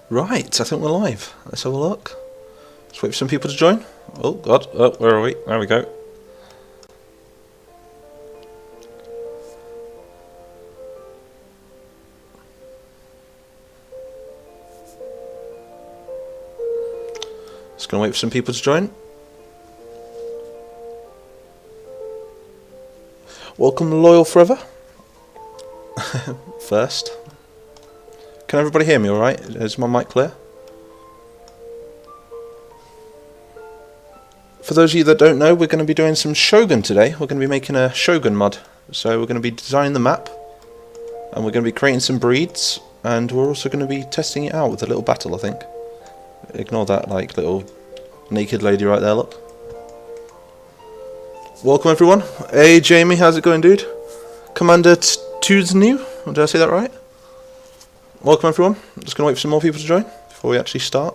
Right, I think we're live. Let's have a look. Let's wait for some people to join. Oh god, oh, where are we? There we go. Just gonna wait for some people to join. Welcome Loyal Forever. First. Can everybody hear me alright? Is my mic clear? For those of you that don't know, we're going to be doing some Shogun today. We're going to be making a Shogun mod. So we're going to be designing the map, and we're going to be creating some breeds, and we're also going to be testing it out with a little battle, I think. Ignore that like little naked lady right there, look. Welcome everyone. Hey Jamie, how's it going, dude? Commander Tuesnew, did I say that right? Welcome everyone. I'm just going to wait for some more people to join before we actually start.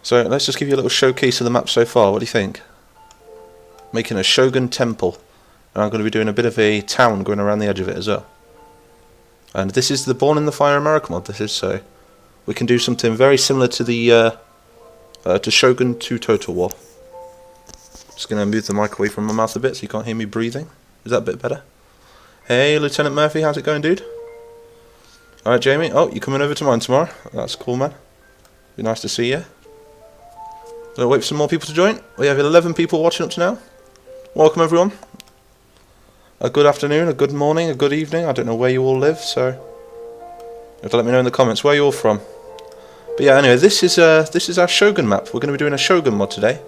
So let's just give you a little showcase of the map so far. What do you think? Making a Shogun temple, and I'm going to be doing a bit of a town going around the edge of it as well. And this is the Born in the Fire America mod. This is so we can do something very similar to the to Shogun 2 Total War. Just going to move the mic away from my mouth a bit so you can't hear me breathing. Is that a bit better? Hey Lieutenant Murphy, how's it going, dude? Alright Jamie, oh, you coming over to mine tomorrow? That's cool, man. Be nice to see you. So wait for some more people to join. We have 11 people watching up to now. Welcome everyone. A good afternoon, a good morning, a good evening. I don't know where you all live, so you have to let me know in the comments where you're all from. But yeah, anyway, this is our Shogun map. We're going to be doing a Shogun mod today.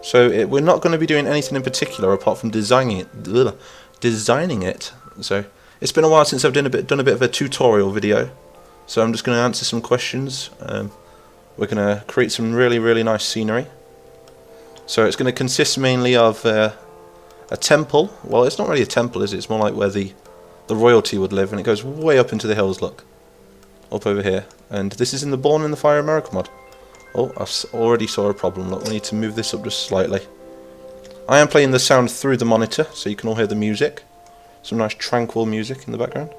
So we're not going to be doing anything in particular apart from designing it. So it's been a while since I've done a bit of a tutorial video. So I'm just going to answer some questions. We're going to create some really nice scenery. So it's going to consist mainly of a temple. Well, it's not really a temple, is it? It's more like where the royalty would live, and it goes way up into the hills, look. Up over here. And this is in the Born in the Fire America mod. Oh, I already saw a problem. Look, we need to move this up just slightly. I am playing the sound through the monitor, so you can all hear the music. Some nice tranquil music in the background.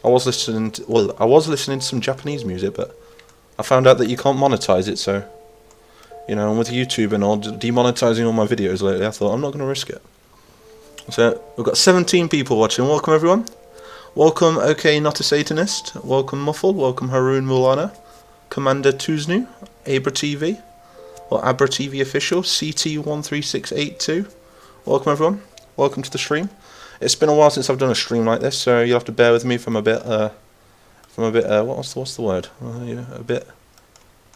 I was listening to some Japanese music, but I found out that you can't monetize it, so, you know, and with YouTube and all, demonetizing all my videos lately, I thought, I'm not going to risk it. So, we've got 17 people watching. Welcome, everyone. Welcome, OK Not a Satanist. Welcome, Muffle. Welcome, Haroon Mulana. Commander Tuznu. Abra TV. Or Abra TV Official. CT13682. Welcome, everyone. Welcome to the stream. It's been a while since I've done a stream like this, so you'll have to bear with me from a bit, what's the word? A bit.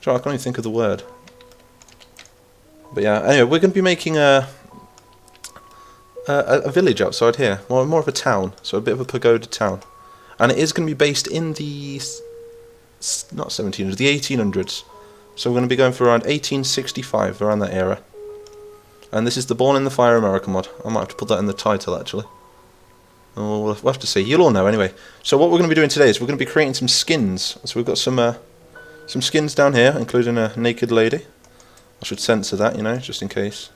I can't even think of the word. But yeah, anyway, we're going to be making a village outside here. Well, more of a town, so a bit of a pagoda town. And it is going to be based in the, not 1700s, the 1800s. So we're going to be going for around 1865, around that era. And this is the Born in the Fire America mod. I might have to put that in the title, actually. Oh, we'll have to see. You'll all know anyway. So what we're going to be doing today is we're going to be creating some skins. So we've got some skins down here, including a naked lady. I should censor that, you know, just in case.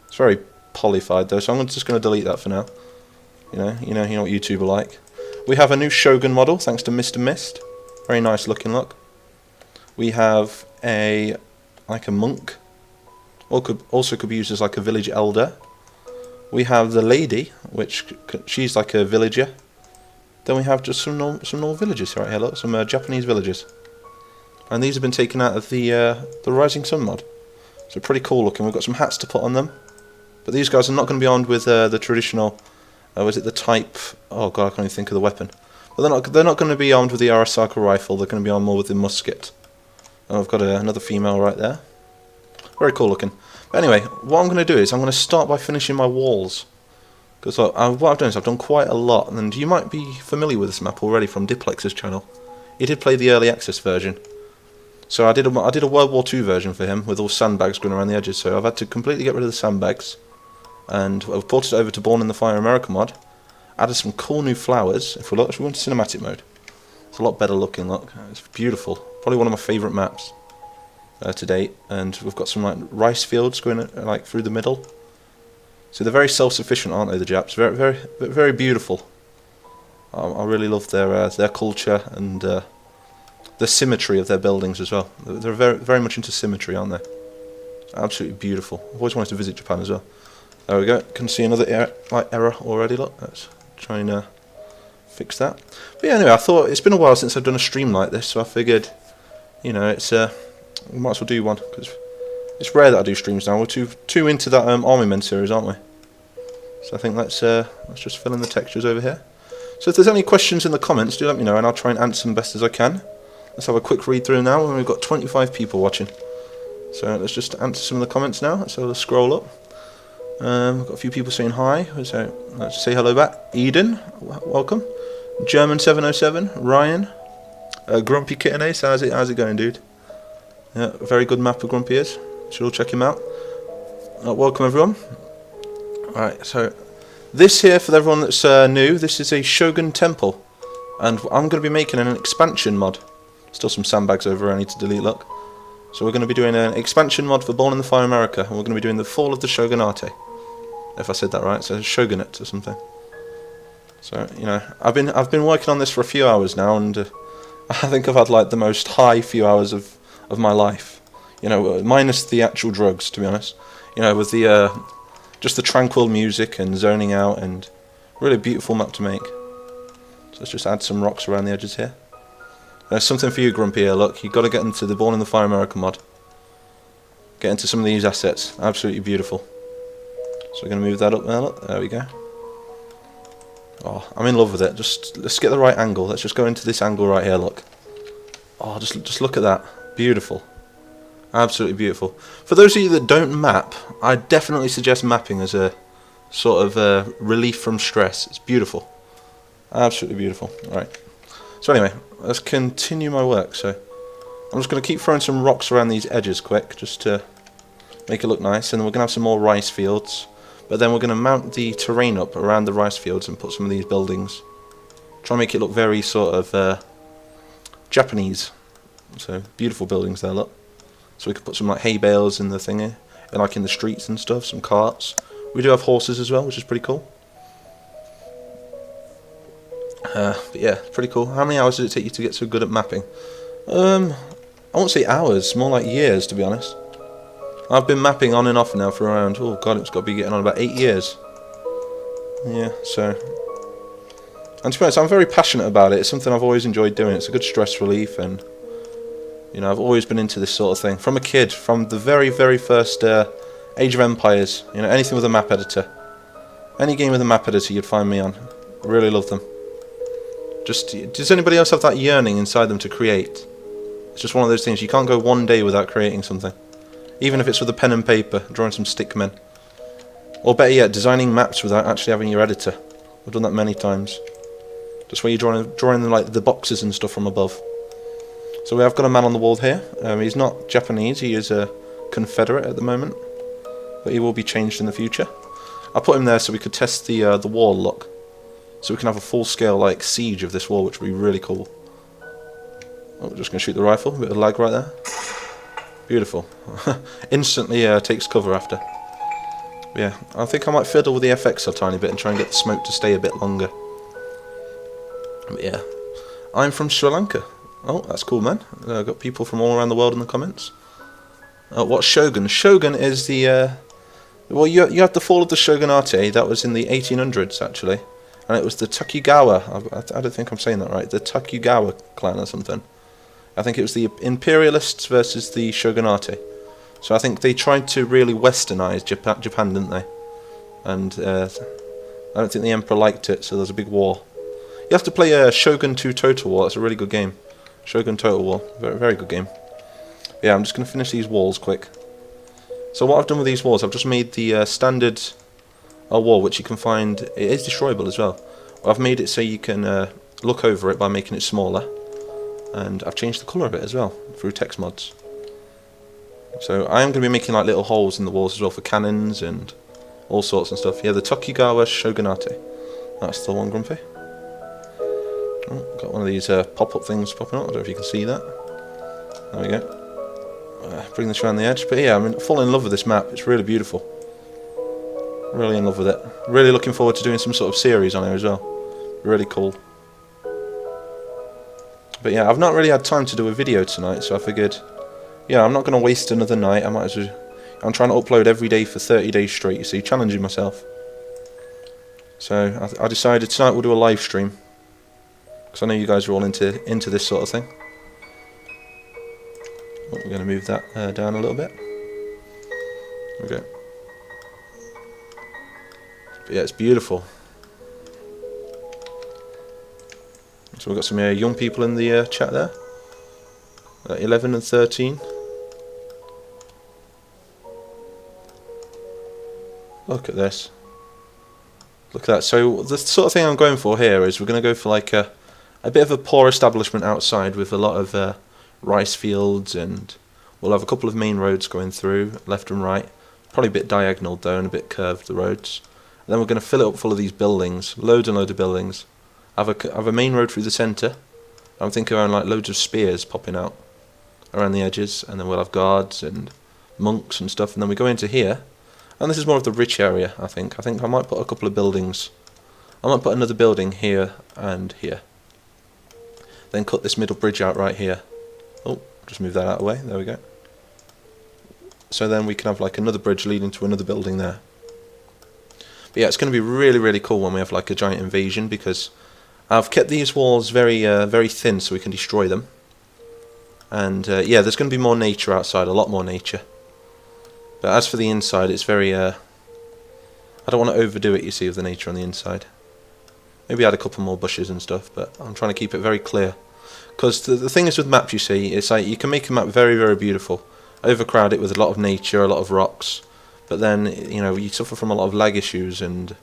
It's very polyfied though, so I'm just going to delete that for now. You know what YouTube are like. We have a new Shogun model, thanks to Mr. Mist. Very nice looking look. We have a monk. Also could be used as like a village elder. We have the lady, which she's like a villager. Then we have just some normal villagers right here, look, some Japanese villagers. And these have been taken out of the Rising Sun mod. So pretty cool looking. We've got some hats to put on them. But these guys are not going to be armed with the traditional, was it the type, oh god, I can't even think of the weapon. But they're not going to be armed with the Arasaka rifle, they're going to be armed more with the musket. And I've got another female right there. Very cool looking. But anyway, what I'm going to do is I'm going to start by finishing my walls. Because what I've done is I've done quite a lot, and you might be familiar with this map already from Diplex's channel. He did play the early access version. So I did a World War II version for him with all sandbags going around the edges, so I've had to completely get rid of the sandbags. And I've ported it over to Born in the Fire America mod. Added some cool new flowers. If we look, we went to cinematic mode. It's a lot better looking, look. It's beautiful. Probably one of my favourite maps to date. And we've got some like rice fields going like through the middle. So they're very self-sufficient, aren't they, the Japs? Very beautiful. I really love their culture and the symmetry of their buildings as well. They're very much into symmetry, aren't they? Absolutely beautiful. I've always wanted to visit Japan as well. There we go. Can see another error already. Look, let's try and fix that. But yeah, anyway, I thought it's been a while since I've done a stream like this, so I figured, you know, it's we might as well do one because it's rare that I do streams now. We're too into that Army Men series, aren't we? So I think let's just fill in the textures over here. So if there's any questions in the comments, do let me know, and I'll try and answer them best as I can. Let's have a quick read through now, and we've got 25 people watching. So let's just answer some of the comments now. So let's scroll up. We've got a few people saying hi. So let's say hello back. Eden, welcome. German707, Ryan, Grumpy Kitten Ace. How's it going, dude? Yeah, very good mapper Grumpy is. Should all check him out. Welcome everyone. Alright, so this here for everyone that's new. This is a Shogun temple, and I'm going to be making an expansion mod. Still some sandbags over I need to delete, look. So we're going to be doing an expansion mod for Born in the Fire America, and we're going to be doing the Fall of the Shogunate. If I said that right, so Shogunate or something. So, you know, I've been working on this for a few hours now, and I think I've had like the most high few hours of my life. You know, minus the actual drugs, to be honest. You know, with the just the tranquil music and zoning out, and really beautiful map to make. So let's just add some rocks around the edges here. There's something for you, Grumpy here, look. You've got to get into the Born in the Fire America mod. Get into some of these assets. Absolutely beautiful. So we're going to move that up there, look. There we go. Oh, I'm in love with it. Just let's get the right angle. Let's just go into this angle right here, look. Oh, just look at that. Beautiful. Absolutely beautiful. For those of you that don't map, I definitely suggest mapping as a sort of relief from stress. It's beautiful. Absolutely beautiful. Alright. So anyway, let's continue my work. So I'm just going to keep throwing some rocks around these edges quick, just to make it look nice. And then we're going to have some more rice fields. But then we're going to mount the terrain up around the rice fields and put some of these buildings. Try and make it look very sort of Japanese. So beautiful buildings there, look. So we could put some like hay bales in the thingy, and like in the streets and stuff, some carts. We do have horses as well, which is pretty cool. But yeah, pretty cool. How many hours did it take you to get so good at mapping? I won't say hours, more like years, to be honest. I've been mapping on and off now for around, oh god, it's got to be getting on about 8 years. Yeah, so... And to be honest, I'm very passionate about it. It's something I've always enjoyed doing. It's a good stress relief, and... You know, I've always been into this sort of thing. From a kid, from the very, very first Age of Empires. You know, anything with a map editor. Any game with a map editor you'd find me on. I really love them. Just, does anybody else have that yearning inside them to create? It's just one of those things. You can't go one day without creating something. Even if it's with a pen and paper, drawing some stick men. Or better yet, designing maps without actually having your editor. I've done that many times. Just where you're drawing like the boxes and stuff from above. So we have got a man on the wall here. He's not Japanese, he is a Confederate at the moment. But he will be changed in the future. I put him there so we could test the wall look. So we can have a full-scale like siege of this wall, which would be really cool. Oh, we're just going to shoot the rifle. A bit of lag right there. Beautiful. Instantly takes cover after. But yeah, I think I might fiddle with the FX a tiny bit and try and get the smoke to stay a bit longer. But yeah, I'm from Sri Lanka. Oh, that's cool, man. I've got people from all around the world in the comments. What's Shogun? Shogun is the... well, you had the fall of the Shogunate. That was in the 1800s, actually. And it was the Tokugawa... I don't think I'm saying that right. The Tokugawa clan or something. I think it was the Imperialists versus the Shogunate. So I think they tried to really westernize Japan, didn't they? And I don't think the Emperor liked it, so there was a big war. You have to play Shogun 2 Total War. It's a really good game. Shogun Total War. Very, very good game. Yeah, I'm just going to finish these walls quick. So what I've done with these walls, I've just made the standard wall, which you can find... It is destroyable as well. I've made it so you can look over it by making it smaller. And I've changed the colour of it as well, through text mods. So I am going to be making like little holes in the walls as well for cannons and all sorts and stuff. Yeah, the Tokugawa Shogunate. That's the one, Grumpy. Oh, got one of these pop-up things popping up. I don't know if you can see that. There we go. Bring this around the edge. But yeah, I'm falling in love with this map. It's really beautiful. Really in love with it. Really looking forward to doing some sort of series on it as well. Really cool. But yeah, I've not really had time to do a video tonight, so I figured, yeah, I'm not going to waste another night. I might as well. I'm trying to upload every day for 30 days straight, you see, challenging myself. So I decided tonight we'll do a live stream, because I know you guys are all into this sort of thing. Oh, we're going to move that down a little bit. Okay. But yeah, it's beautiful. So we've got some young people in the chat there. 11 and 13. Look at this. Look at that. So the sort of thing I'm going for here is we're going to go for like a bit of a poor establishment outside with a lot of rice fields, and we'll have a couple of main roads going through, left and right. Probably a bit diagonal though, and a bit curved, the roads. And then we're going to fill it up full of these buildings, loads and loads of buildings. Have a main road through the centre. I'm thinking around like loads of spears popping out around the edges, and then we'll have guards and monks and stuff. And then we go into here, and this is more of the rich area. I think I might put a couple of buildings. I might put another building here and here. Then cut this middle bridge out right here. Oh, just move that out of the way. There we go. So then we can have like another bridge leading to another building there. But yeah, it's going to be really, really cool when we have like a giant invasion, because I've kept these walls very, very thin so we can destroy them. And yeah, there's going to be more nature outside, a lot more nature. But as for the inside, it's very, I don't want to overdo it, you see, with the nature on the inside. Maybe add a couple more bushes and stuff, but I'm trying to keep it very clear. Because the thing is with maps, you see, it's like you can make a map very, very beautiful. Overcrowd it with a lot of nature, a lot of rocks. But then, you know, you suffer from a lot of lag issues and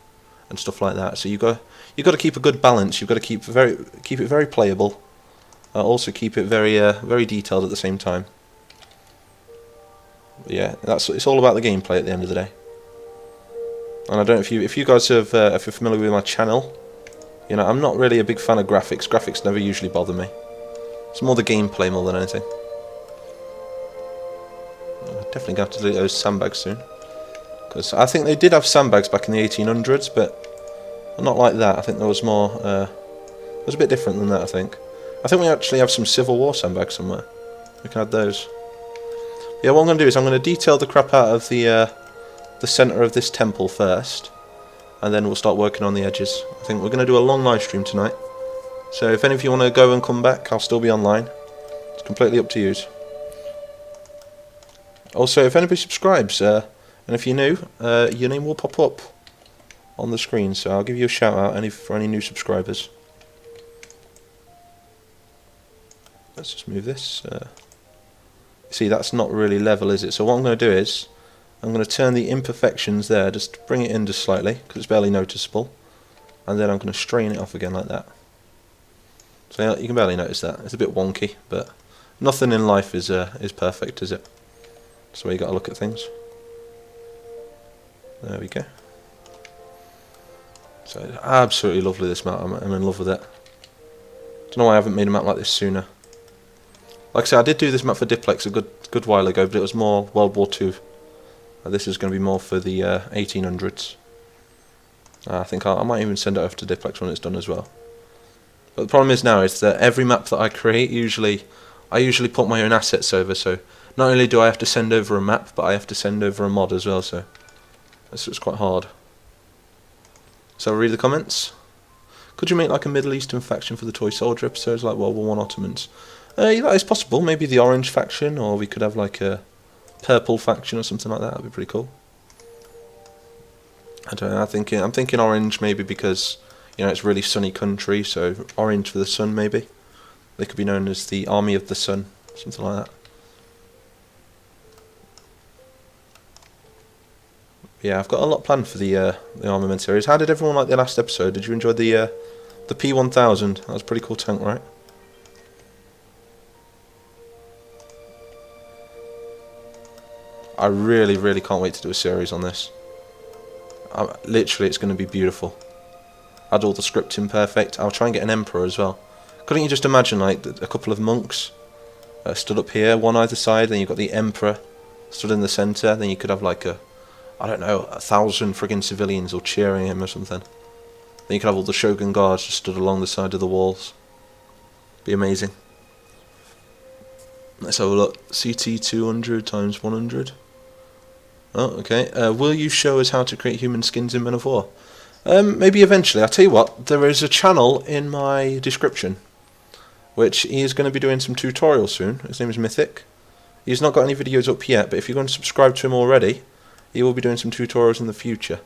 stuff like that. So you've got to keep a good balance. You've got to keep it very playable. Also keep it very very detailed at the same time. But yeah, it's all about the gameplay at the end of the day. And I don't know if you guys have if you're familiar with my channel, you know, I'm not really a big fan of graphics. Graphics never usually bother me. It's more the gameplay more than anything. Definitely gonna have to delete those sandbags soon, because I think they did have sandbags back in the 1800s, but not like that. I think there was more. It was a bit different than that. I think we actually have some Civil War sandbags somewhere. We can add those. Yeah, what I'm going to do is I'm going to detail the crap out of the centre of this temple first, and then we'll start working on the edges. I think we're going to do a long live stream tonight, so if any of you want to go and come back, I'll still be online. It's completely up to you. Also, if anybody subscribes, and if you're new, your name will pop up on the screen, so I'll give you a shout out for any new subscribers. Let's just move this. See, that's not really level, is it? So what I'm going to do is, I'm going to turn the imperfections there, just bring it in just slightly, because it's barely noticeable, and then I'm going to strain it off again like that. So yeah, you can barely notice that. It's a bit wonky, but nothing in life is perfect, is it? That's the way you got to look at things. There we go. So absolutely lovely, this map. I'm in love with it. Don't know why I haven't made a map like this sooner. Like I said, I did do this map for Diplex a good while ago, but it was more World War II. This is going to be more for the 1800s. I think I might even send it over to Diplex when it's done as well. But the problem is now is that every map that I create, I usually put my own assets over, so not only do I have to send over a map, but I have to send over a mod as well, so it's quite hard. So I'll read the comments. Could you make like a Middle Eastern faction for the Toy Soldier episodes, like World War I Ottomans? Yeah, that is possible. Maybe the orange faction, or we could have like a purple faction or something like that. That'd be pretty cool. I don't know. I'm thinking orange maybe because, you know, it's really sunny country, so orange for the sun maybe. They could be known as the Army of the Sun, something like that. Yeah, I've got a lot planned for the armament series. How did everyone like the last episode? Did you enjoy the P1000? That was a pretty cool tank, right? I really, really can't wait to do a series on this. Literally, it's going to be beautiful. Add all the scripting perfect. I'll try and get an emperor as well. Couldn't you just imagine like a couple of monks stood up here, one either side, then you've got the emperor stood in the centre, then you could have like I don't know, 1,000 friggin' civilians all cheering him or something. Then you could have all the Shogun guards just stood along the side of the walls. Be amazing. Let's have a look. CT 200 times 100. Oh, okay. Will you show us how to create human skins in Men of War? Maybe eventually. I'll tell you what, there is a channel in my description, which he is going to be doing some tutorials soon. His name is Mythic. He's not got any videos up yet, but if you're going to subscribe to him already, he will be doing some tutorials in the future.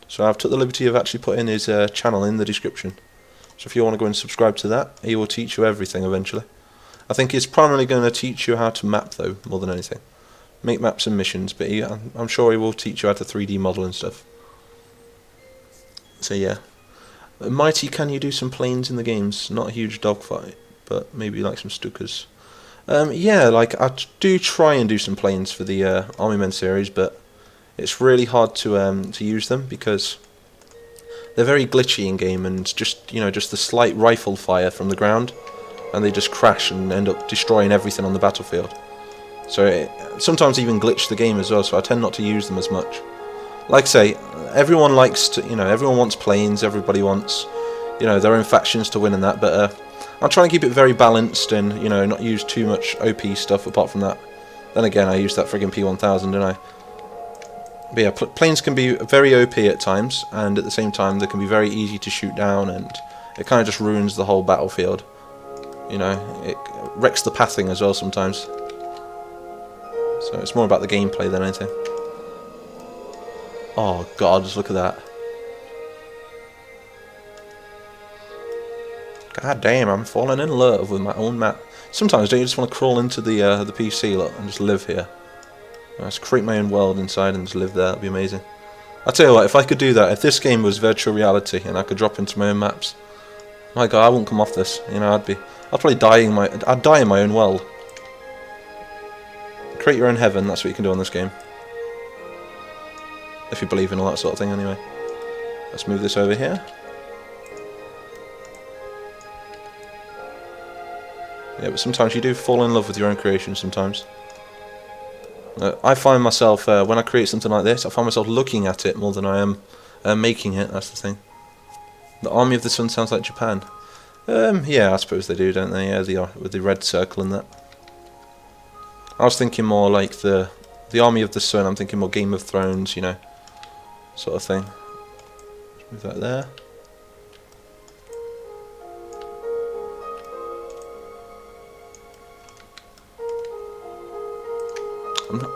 So I've took the liberty of actually putting his channel in the description. So if you want to go and subscribe to that, he will teach you everything eventually. I think he's primarily going to teach you how to map, though, more than anything. Make maps and missions, but I'm sure he will teach you how to 3D model and stuff. So yeah. Mighty, can you do some planes in the games? Not a huge dogfight, but maybe like some Stukas. Yeah, like I do try and do some planes for the Army Men series, but it's really hard to use them because they're very glitchy in game, and just the slight rifle fire from the ground, and they just crash and end up destroying everything on the battlefield. So it sometimes even glitch the game as well. So I tend not to use them as much. Like I say, everyone likes to, everyone wants planes. Everybody wants, their own factions to win and that, but. I'm trying to keep it very balanced and, not use too much OP stuff apart from that. Then again, I use that friggin' P1000, don't I? But yeah, planes can be very OP at times, and at the same time, they can be very easy to shoot down, and it kind of just ruins the whole battlefield. It wrecks the pathing as well sometimes. So it's more about the gameplay than anything. Oh god, just look at that. God damn, I'm falling in love with my own map. Sometimes don't you just want to crawl into the PC look, and just live here? I just create my own world inside and just live there. That'd be amazing. I'll tell you what, if I could do that, if this game was virtual reality and I could drop into my own maps, my god, I wouldn't come off this. I'd probably I'd die in my own world. Create your own heaven. That's what you can do on this game. If you believe in all that sort of thing, anyway. Let's move this over here. Yeah, but sometimes you do fall in love with your own creation sometimes. I find myself, when I create something like this, I find myself looking at it more than I am making it, that's the thing. The Army of the Sun sounds like Japan. Yeah, I suppose they do, don't they? Yeah, with the red circle and that. I was thinking more like the Army of the Sun, I'm thinking more Game of Thrones, sort of thing. Let's move that there.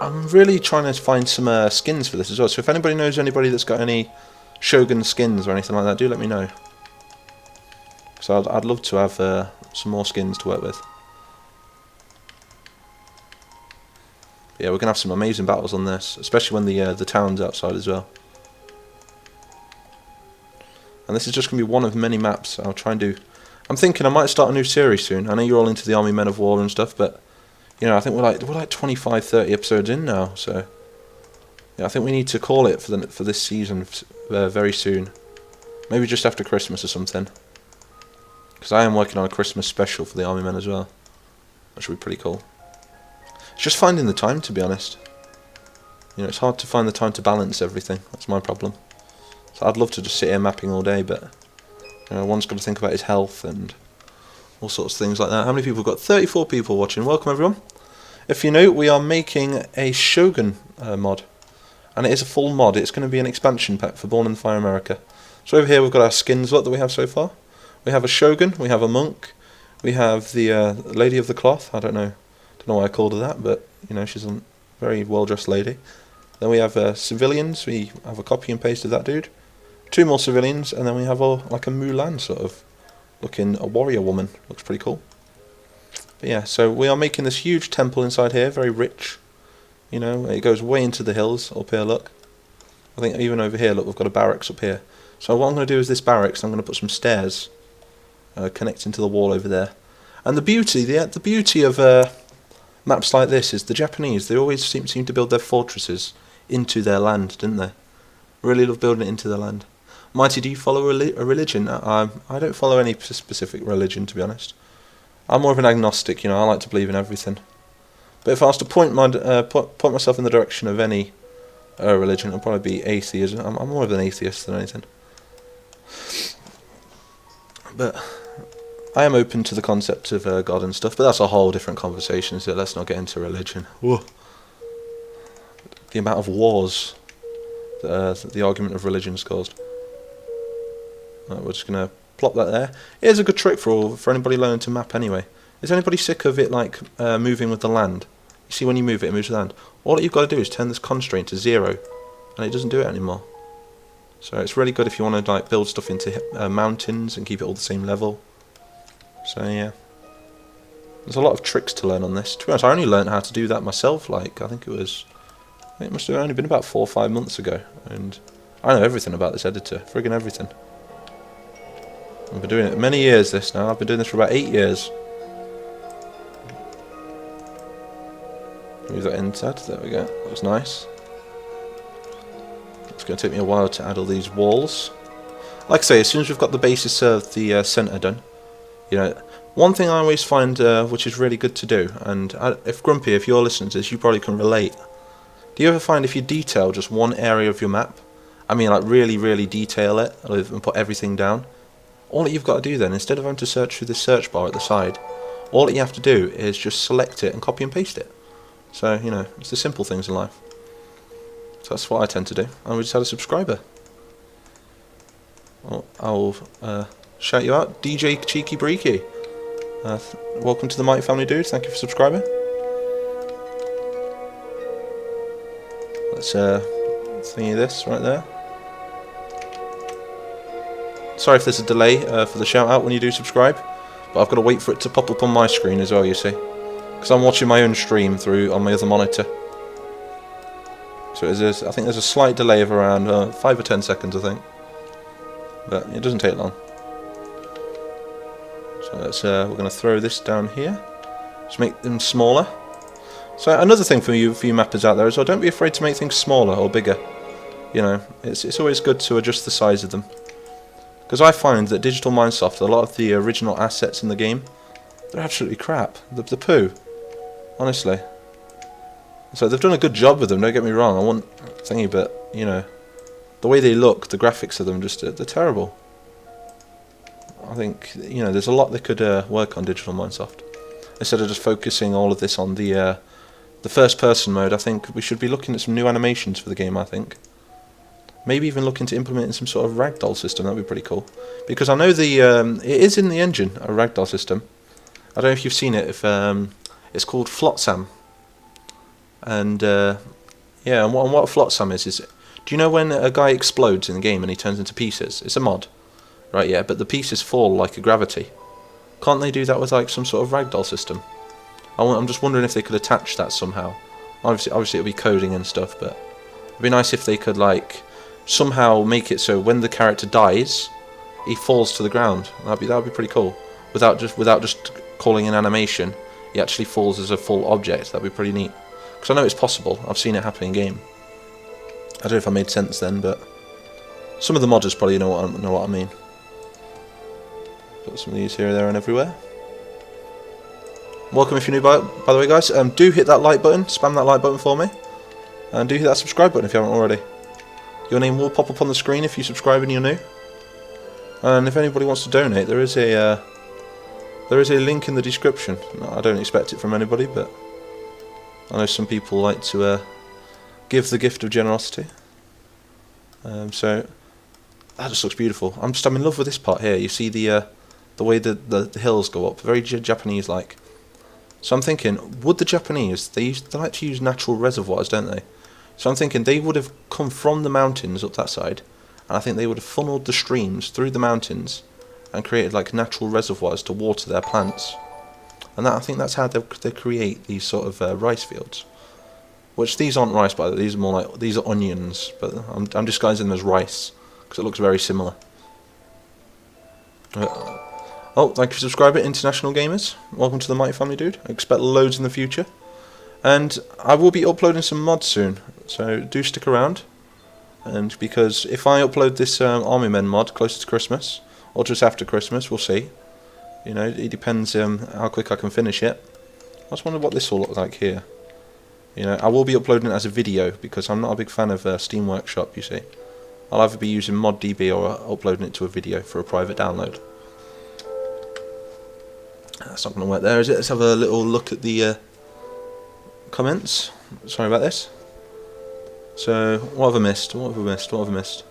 I'm really trying to find some skins for this as well, so if anybody knows anybody that's got any Shogun skins or anything like that, do let me know. So I'd love to have some more skins to work with. But yeah, we're going to have some amazing battles on this, especially when the town's outside as well. And this is just going to be one of many maps I'll try and do. I'm thinking I might start a new series soon. I know you're all into the Army Men of War and stuff, but I think we're like 25, 30 episodes in now, so yeah, I think we need to call it for this season very soon. Maybe just after Christmas or something. Because I am working on a Christmas special for the Army Men as well. That should be pretty cool. It's just finding the time, to be honest. It's hard to find the time to balance everything. That's my problem. So I'd love to just sit here mapping all day, but one's got to think about his health and all sorts of things like that. How many people have got? 34 people watching. Welcome everyone. If you know, we are making a Shogun mod, and it is a full mod. It's going to be an expansion pack for Born in the Fire America. So over here we've got our skins lot that we have so far. We have a Shogun, we have a monk, we have the Lady of the Cloth. I don't know why I called her that, but she's a very well dressed lady. Then we have civilians. We have a copy and paste of that dude. 2 more civilians, and then we have like a Mulan sort of looking, a warrior woman. Looks pretty cool. But yeah, so we are making this huge temple inside here, very rich. It goes way into the hills up here, look. I think even over here, look, we've got a barracks up here. So what I'm going to do is this barracks, I'm going to put some stairs connecting to the wall over there. And the beauty of maps like this is the Japanese, they always seem to build their fortresses into their land, didn't they? Really love building it into their land. Mighty, do you follow a religion? I don't follow any specific religion, to be honest. I'm more of an agnostic, I like to believe in everything. But if I was to point myself in the direction of any religion, it'll probably be atheism. I'm more of an atheist than anything. But I am open to the concept of God and stuff, but that's a whole different conversation, so let's not get into religion. Whoa. The amount of wars that the argument of religion's caused. Right, we're just going to plop that there. Here's a good trick for anybody learning to map anyway. Is anybody sick of it like moving with the land? You see when you move it, it moves with the land. All that you've got to do is turn this constraint to 0, and it doesn't do it anymore. So it's really good if you want to like build stuff into mountains and keep it all the same level. So yeah, there's a lot of tricks to learn on this. To be honest, I only learned how to do that myself. Like I think it must have only been about 4 or 5 months ago, and I know everything about this editor, friggin' everything. I've been doing it many years. This now. I've been doing this for about 8 years. Move that inside. There we go. That was nice. It's going to take me a while to add all these walls. Like I say, as soon as we've got the basis of the centre done. You know, one thing I always find which is really good to do, and if Grumpy, if you're listening to this, you probably can relate. Do you ever find if you detail just one area of your map, I mean like really, really detail it and put everything down, all that you've got to do then, instead of having to search through the search bar at the side, all that you have to do is just select it and copy and paste it. So, you know, it's the simple things in life. So that's what I tend to do. And we just had a subscriber. Well, I'll shout you out, DJ Cheeky Breaky. Welcome to the Mighty Family, dude. Thank you for subscribing. Let's thingy this right there. Sorry if there's a delay for the shout out when you do subscribe, but I've got to wait for it to pop up on my screen as well, you see, because I'm watching my own stream through on my other monitor. So I think there's a slight delay of around 5 or 10 seconds, I think. But it doesn't take long. So let's, we're going to throw this down here. Just make them smaller. So another thing for you mappers out there is, well, don't be afraid to make things smaller or bigger. You know, it's always good to adjust the size of them. Because I find that Digital Mindsoft, a lot of the original assets in the game, they're absolutely crap. The poo. Honestly. So they've done a good job with them, don't get me wrong, I want thingy, but, you know, the way they look, the graphics of them, they're terrible. I think, you know, there's a lot they could work on Digital Mindsoft. Instead of just focusing all of this on the first person mode, I think we should be looking at some new animations for the game, I think. Maybe even looking to implement some sort of ragdoll system, that'd be pretty cool. Because I know it is in the engine, a ragdoll system. I don't know if you've seen it, it's called Flotsam. And yeah, and what Flotsam is do you know when a guy explodes in the game and he turns into pieces? It's a mod, right? Yeah, but the pieces fall like a gravity. Can't they do that with like some sort of ragdoll system? I'm just wondering if they could attach that somehow. Obviously it'll be coding and stuff, but it'd be nice if they could like somehow make it so when the character dies, he falls to the ground. That'd be pretty cool. Without just calling an animation, he actually falls as a full object. That'd be pretty neat. Because I know it's possible. I've seen it happen in game. I don't know if I made sense then, but some of the modders probably know what I mean. Put some of these here, there, and everywhere. Welcome if you're new, by the way, guys. Do hit that like button, spam that like button for me, and do hit that subscribe button if you haven't already. Your name will pop up on the screen if you subscribe and you're new. And if anybody wants to donate, there is a link in the description. No, I don't expect it from anybody, but I know some people like to give the gift of generosity. So that just looks beautiful. I'm in love with this part here. You see the way the hills go up, very Japanese-like. So I'm thinking, would the Japanese, they like to use natural reservoirs, don't they? So I'm thinking they would have come from the mountains up that side, and I think they would have funneled the streams through the mountains and created like natural reservoirs to water their plants. And I think that's how they create these sort of rice fields. Which these aren't rice, by the way. These are more like, these are onions, but I'm disguising them as rice because it looks very similar. Oh, thank you for subscribing, international gamers. Welcome to the Mighty Family, dude. I expect loads in the future, and I will be uploading some mods soon. So do stick around, and because if I upload this Army Men mod closer to Christmas or just after Christmas, we'll see. You know, it depends how quick I can finish it. I just wonder what this will look like here. You know, I will be uploading it as a video because I'm not a big fan of Steam Workshop, you see. I'll either be using ModDB or uploading it to a video for a private download. That's not going to work there, is it? Let's have a little look at the comments. Sorry about this. So, what have I missed? What have I missed? What have I missed?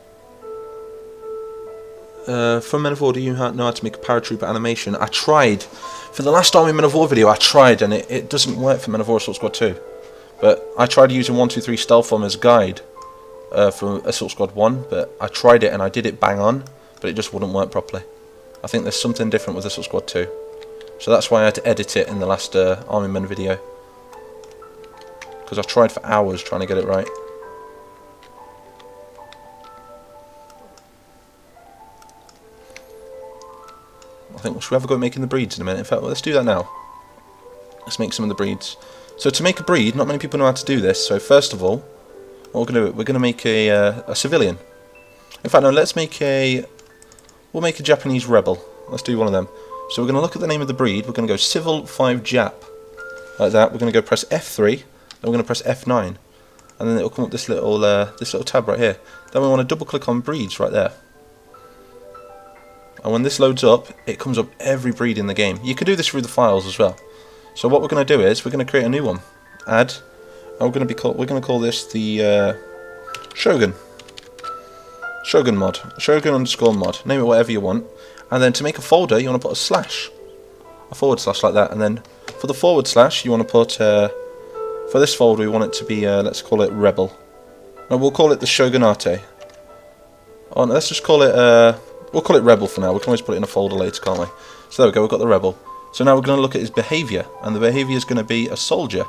From Men of War, do you know how to make a Paratrooper animation? I tried. For the last Army Men of War video, I tried, and it doesn't work for Men of War Assault Squad 2. But I tried using 123 Stealth Bomb as guide for Assault Squad 1, but I tried it and I did it bang on, but it just wouldn't work properly. I think there's something different with Assault Squad 2. So that's why I had to edit it in the last Army Men video. Because I tried for hours trying to get it right. I think, should we have a go at making the breeds in a minute? In fact, well, let's do that now. Let's make some of the breeds. So to make a breed, not many people know how to do this. So first of all, what we're going to make a civilian. In fact, no, let's make we'll make a Japanese rebel. Let's do one of them. So we're going to look at the name of the breed. We're going to go Civil 5 Jap. Like that. We're going to go press F3. Then we're going to press F9. And then it will come up this little tab right here. Then we want to double click on breeds right there. And when this loads up, it comes up every breed in the game. You can do this through the files as well. So what we're going to do is we're going to create a new one. Add. And we're going to call this the Shogun. Shogun mod. Shogun underscore mod. Name it whatever you want. And then to make a folder, you want to put a slash. A forward slash like that. And then for the forward slash, you want to put for this folder, we want it to be let's call it Rebel. No, we'll call it the Shogunate. Oh, no, let's just call it we'll call it Rebel for now. We can always put it in a folder later, can't we? So there we go, we've got the Rebel. So now we're going to look at his behaviour, and the behaviour is going to be a soldier.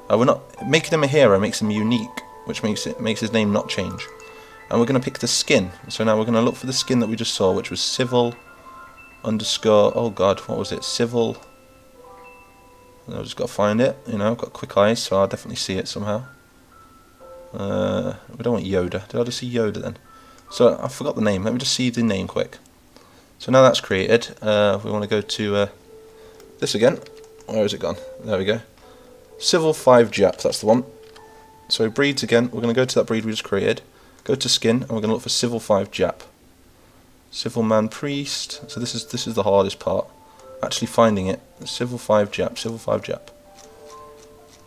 We're not making him a hero, makes him unique, which makes his name not change. And we're going to pick the skin. So now we're going to look for the skin that we just saw, which was Civil underscore. Oh God, what was it? Civil. I've just got to find it. You know, I've got quick eyes, so I'll definitely see it somehow. We don't want Yoda. Did I just see Yoda then? So I forgot the name. Let me just see the name quick. So now that's created, we want to go to this again. Where has it gone? There we go. Civil 5 Jap, that's the one. So breeds again, we're going to go to that breed we just created. Go to skin, and we're going to look for Civil 5 Jap. Civil Man Priest. So this is the hardest part. Actually finding it. Civil 5 Jap, Civil 5 Jap.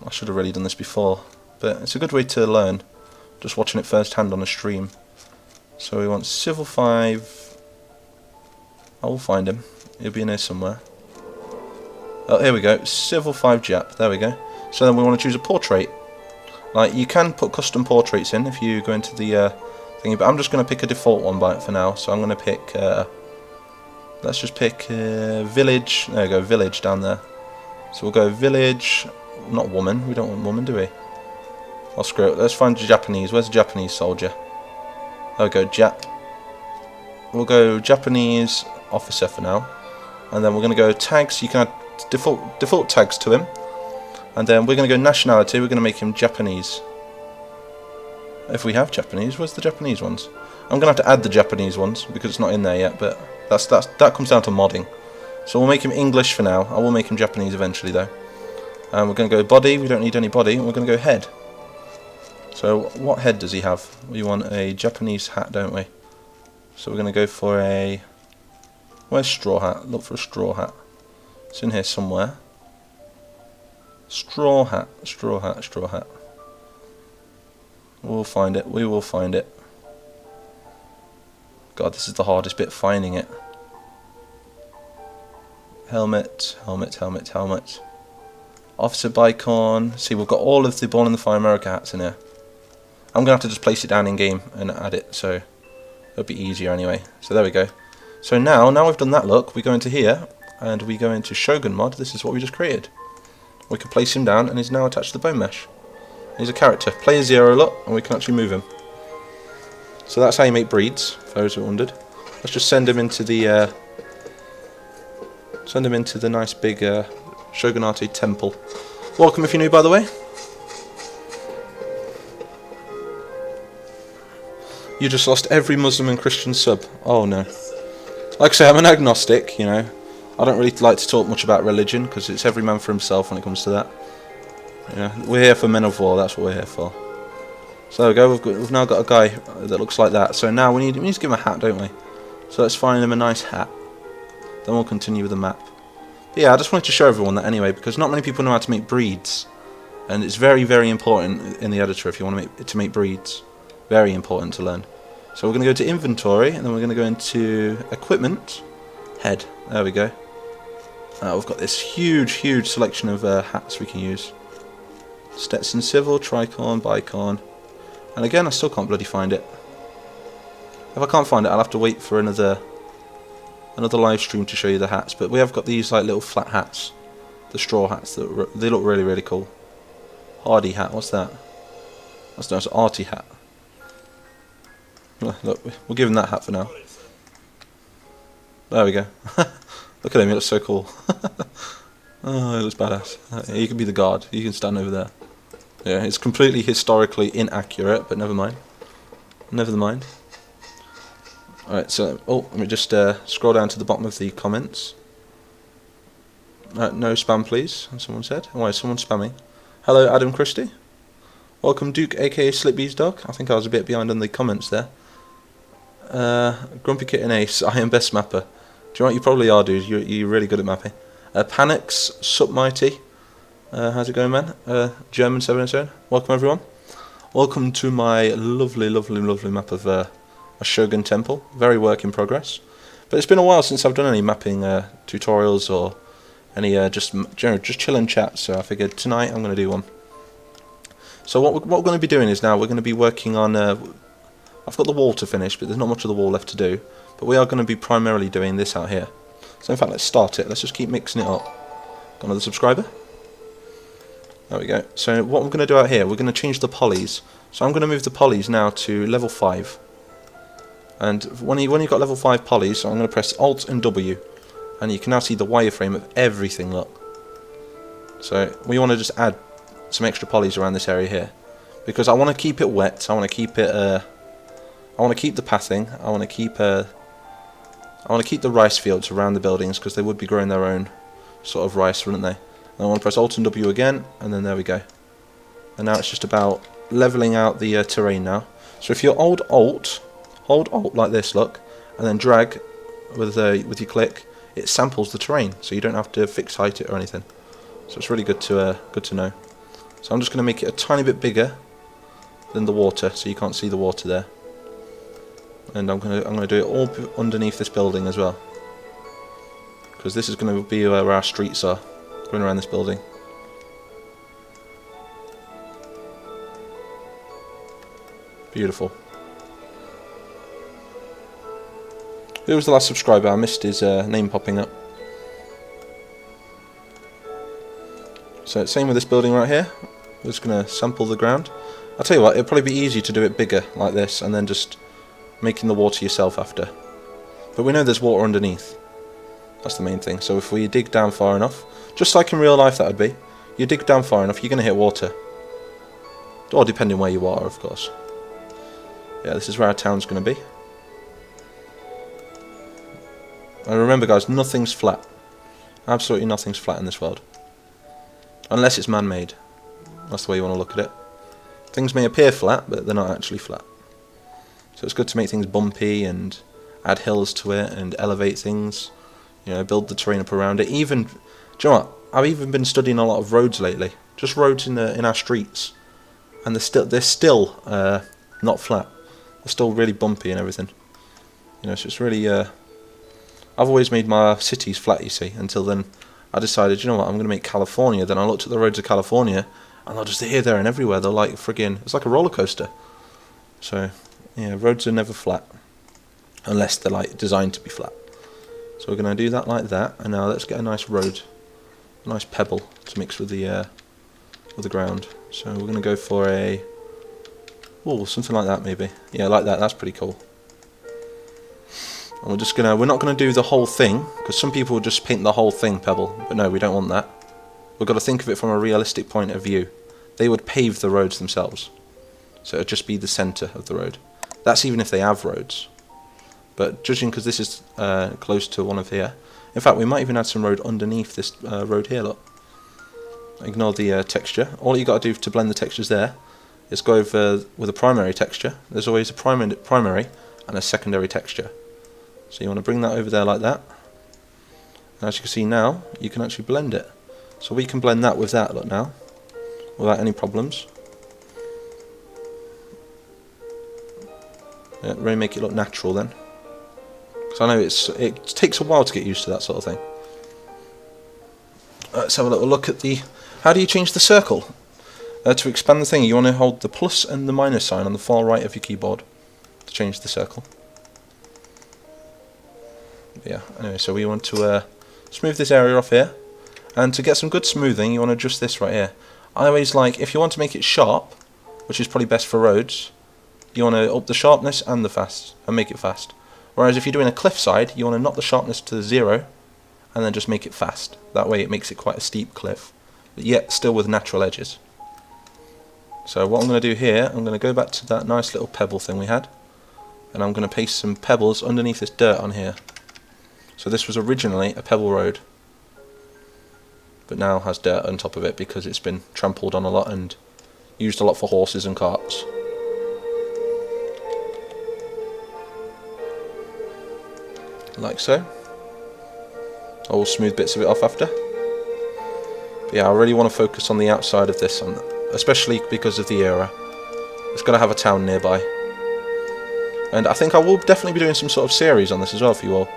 I should have really done this before, but it's a good way to learn. Just watching it first hand on a stream. So we want Civil 5. I will find him. He'll be in here somewhere. Oh, here we go. Civil 5 Jap. There we go. So then we want to choose a portrait. Like, you can put custom portraits in if you go into the thingy, but I'm just going to pick a default one for now. So I'm going to pick, let's just pick village. There we go, village down there. So we'll go village, not woman. We don't want woman, do we? I'll screw it. Let's find Japanese. Where's the Japanese soldier? There we go, Jap. We'll go Japanese officer for now, and then we're going to go tags. You can add default tags to him, and then we're going to go nationality. We're going to make him Japanese. If we have Japanese, where's the Japanese ones? I'm going to have to add the Japanese ones because it's not in there yet, but that comes down to modding. So we'll make him English for now. I will make him Japanese eventually though. And we're going to go body. We don't need any body. We're going to go head. So what head does he have? We want a Japanese hat, don't we? So we're going to go for a... Where's straw hat? Look for a straw hat. It's in here somewhere. Straw hat, straw hat, straw hat. We'll find it. We will find it. God, this is the hardest bit, finding it. Helmet, helmet, helmet, helmet. Officer Bicon. See, we've got all of the Born in the Fire America hats in here. I'm going to have to just place it down in game and add it, so it'll be easier anyway. So there we go. So now we've done that look, we go into here, and we go into Shogun mod. This is what we just created. We can place him down, and he's now attached to the bone mesh. He's a character. Player 0 look, and we can actually move him. So that's how you make breeds, for those who wondered. Let's just send him into the nice big Shogunate temple. Welcome if you're new, by the way. You just lost every Muslim and Christian sub. Oh no. Like I say, I'm an agnostic, you know. I don't really like to talk much about religion, because it's every man for himself when it comes to that. You know, we're here for Men of War, that's what we're here for. So there we go, we've now got a guy that looks like that. So now we need to give him a hat, don't we? So let's find him a nice hat. Then we'll continue with the map. But yeah, I just wanted to show everyone that anyway, because not many people know how to make breeds. And it's very, very important in the editor if you want to make breeds. Very important to learn. So we're going to go to inventory, and then we're going to go into equipment, head. There we go. We've got this huge, huge selection of hats we can use. Stetson Civil, Tricorn, Bicorn. And again, I still can't bloody find it. If I can't find it, I'll have to wait for another live stream to show you the hats. But we have got these like little flat hats, the straw hats. They look really, really cool. Hardy hat, what's that? That's an arty hat. Look, we'll give him that hat for now. There we go. Look at him, he looks so cool. Oh, he looks badass. You can be the guard, you can stand over there. Yeah, it's completely historically inaccurate, but never mind. Never mind. Alright, so, let me just scroll down to the bottom of the comments. No spam, please, someone said. Why is someone spamming? Hello, Adam Christie. Welcome, Duke, aka Slipbee's dog. I think I was a bit behind on the comments there. Grumpy Kitten Ace, I am best mapper. Do you know what? You probably are, dude. You're really good at mapping. Panics, Sup Mighty. How's it going, man? German 707. Welcome, everyone. Welcome to my lovely, lovely, lovely map of a Shogun temple. Very work in progress. But it's been a while since I've done any mapping tutorials or any just chilling chat. So I figured tonight I'm going to do one. So what we're going to be doing is now we're going to be working on. I've got the wall to finish, but there's not much of the wall left to do. But we are going to be primarily doing this out here. So in fact, let's start it. Let's just keep mixing it up. Got another subscriber. There we go. So what we're going to do out here, we're going to change the polys. So I'm going to move the polys now to level 5. And when you've got level 5 polys, so I'm going to press Alt and W. And you can now see the wireframe of everything, look. So we want to just add some extra polys around this area here. Because I want to keep it wet, I want to keep it... I want to keep the pathing. I want to keep the rice fields around the buildings because they would be growing their own sort of rice, wouldn't they? And I want to press Alt and W again, and then there we go. And now it's just about leveling out the terrain now. So if you hold Alt like this, look, and then drag with your click, it samples the terrain, so you don't have to fix height it or anything. So it's really good to know. So I'm just going to make it a tiny bit bigger than the water, so you can't see the water there. And I'm gonna do it all underneath this building as well, because this is going to be where our streets are, going around this building. Beautiful. Who was the last subscriber? I missed his name popping up. So same with this building right here. We're just going to sample the ground. I'll tell you what, it'll probably be easy to do it bigger like this, and then just making the water yourself after. But we know there's water underneath. That's the main thing. So if we dig down far enough, just like in real life that would be, you dig down far enough, you're going to hit water. Or depending where you are, of course. Yeah, this is where our town's going to be. And remember guys, nothing's flat. Absolutely nothing's flat in this world. Unless it's man-made. That's the way you want to look at it. Things may appear flat, but they're not actually flat. So it's good to make things bumpy and add hills to it and elevate things. You know, build the terrain up around it. Even, do you know what? I've even been studying a lot of roads lately. Just roads in our streets, and they're still not flat. They're still really bumpy and everything. You know, so it's really. I've always made my cities flat, you see. Until then, I decided, you know what? I'm going to make California. Then I looked at the roads of California, and they're just here, there, and everywhere. They're like friggin'. It's like a roller coaster. So. Yeah, roads are never flat, unless they're like designed to be flat. So we're going to do that like that, and now let's get a nice road, a nice pebble to mix with the ground. So we're going to go for something like that maybe. Yeah, like that. That's pretty cool. And we're not going to do the whole thing, because some people would just paint the whole thing pebble, but no, we don't want that. We've got to think of it from a realistic point of view. They would pave the roads themselves, so it would just be the centre of the road. That's even if they have roads. But judging because this is close to one of here. In fact, we might even add some road underneath this road here, look. Ignore the texture. All you got to do to blend the textures there is go over with a primary texture. There's always a primary and a secondary texture. So you want to bring that over there like that. As you can see now, you can actually blend it. So we can blend that with that, look now, without any problems. Yeah, really make it look natural then. Because I know it takes a while to get used to that sort of thing. Let's have a little look at the... How do you change the circle? To expand the thing, you want to hold the plus and the minus sign on the far right of your keyboard to change the circle. Yeah, anyway, so we want to smooth this area off here. And to get some good smoothing, you want to adjust this right here. I always like, if you want to make it sharp, which is probably best for roads, you want to up the sharpness and the fast, and make it fast. Whereas if you're doing a cliffside, you want to knock the sharpness to 0, and then just make it fast. That way it makes it quite a steep cliff, but yet still with natural edges. So what I'm going to do here, I'm going to go back to that nice little pebble thing we had, and I'm going to paste some pebbles underneath this dirt on here. So this was originally a pebble road, but now has dirt on top of it because it's been trampled on a lot and used a lot for horses and carts. Like so. I will smooth bits of it off after. But yeah, I really want to focus on the outside of this, especially because of the era. It's going to have a town nearby. And I think I will definitely be doing some sort of series on this as well for you all.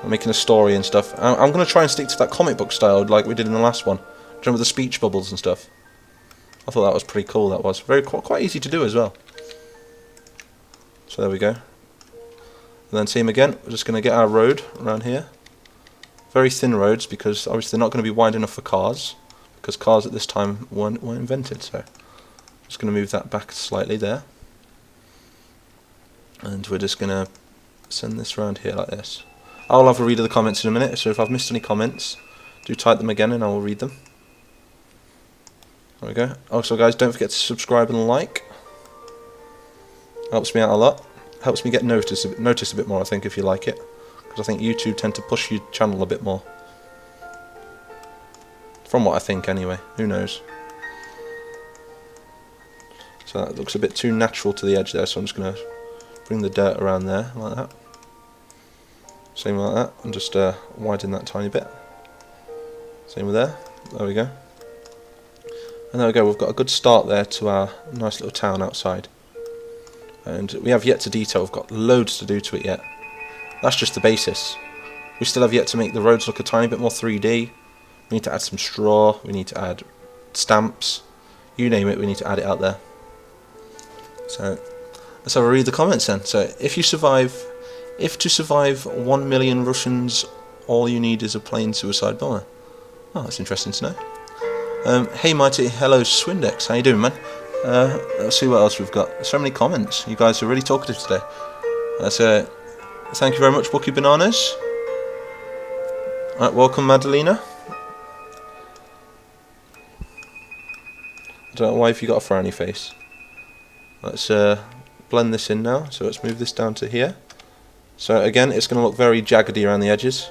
I'm making a story and stuff. I'm going to try and stick to that comic book style like we did in the last one. Remember the speech bubbles and stuff? I thought that was pretty cool, that was. Quite easy to do as well. So there we go. And then same again, we're just going to get our road around here. Very thin roads because obviously they're not going to be wide enough for cars. Because cars at this time weren't invented, so... Just going to move that back slightly there. And we're just going to send this around here like this. I'll have a read of the comments in a minute, so if I've missed any comments, do type them again and I will read them. There we go. Also guys, don't forget to subscribe and like. Helps me out a lot. Helps me get noticed a bit more, I think, if you like it. Because I think YouTube tend to push your channel a bit more. From what I think anyway, who knows. So that looks a bit too natural to the edge there, so I'm just going to bring the dirt around there, like that. Same like that, and just widen that tiny bit. Same with there, there we go. And there we go, we've got a good start there to our nice little town outside. And we have yet to detail, we've got loads to do to it yet. That's just the basis. We still have yet to make the roads look a tiny bit more 3D. We need to add some straw, we need to add stamps, you name it, we need to add it out there. So, let's have a read the comments then. So, if to survive 1 million Russians, all you need is a plain suicide bomber. Oh, that's interesting to know. Hey Mighty, hello Swindex, how you doing, man? Let's see what else we've got. So many comments. You guys are really talkative today. So, thank you very much, Wookie Bananas. Alright, welcome Madalena. I don't know why have you got a frowny face. Let's blend this in now. So let's move this down to here. So again, it's going to look very jaggedy around the edges,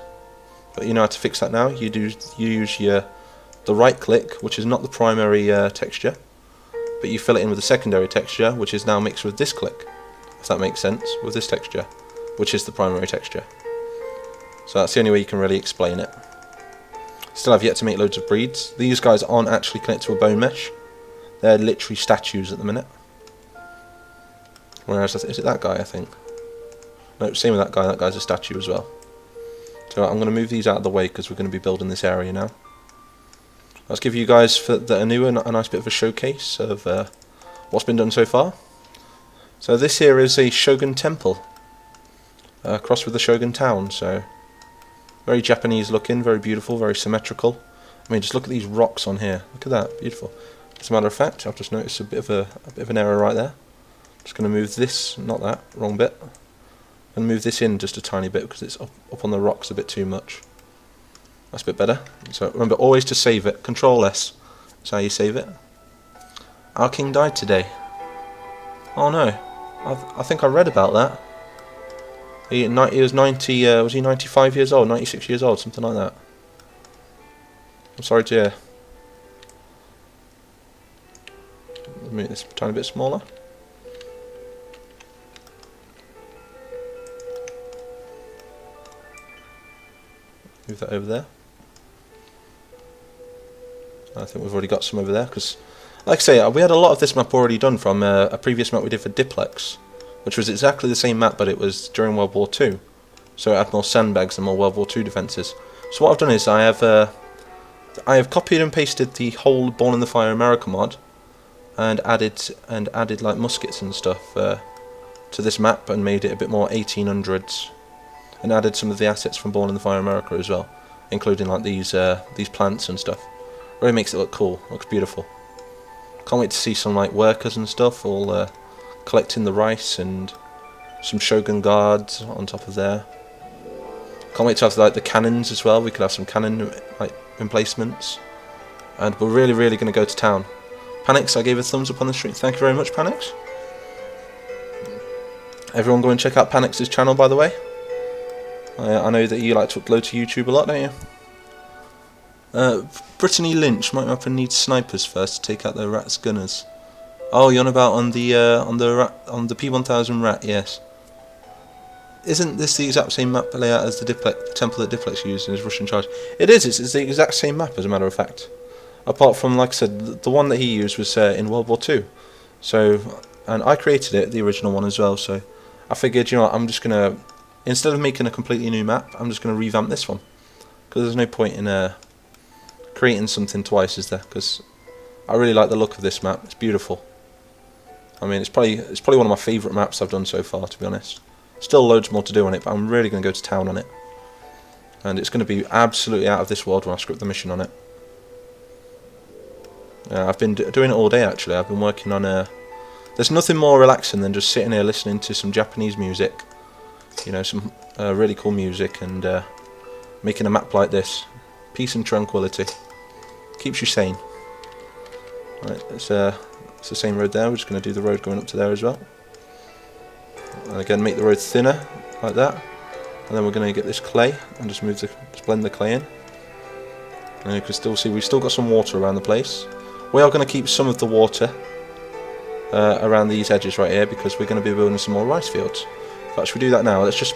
but you know how to fix that now. You use the right click, which is not the primary texture, but you fill it in with the secondary texture, which is now mixed with this click, if that makes sense, with this texture, which is the primary texture. So that's the only way you can really explain it. Still have yet to make loads of breeds. These guys aren't actually connected to a bone mesh. They're literally statues at the minute. Whereas, is it that guy, I think? No, same with that guy. That guy's a statue as well. So I'm going to move these out of the way because we're going to be building this area now. Let's give you guys that are new a nice bit of a showcase of what's been done so far. So this here is a Shogun temple, crossed with the Shogun town. So very Japanese looking, very beautiful, very symmetrical. I mean, just look at these rocks on here. Look at that, beautiful. As a matter of fact, I've just noticed a bit of an error right there. Just going to move this, not that, wrong bit. And move this in just a tiny bit because it's up on the rocks a bit too much. That's a bit better. So remember always to save it. Control S. That's how you save it. Our king died today. Oh no. I think I read about that. He was 90. Was he 95 years old? 96 years old? Something like that. I'm sorry to hear. Let me make this a tiny bit smaller. Move that over there. I think we've already got some over there, because, like I say, we had a lot of this map already done from a previous map we did for Diplex, which was exactly the same map, but it was during World War II. So it had more sandbags and more World War II defences. So what I've done is I have copied and pasted the whole Born in the Fire America mod, and added like muskets and stuff to this map, and made it a bit more 1800s, and added some of the assets from Born in the Fire America as well, including like these plants and stuff. Really makes it look cool, looks beautiful. Can't wait to see some like workers and stuff all collecting the rice, and some Shogun guards on top of there. Can't wait to have like the cannons as well. We could have some cannon like emplacements, and we're really going to go to town. Panix, I gave a thumbs up on the stream. Thank you very much, Panix. Everyone go and check out Panix's channel, by the way. I know that you like to upload to YouTube a lot, don't you? Brittany Lynch, MIGHTYmapper needs snipers first to take out their rats gunners. Oh, you're on about on the P1000 rat, yes. Isn't this the exact same map layout as the temple that Diplex used in his Russian charge? It is. It's the exact same map, as a matter of fact. Apart from, like I said, the one that he used was in World War II. So, and I created it, the original one as well. So, I figured, you know what, I'm just gonna, instead of making a completely new map, I'm just gonna revamp this one, because there's no point in creating something twice, is there? Because I really like the look of this map. It's beautiful. I mean, it's probably one of my favourite maps I've done so far, to be honest. Still loads more to do on it, but I'm really going to go to town on it. And it's going to be absolutely out of this world when I script the mission on it. I've been doing it all day, actually. I've been working on there's nothing more relaxing than just sitting here listening to some Japanese music. You know, some really cool music, and making a map like this. Peace and tranquility. Keeps you sane. Right, it's the same road there. We're just going to do the road going up to there as well. And again, make the road thinner, like that. And then we're going to get this clay, and just blend the clay in. And you can still see we've still got some water around the place. We are going to keep some of the water around these edges right here, because we're going to be building some more rice fields. But should we do that now? Let's just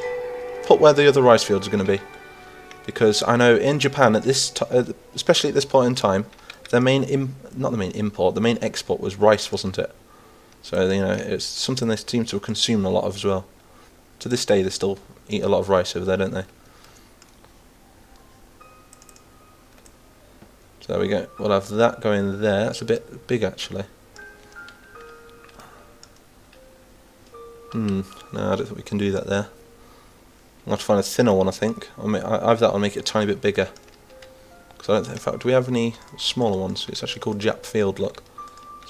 put where the other rice fields are going to be. Because I know in Japan, at this especially at this point in time, their main the main export was rice, wasn't it? So, you know, it's something they seem to consume a lot of as well. To this day, they still eat a lot of rice over there, don't they? So there we go. We'll have that going there. That's a bit big, actually. No, I don't think we can do that there. I'll have to find a thinner one, I think. I have that one, make it a tiny bit bigger. Because I don't think, in fact, do we have any smaller ones? It's actually called Jap Field, look.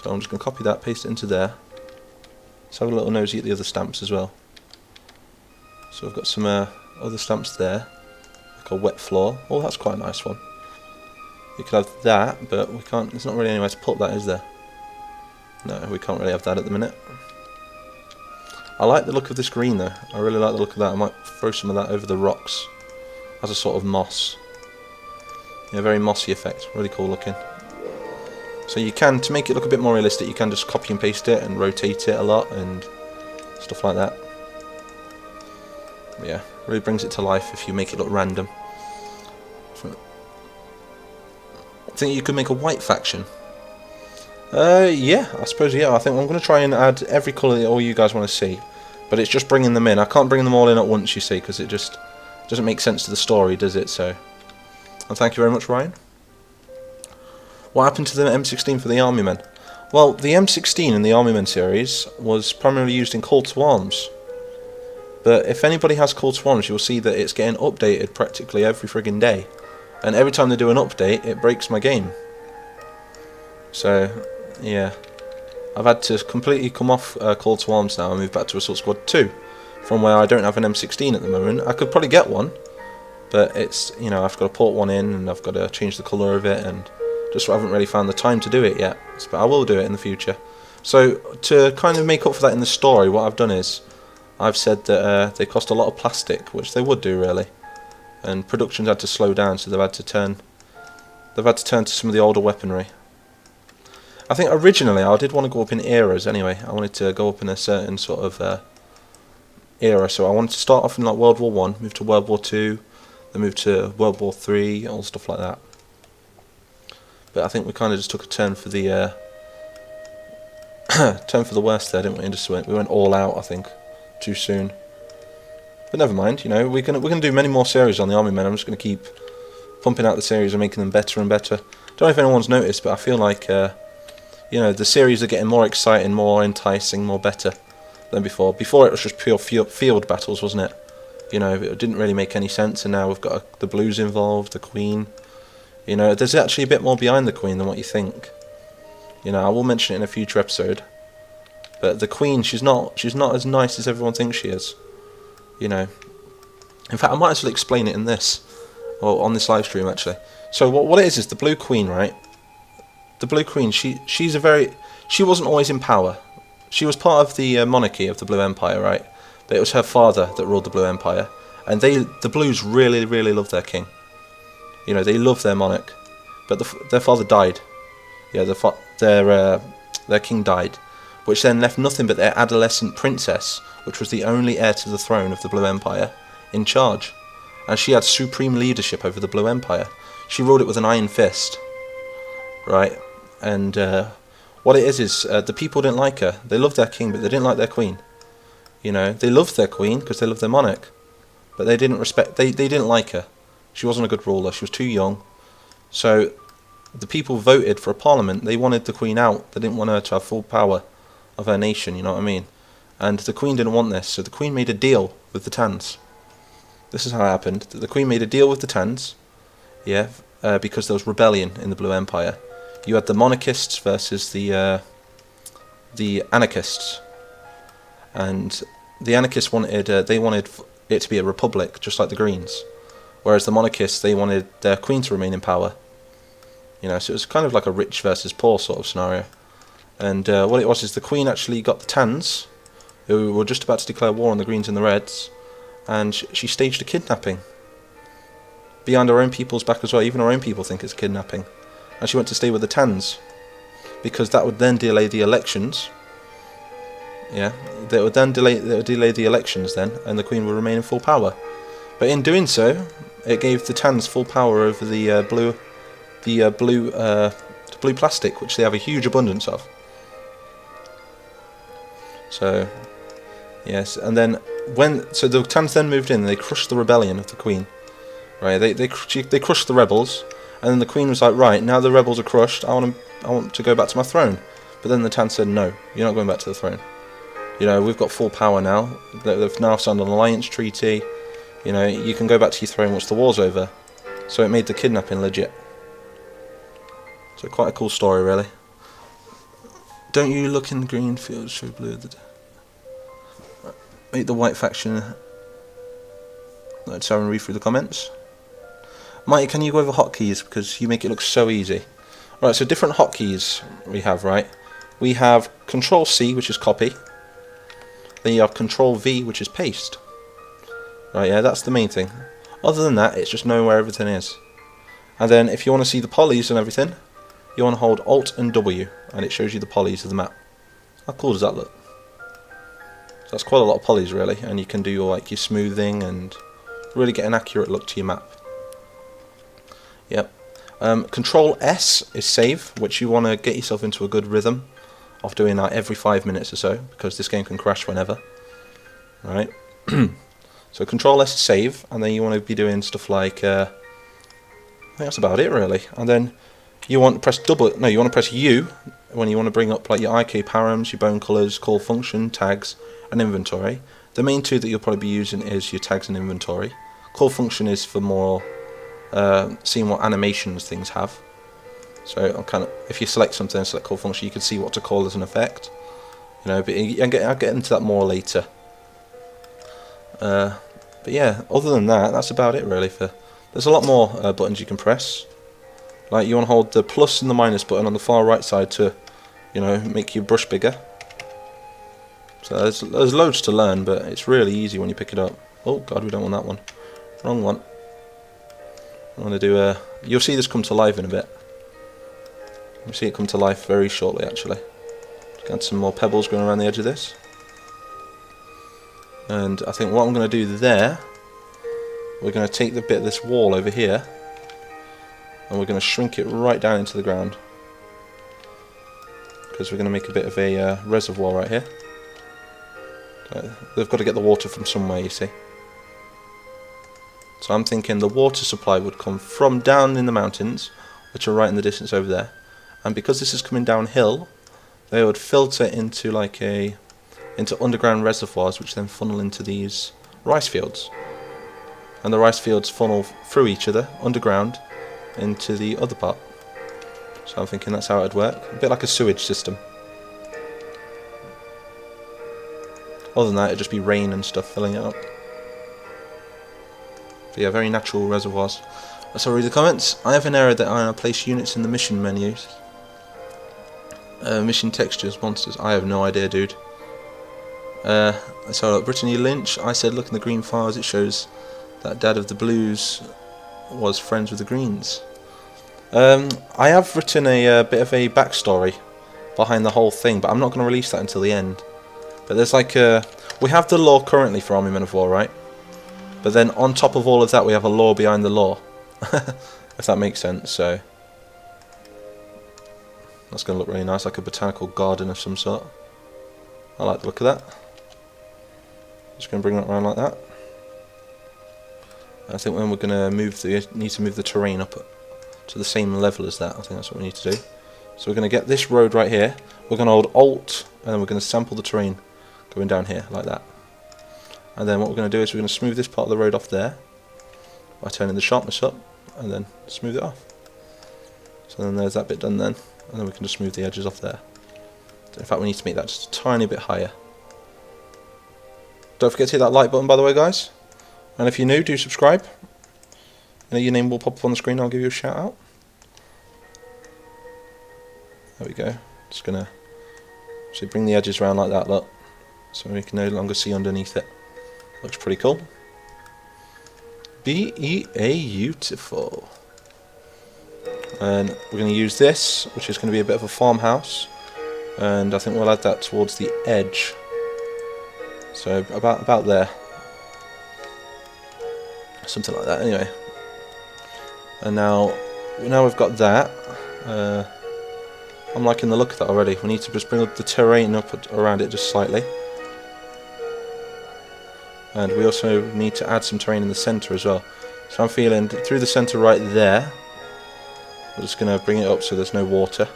So I'm just going to copy that, paste it into there. Let's have a little nosy at the other stamps as well. So we've got some other stamps there, like a wet floor. Oh, that's quite a nice one. You could have that, but we can't. There's not really anywhere to put that, is there? No, we can't really have that at the minute. I like the look of this green though. I really like the look of that. I might throw some of that over the rocks as a sort of moss. Yeah, very mossy effect. Really cool looking. So you can, to make it look a bit more realistic, you can just copy and paste it and rotate it a lot and stuff like that. But yeah, really brings it to life if you make it look random. I think you could make a white faction. Yeah, I suppose, yeah. I think I'm going to try and add every colour that all you guys want to see. But it's just bringing them in. I can't bring them all in at once, you see, because it just doesn't make sense to the story, does it? So, and thank you very much, Ryan. What happened to the M16 for the Army Men? Well, the M16 in the Army Men series was primarily used in Call to Arms. But if anybody has Call to Arms, you'll see that it's getting updated practically every friggin' day. And every time they do an update, it breaks my game. So, yeah. I've had to completely come off Call to Arms now and move back to Assault Squad 2. From where I don't have an M16 at the moment. I could probably get one. But it's, you know, I've got to port one in and I've got to change the colour of it, and just haven't really found the time to do it yet. But I will do it in the future. So, to kind of make up for that in the story, what I've done is I've said that they cost a lot of plastic, which they would do really. And productions had to slow down, so they've had to turn to some of the older weaponry. I think originally I did want to go up in eras anyway. I wanted to go up in a certain sort of era. So I wanted to start off in like World War 1, move to World War 2, They moved to World War III, all stuff like that. But I think we kind of just took a turn for the turn for the worst there, didn't we? We went all out, I think, too soon. But never mind. You know, we're gonna do many more series on the Army Men. I'm just gonna keep pumping out the series and making them better and better. Don't know if anyone's noticed, but I feel like you know, the series are getting more exciting, more enticing, more better than before. Before it was just pure field battles, wasn't it? You know, it didn't really make any sense, and now we've got the Blues involved, the Queen. You know, there's actually a bit more behind the Queen than what you think. You know, I will mention it in a future episode. But the Queen, she's not as nice as everyone thinks she is. You know. In fact, I might as well explain it in this, or on this live stream actually. So what it is the Blue Queen, right? The Blue Queen, she wasn't always in power. She was part of the monarchy of the Blue Empire, right? But it was her father that ruled the Blue Empire, and the Blues really, really loved their king. You know, they loved their monarch, but their father died. Yeah, their king died, which then left nothing but their adolescent princess, which was the only heir to the throne of the Blue Empire, in charge. And she had supreme leadership over the Blue Empire. She ruled it with an iron fist, right? And what it is the people didn't like her. They loved their king, but they didn't like their queen. You know, they loved their queen because they loved their monarch, but they didn't they didn't like her. She wasn't a good ruler. She was too young. So the people voted for a parliament. They wanted the queen out. They didn't want her to have full power of her nation, you know what I mean? And the queen didn't want this, so the queen made a deal with the Tans. This is how it happened. The queen made a deal with the Tans, yeah, because there was rebellion in the Blue Empire. You had the monarchists versus the anarchists, and the anarchists wanted they wanted it to be a republic, just like the Greens, whereas the monarchists, they wanted their queen to remain in power. You know, so it was kind of like a rich versus poor sort of scenario. And what it was is the queen actually got the Tans, who were just about to declare war on the Greens and the Reds, and she staged a kidnapping behind her own people's back as well. Even her own people think it's kidnapping. And she went to stay with the Tans, because that would then delay the elections. Yeah, that would delay the elections then, and the Queen would remain in full power. But in doing so, it gave the Tans full power over the blue plastic, which they have a huge abundance of. So, yes, and then so the Tans then moved in, and they crushed the rebellion of the Queen. Right, they crushed the rebels. And then the Queen was like, right, now the rebels are crushed, I want to go back to my throne. But then the Tans said, no, you're not going back to the throne. You know, we've got full power now. They've now signed an alliance treaty. You know, you can go back to your throne once the war's over. So it made the kidnapping legit. So quite a cool story, really. Don't you look in the green fields, show blue. Make the white faction. Let's have a read through the comments. Mighty, can you go over hotkeys, because you make it look so easy. Right, so different hotkeys we have, right? We have Control C, which is copy. Then you have Control V, which is paste. Right, yeah, that's the main thing. Other than that, it's just knowing where everything is. And then if you want to see the polys and everything, you want to hold Alt and W, and it shows you the polys of the map. How cool does that look? So that's quite a lot of polys, really, and you can do your smoothing and really get an accurate look to your map. Yep. Control S is save, which you want to get yourself into a good rhythm of doing that every 5 minutes or so, because this game can crash whenever. Right. So Control S is save, and then you want to be doing stuff like I think that's about it really. And then you want to press you want to press U when you want to bring up like your IK params, your bone colours, call function, tags, and inventory. The main two that you'll probably be using is your tags and inventory. Call function is for more seeing what animations things have. So if you select something and select call function, you can see what to call as an effect. You know, but I'll get into that more later. But yeah, other than that, that's about it really. There's a lot more buttons you can press. Like you want to hold the plus and the minus button on the far right side to, you know, make your brush bigger. So there's loads to learn, but it's really easy when you pick it up. Oh god, we don't want that one. Wrong one. I want to do you'll see this come to life in a bit. You'll see it come to life very shortly, actually. Got some more pebbles going around the edge of this. And I think what I'm going to do there we're going to take the bit of this wall over here and we're going to shrink it right down into the ground, because we're going to make a bit of a reservoir right here. They've got to get the water from somewhere, you see. So I'm thinking the water supply would come from down in the mountains, which are right in the distance over there, and because this is coming downhill, they would filter into into underground reservoirs, which then funnel into these rice fields, and the rice fields funnel through each other underground into the other part. So I'm thinking that's how it would work, a bit like a sewage system. Other than that, it'd just be rain and stuff filling it up. But yeah, very natural reservoirs. Let's read the comments. I have an error that I place units in the mission menus. Mission textures, monsters. I have no idea, dude. So Brittany Lynch, I said look in the green files, it shows that Dad of the Blues was friends with the Greens. I have written a bit of a backstory behind the whole thing, but I'm not going to release that until the end. But there's we have the lore currently for Army Men of War, right? But then on top of all of that we have a lore behind the lore. If that makes sense. So that's going to look really nice, like a botanical garden of some sort. I like the look of that. Just going to bring that around like that. I think when we're going to need to move the terrain up to the same level as that. I think that's what we need to do. So we're going to get this road right here. We're going to hold Alt, and then we're going to sample the terrain going down here like that. And then what we're going to do is we're going to smooth this part of the road off there by turning the sharpness up, and then smooth it off. So then there's that bit done then, and then we can just smooth the edges off there. In fact, we need to make that just a tiny bit higher. Don't forget to hit that like button, by the way, guys. And if you're new, do subscribe. Your name will pop up on the screen, I'll give you a shout out. There we go. Just going to bring the edges around like that, look. So we can no longer see underneath it. Looks pretty cool. Beautiful. And we're going to use this, which is going to be a bit of a farmhouse. And I think we'll add that towards the edge. So about there. Something like that, anyway. And now we've got that. I'm liking the look of that already. We need to just bring the terrain up around it just slightly. And we also need to add some terrain in the centre as well. So I'm feeling through the centre right there. We're just going to bring it up so there's no water.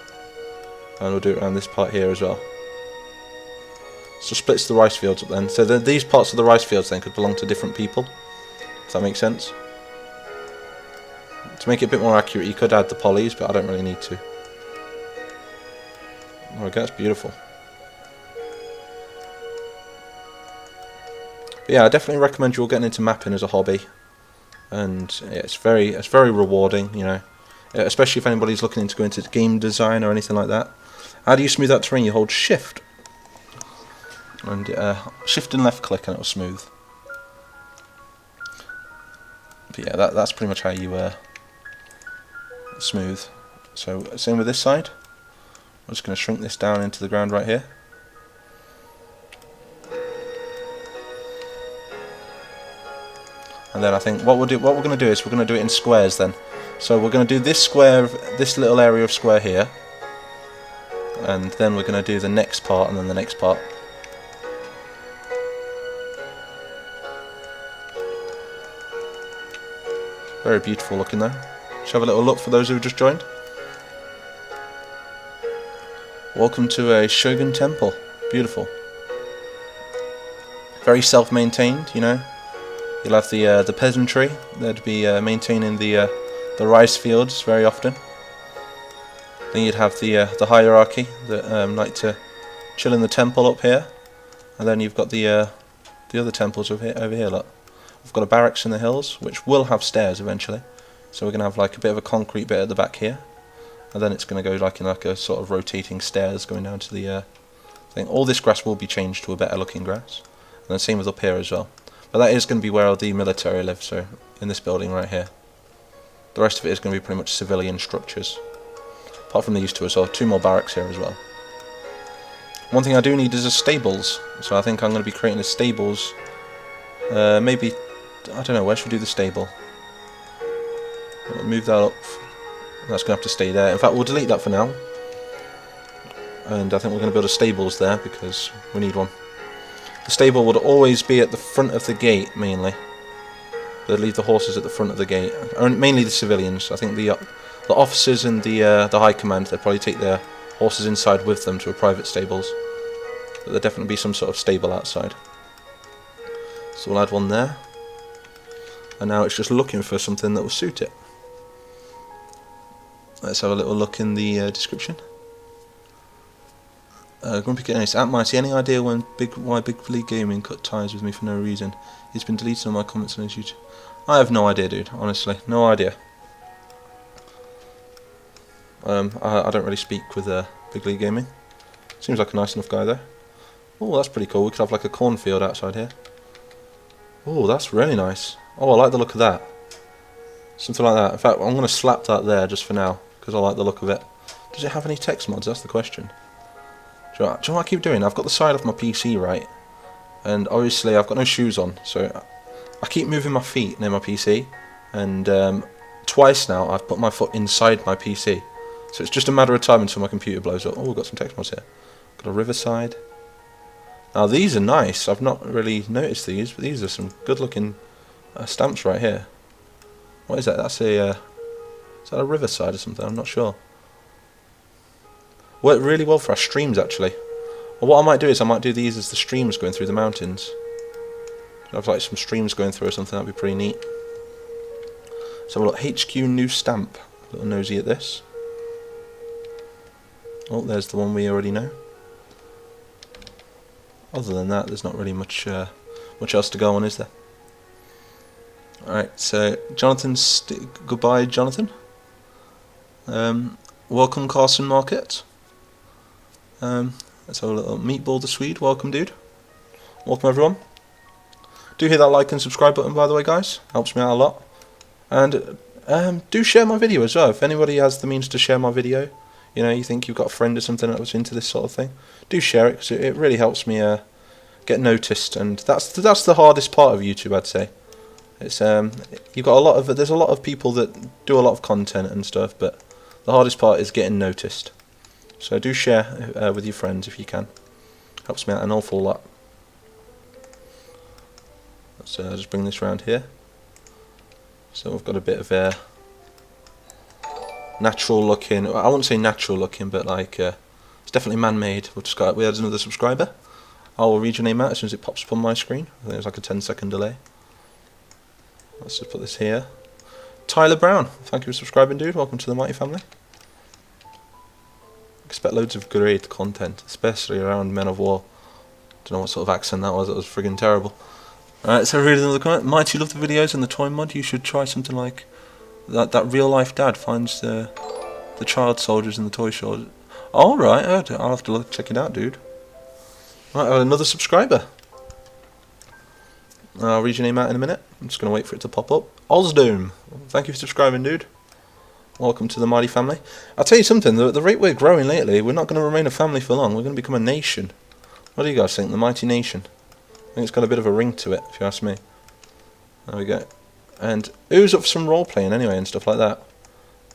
And we'll do it around this part here as well. So splits the rice fields up then. So these parts of the rice fields then could belong to different people. If that makes sense. To make it a bit more accurate, you could add the polys, but I don't really need to. There we go, that's beautiful. But yeah, I definitely recommend you all getting into mapping as a hobby. And yeah, it's very rewarding, you know. Especially if anybody's looking into going into game design or anything like that. How do you smooth that terrain? You hold shift. And shift and left click and it'll smooth. But yeah, that's pretty much how you smooth. So same with this side. I'm just going to shrink this down into the ground right here. And then I think what we're going to do is we're going to do it in squares then. So we're going to do this square, this little area of square here, and then we're going to do the next part and then the next part. Very beautiful looking though. Shall have a little look for those who just joined. Welcome to a Shogun temple. Beautiful. Very self-maintained, you know. You'll have the peasantry that'd be maintaining the rice fields very often. Then you'd have the hierarchy that like to chill in the temple up here, and then you've got the other temples over here. Look, we've got a barracks in the hills, which will have stairs eventually. So we're gonna have like a bit of a concrete bit at the back here, and then it's gonna go like in like a sort of rotating stairs going down to the thing. All this grass will be changed to a better looking grass, and then same with up here as well. But that is going to be where the military live, so in this building right here. The rest of it is going to be pretty much civilian structures. Apart from these two as well, 2 more barracks here as well. One thing I do need is a stables, so I think I'm going to be creating a stables maybe I don't know, where should we do the stable? We'll move that up. That's going to have to stay there. In fact, we'll delete that for now. And I think we're going to build a stables there because we need one. The stable would always be at the front of the gate, mainly. They'd leave the horses at the front of the gate. Mainly the civilians. I think the officers and the high command, they'd probably take their horses inside with them to a private stables. But there'd definitely be some sort of stable outside. So we'll add one there. And now it's just looking for something that will suit it. Let's have a little look in the description. Grumpy Games at Mighty, any idea why Big League Gaming cut ties with me for no reason? He's been deleting all my comments on his YouTube. I have no idea, dude, honestly. No idea. I don't really speak with Big League Gaming. Seems like a nice enough guy though. Oh, that's pretty cool. We could have like a cornfield outside here. Oh, that's really nice. Oh, I like the look of that. Something like that. In fact, I'm going to slap that there just for now, because I like the look of it. Does it have any text mods? That's the question. Do you know what I keep doing? I've got the side of my PC, right? And obviously I've got no shoes on, so I keep moving my feet near my PC. And twice now I've put my foot inside my PC. So it's just a matter of time until my computer blows up. Oh, we've got some text mods here. Got a riverside. Now these are nice. I've not really noticed these, but these are some good looking stamps right here. What is that? That's a is that a riverside or something? I'm not sure. Work really well for our streams actually. Well, what I might do is I might do these as the streams going through the mountains. I've like some streams going through or something. That'd be pretty neat. So we've got HQ new stamp. A little nosy at this. Oh, there's the one we already know. Other than that, there's not really much else to go on, is there? Alright, so Jonathan, goodbye Jonathan. Welcome Carson Market. Let's have a little Meatball the Swede, welcome dude. Welcome everyone. Do hit that like and subscribe button by the way guys, helps me out a lot. And do share my video as well, if anybody has the means to share my video. You know, you think you've got a friend or something that was into this sort of thing, do share it because it really helps me get noticed, and that's the hardest part of YouTube, I'd say. It's you've got there's a lot of people that do a lot of content and stuff, but the hardest part is getting noticed. So do share with your friends if you can. Helps me out an awful lot. Let's just bring this round here. So we've got a bit of a natural looking. I wouldn't say natural looking, but like it's definitely man-made. We had another subscriber. I'll read your name out as soon as it pops up on my screen. I think there's like a 10-second delay. Let's just put this here. Tyler Brown, thank you for subscribing, dude. Welcome to the Mighty family. Expect loads of great content, especially around Men of War. Don't know what sort of accent that was. It was friggin' terrible. Alright, so read another comment. Mighty, love the videos and the toy mod. You should try something like that. That real life dad finds the child soldiers in the toy soldiers. All right, I'll have to check it out, dude. Right, another subscriber. I'll read your name out in a minute. I'm just going to wait for it to pop up. Ozdoom, thank you for subscribing, dude. Welcome to the Mighty family. I'll tell you something, the rate we're growing lately, we're not going to remain a family for long. We're going to become a nation. What do you guys think? The Mighty Nation. I think it's got a bit of a ring to it, if you ask me. There we go. And who's up for some role playing anyway and stuff like that?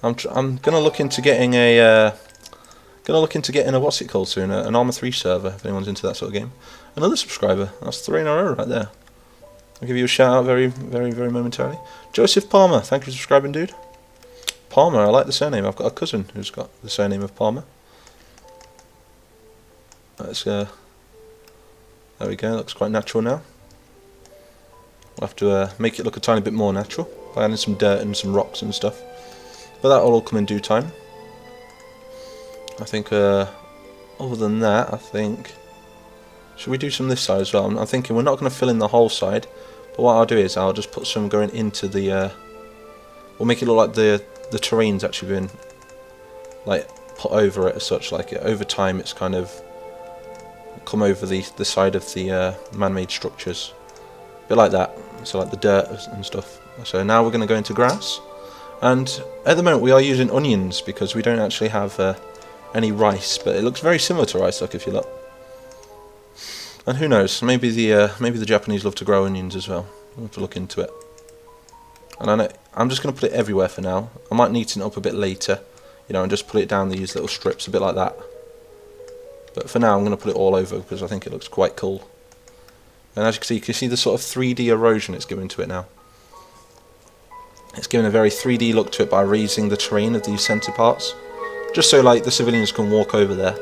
I'm going to look into getting a what's it called soon, an Arma 3 server, if anyone's into that sort of game. Another subscriber. That's 3 in a row right there. I'll give you a shout out very momentarily. Joseph Palmer, thank you for subscribing, dude. Palmer, I like the surname. I've got a cousin who's got the surname of Palmer. Let's there we go. Looks quite natural now. We'll have to make it look a tiny bit more natural by adding some dirt and some rocks and stuff. But that'll all come in due time. I think other than that, I think should we do some this side as well? I'm thinking we're not going to fill in the whole side, but what I'll do is I'll just put some going into the we'll make it look like the terrain's actually been like put over it as such, like over time it's kind of come over the side of the man-made structures, a bit like that, so like the dirt and stuff. So now we're going to go into grass, and at the moment we are using onions because we don't actually have any rice, but it looks very similar to rice, look, if you look. And who knows, maybe the Japanese love to grow onions as well. I'll have to look into it. And I know, I'm just going to put it everywhere for now. I might neaten it up a bit later, you know, and just put it down these little strips, a bit like that. But for now I'm going to put it all over because I think it looks quite cool. And as you can see the sort of 3D erosion it's giving to it now. It's giving a very 3D look to it by raising the terrain of these centre parts, just so like the civilians can walk over there.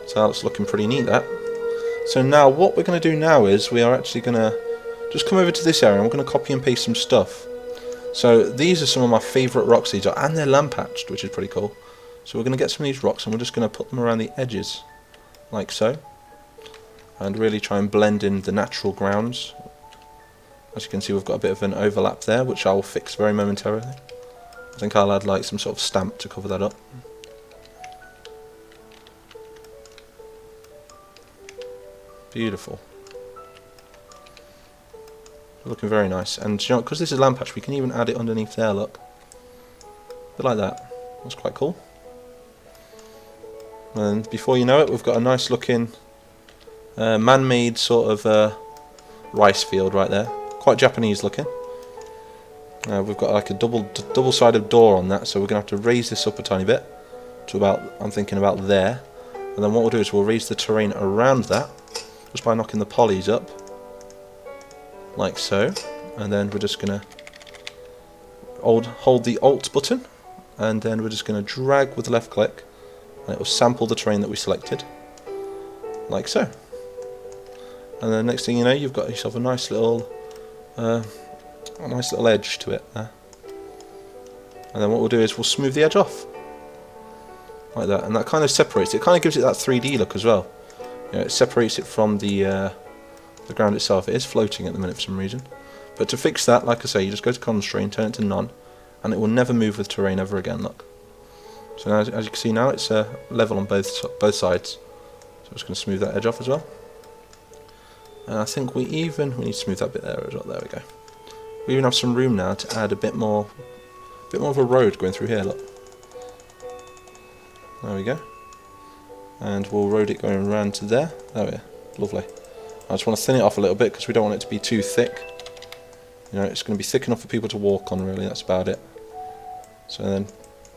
So that's looking pretty neat, that. So now what we're going to do now is we are actually going to just come over to this area and we're going to copy and paste some stuff. So these are some of my favourite rocks, these are, and they're lamp patched, which is pretty cool. So we're going to get some of these rocks and we're just going to put them around the edges, like so. And really try and blend in the natural grounds. As you can see, we've got a bit of an overlap there, which I will fix very momentarily. I think I'll add like some sort of stamp to cover that up. Beautiful. Looking very nice. And you know, because this is lamp patch, we can even add it underneath there, look. A bit like that. That's quite cool. And before you know it, we've got a nice looking man-made sort of rice field right there. Quite Japanese looking. We've got like a double-sided door on that, so we're going to have to raise this up a tiny bit to about, I'm thinking about there. And then what we'll do is we'll raise the terrain around that just by knocking the polys up, like so. And then we're just going to hold the Alt button, and then we're just going to drag with the left click, and it will sample the terrain that we selected, like so. And then next thing you know, you've got yourself a nice little edge to it there. And then what we'll do is we'll smooth the edge off, like that, and that kind of separates it. It kind of gives it that 3D look as well. You know, it separates it from the ground itself. It is floating at the minute for some reason. But to fix that, like I say, you just go to constraint, turn it to none, and it will never move with terrain ever again. Look. So now, as you can see now, it's level on both sides. So I'm just going to smooth that edge off as well. And I think we need to smooth that bit there as well. There we go. We even have some room now to add a bit more of a road going through here. Look. There we go. And we'll road it going around to there. There we go. Lovely. I just want to thin it off a little bit because we don't want it to be too thick. You know, it's going to be thick enough for people to walk on, really. That's about it. So then,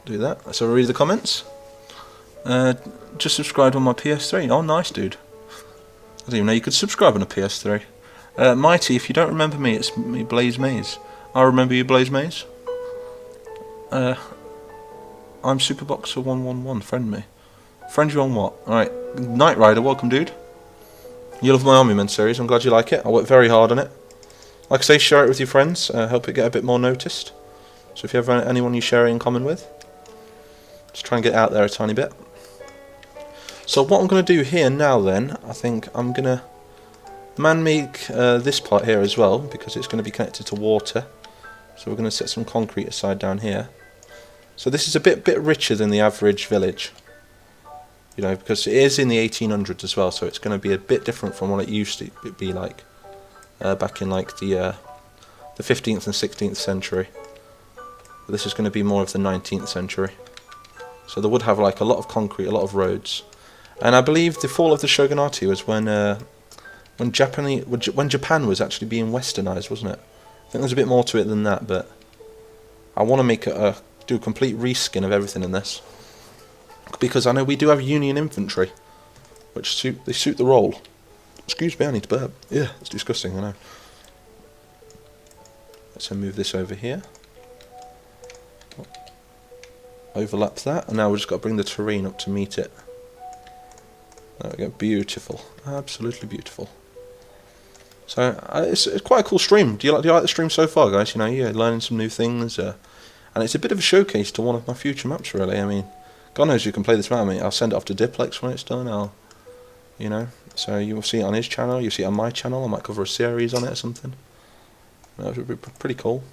do that. So read the comments. Just subscribed on my PS3. Oh, nice, dude. I didn't even know you could subscribe on a PS3. Mighty, if you don't remember me, it's me, Blaze Maze. I remember you, Blaze Maze. I'm Superboxer111. Friend me. Friend you on what? Alright. Knight Rider, welcome, dude. You love my Army Men series. I'm glad you like it. I work very hard on it. Like I say, share it with your friends. Help it get a bit more noticed. So if you have anyone you share it in common with, just try and get it out there a tiny bit. So what I'm going to do here now then, I think I'm going to man-make this part here as well, because it's going to be connected to water. So we're going to set some concrete aside down here. So this is a bit richer than the average village. You know, because it is in the 1800s as well, so it's going to be a bit different from what it used to be like back in like the 15th and 16th century. But this is going to be more of the 19th century. So they would have like a lot of concrete, a lot of roads. And I believe the fall of the shogunate was when Japan was actually being westernized, wasn't it? I think there's a bit more to it than that, but I want to make do a complete reskin of everything in this, because I know we do have Union infantry, which suit the role. Excuse me, I need to burp. Yeah, it's disgusting, I know. Let's move this over here. Overlap that, and now we've just got to bring the terrain up to meet it. There we go, beautiful, absolutely beautiful. So it's quite a cool stream. Do you like the stream so far, guys? You know, you're learning some new things, and it's a bit of a showcase to one of my future maps, really. I mean, God knows you can play this map. I mean, I'll send it off to Diplex when it's done. You know, so you'll see it on his channel. You'll see it on my channel. I might cover a series on it or something. That would be pretty cool.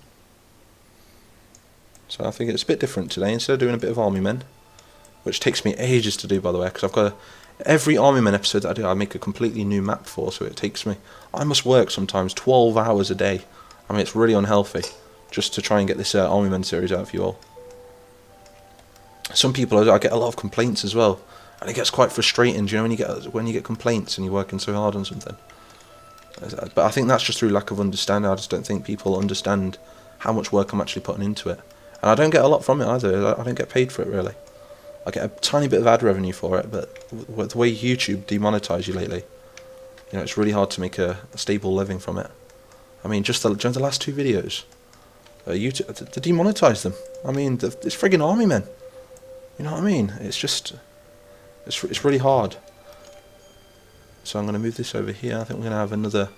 So I think it's a bit different today. Instead of doing a bit of Army Men, which takes me ages to do, by the way, because I've got every Army Men episode that I do, I make a completely new map for. So it takes me. I must work sometimes 12 hours a day. I mean, it's really unhealthy, just to try and get this Army Men series out for you all. Some people, I get a lot of complaints as well, and it gets quite frustrating. Do you know when you get complaints and you're working so hard on something? But I think that's just through lack of understanding. I just don't think people understand how much work I'm actually putting into it. And I don't get a lot from it either. I don't get paid for it really. I get a tiny bit of ad revenue for it, but with the way YouTube demonetise you lately, you know, it's really hard to make a stable living from it. I mean, just during the last 2 videos, YouTube to demonetise them. I mean, it's friggin' army men. You know what I mean? It's just, it's really hard. So I'm going to move this over here. I think we're going to have another...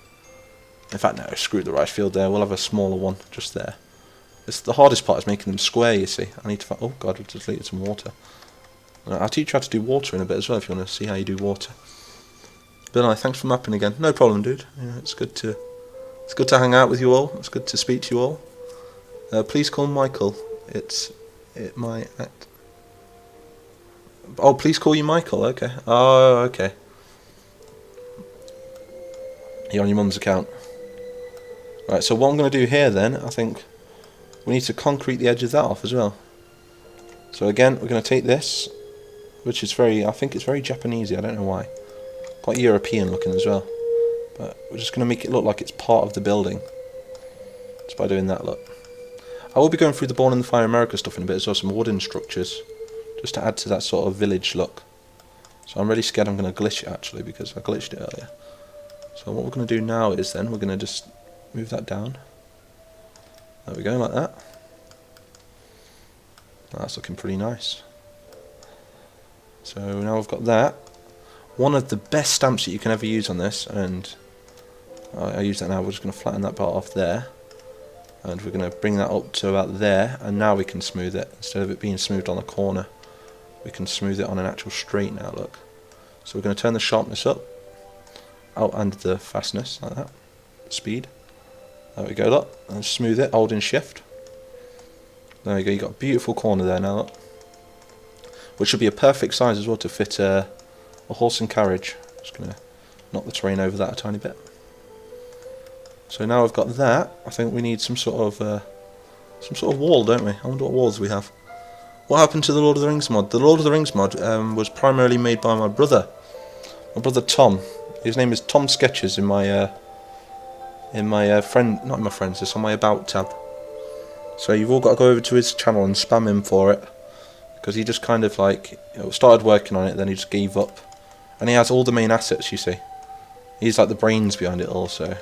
In fact, no, screw the rice field there. We'll have a smaller one just there. The hardest part is making them square, you see. I need to find... Oh, God, we've just deleted some water. I'll teach you how to do water in a bit as well, if you want to see how you do water. Bill, thanks for mapping again. No problem, dude. You know, it's good to hang out with you all. It's good to speak to you all. Please call Michael. Oh, please call you Michael. Okay. Oh, okay. You're on your mum's account. Right, so what I'm going to do here then, I think we need to concrete the edge of that off as well. So again, we're going to take this, which is I think it's very Japanesey, I don't know why. Quite European looking as well. But we're just going to make it look like it's part of the building. Just by doing that, look. I will be going through the Born in the Fire America stuff in a bit as well, some wooden structures, just to add to that sort of village look. So I'm really scared I'm going to glitch it actually, because I glitched it earlier. So what we're going to do now is then we're going to just move that down. There we go, like that. That's looking pretty nice. So now we've got that. One of the best stamps that you can ever use on this, and I use that now. We're just going to flatten that part off there, and we're going to bring that up to about there, and now we can smooth it. Instead of it being smoothed on the corner, we can smooth it on an actual straight now, look. So we're going to turn the sharpness up. Oh, and the fastness, like that. Speed. There we go, look. And smooth it, holding shift. There we go, you got a beautiful corner there now, look. Which should be a perfect size as well to fit a horse and carriage. Just going to knock the terrain over that a tiny bit. So now we've got that, I think we need some sort of wall, don't we? I wonder what walls we have. What happened to the Lord of the Rings mod? The Lord of the Rings mod was primarily made by my brother Tom. His name is Tom Sketches in my friend, not in my friends, it's on my About tab. So you've all got to go over to his channel and spam him for it, because he just kind of like, you know, started working on it, then he just gave up. And he has all the main assets, you see. He's like the brains behind it also.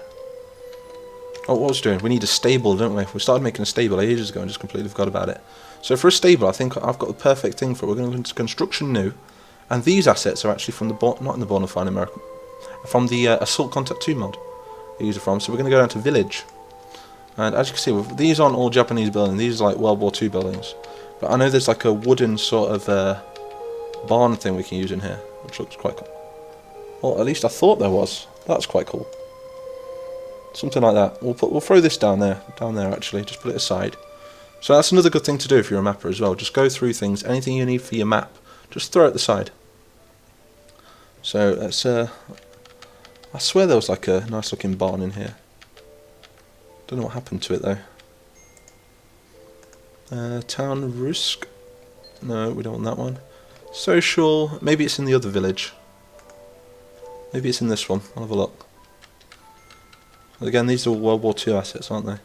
Oh, what was doing? We need a stable, don't we? We started making a stable ages ago and just completely forgot about it. So for a stable, I think I've got the perfect thing for it. We're going to go into construction new, and these assets are actually from the not in the Born in the Fire America, from the Assault Contact 2 mod. I use it from. So we're going to go down to village, and as you can see, these aren't all Japanese buildings. These are like World War II buildings. But I know there's like a wooden sort of barn thing we can use in here, which looks quite cool. Well, at least I thought there was. That's quite cool. Something like that. We'll throw this down there actually. Just put it aside. So that's another good thing to do if you're a mapper as well. Just go through things. Anything you need for your map, just throw it at the side. So let's. I swear there was like a nice looking barn in here. Don't know what happened to it though. Town Rusk. No, we don't want that one. Social. Maybe it's in the other village. Maybe it's in this one. I'll have a look. Again, these are all World War II assets, aren't they?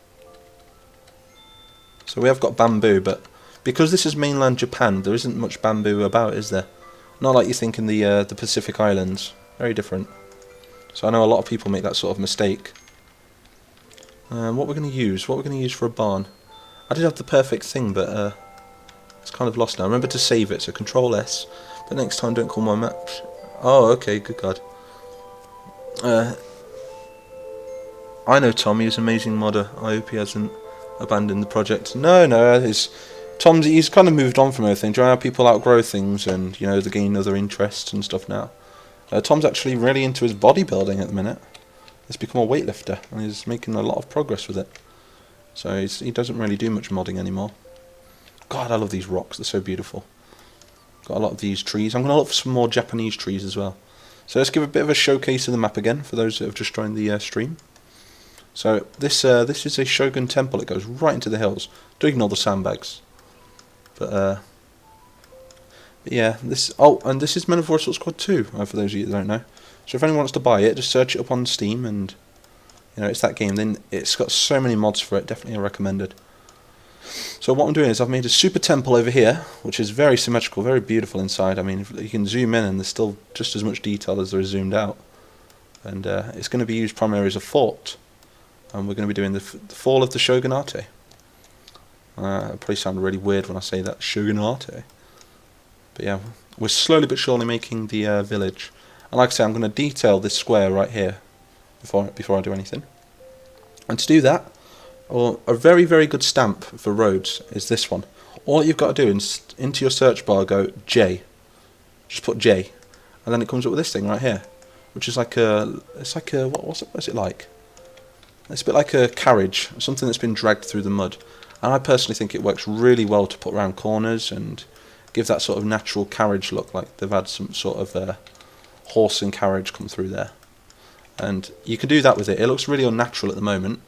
So we have got bamboo, but because this is mainland Japan, there isn't much bamboo about, is there? Not like you think in the Pacific Islands. Very different. So I know a lot of people make that sort of mistake. What we're going to use? What we're going to use for a barn? I did have the perfect thing, but it's kind of lost now. Remember to save it, so Control S. But next time, don't call my maps. Oh, okay, good God. I know Tom, he's an amazing modder. I hope he hasn't abandoned the project. No, he's kind of moved on from everything. Do you know how people outgrow things and, you know, they gain other interests and stuff now? Tom's actually really into his bodybuilding at the minute. He's become a weightlifter and he's making a lot of progress with it. So he doesn't really do much modding anymore. God, I love these rocks, they're so beautiful. Got a lot of these trees. I'm going to look for some more Japanese trees as well. So let's give a bit of a showcase of the map again for those that have just joined the stream. So this is a Shogun temple. It goes right into the hills. Do ignore the sandbags. But yeah, this. Oh, and this is Men of War Assault Squad 2. For those of you that don't know. So if anyone wants to buy it, just search it up on Steam and You know, it's that game. Then it's got so many mods for it. Definitely recommended. So what I'm doing is I've made a super temple over here, which is very symmetrical, very beautiful inside. I mean, you can zoom in and there's still just as much detail as there is zoomed out. And it's going to be used primarily as a fort. And we're going to be doing the fall of the Shogunate. It probably sounds really weird when I say that, Shogunate. But yeah, we're slowly but surely making the village. And like I say, I'm going to detail this square right here before I do anything. And to do that, or a very, very good stamp for roads is this one. All you've got to do is into your search bar go J. Just put J, and then it comes up with this thing right here, which is like a, it's like a, what's it like? It's a bit like a carriage, something that's been dragged through the mud. And I personally think it works really well to put around corners and give that sort of natural carriage look, like they've had some sort of horse and carriage come through there. And you can do that with it. It looks really unnatural at the moment.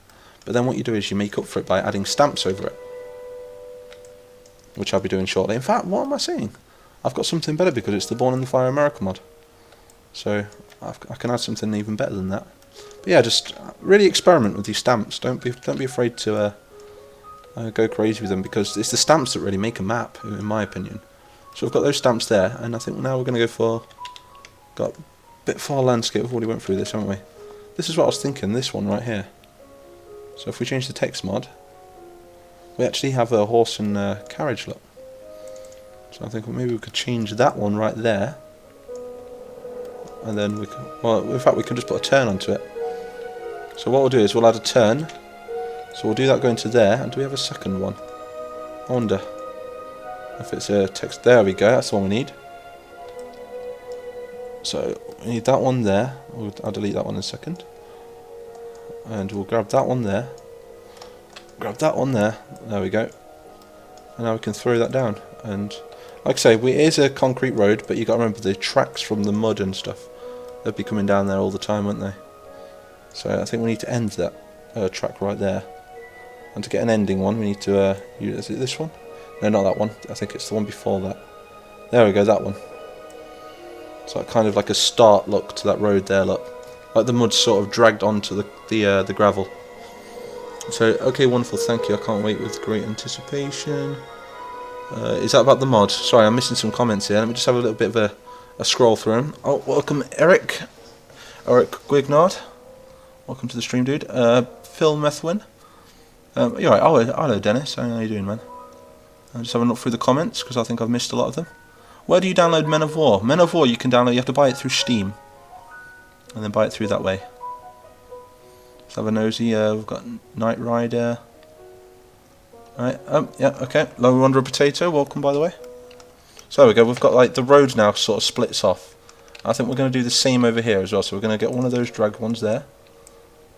But then what you do is you make up for it by adding stamps over it, which I'll be doing shortly. In fact, what am I saying? I've got something better because it's the Born in the Fire America mod. So I can add something even better than that. But yeah, just really experiment with these stamps. Don't be afraid to go crazy with them, because it's the stamps that really make a map, in my opinion. So I've got those stamps there, and I think now we're going to go for got a bit far landscape. We've already went through this, haven't we? This is what I was thinking. This one right here. So if we change the text mod, we actually have a horse and carriage look. So I think maybe we could change that one right there, and then we can, well, in fact we can just put a turn onto it. So what we'll do is we'll add a turn. So we'll do that going to there, and do we have a second one? I wonder if it's a text. There we go, that's the one we need. So we need that one there. I'll delete that one in a second. And we'll grab that one there. Grab that one there. There we go. And now we can throw that down. And like I say, it is a concrete road, but you got to remember the tracks from the mud and stuff. They'll be coming down there all the time, won't they? So I think we need to end that track right there. And to get an ending one, we need to use, is it this one? No, not that one. I think it's the one before that. There we go, that one. So kind of like a start look to that road there, look. Like the mud's sort of dragged onto the gravel. So, okay, wonderful, thank you. I can't wait with great anticipation. Is that about the mod? Sorry, I'm missing some comments here. Let me just have a little bit of a scroll through them. Oh, welcome, Eric Guignard. Welcome to the stream, dude. Phil Methwin. You're right. Oh, hello, Dennis. How are you doing, man? I'm just having a look through the comments because I think I've missed a lot of them. Where do you download Men of War? Men of War you can download. You have to buy it through Steam, and then buy it through that way. Let's have a nosy. We've got Knight Rider. Right. Yeah. Okay. Low Wanderer Potato. Welcome, by the way. So there we go. We've got like the road now sort of splits off. I think we're going to do the same over here as well. So we're going to get one of those dragged ones there.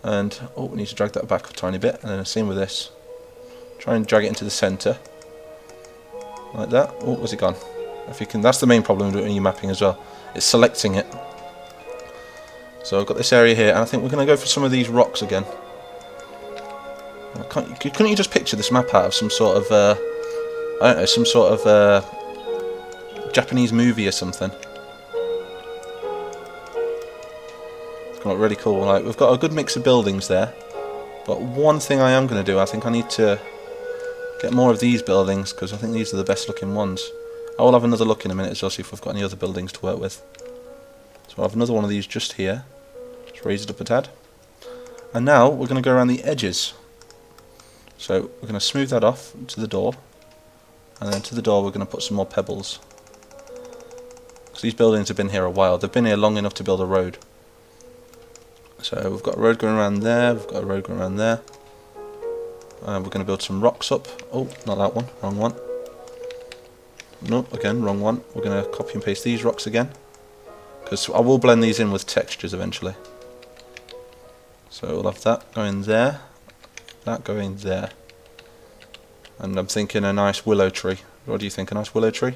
And, oh, we need to drag that back a tiny bit, and then the same with this. Try and drag it into the centre. Like that. Oh, where's it gone? If you can, that's the main problem with your mapping as well. It's selecting it. So I've got this area here, and I think we're going to go for some of these rocks again. Couldn't you just picture this map out of some sort of, I don't know, some sort of Japanese movie or something? Look really cool. Like, we've got a good mix of buildings there, but one thing I am going to do, I think I need to get more of these buildings, because I think these are the best looking ones. I will have another look in a minute as well, see if we've got any other buildings to work with. So I'll have another one of these just here. Just raise it up a tad. And now we're going to go around the edges. So we're going to smooth that off to the door, and then to the door we're going to put some more pebbles. Because these buildings have been here a while. They've been here long enough to build a road. So we've got a road going around there, we've got a road going around there. We're going to build some rocks up. Oh, not that one, wrong one. No, again, wrong one. We're going to copy and paste these rocks again, because I will blend these in with textures eventually. So we'll have that going there, that going there. And I'm thinking a nice willow tree. What do you think, a nice willow tree?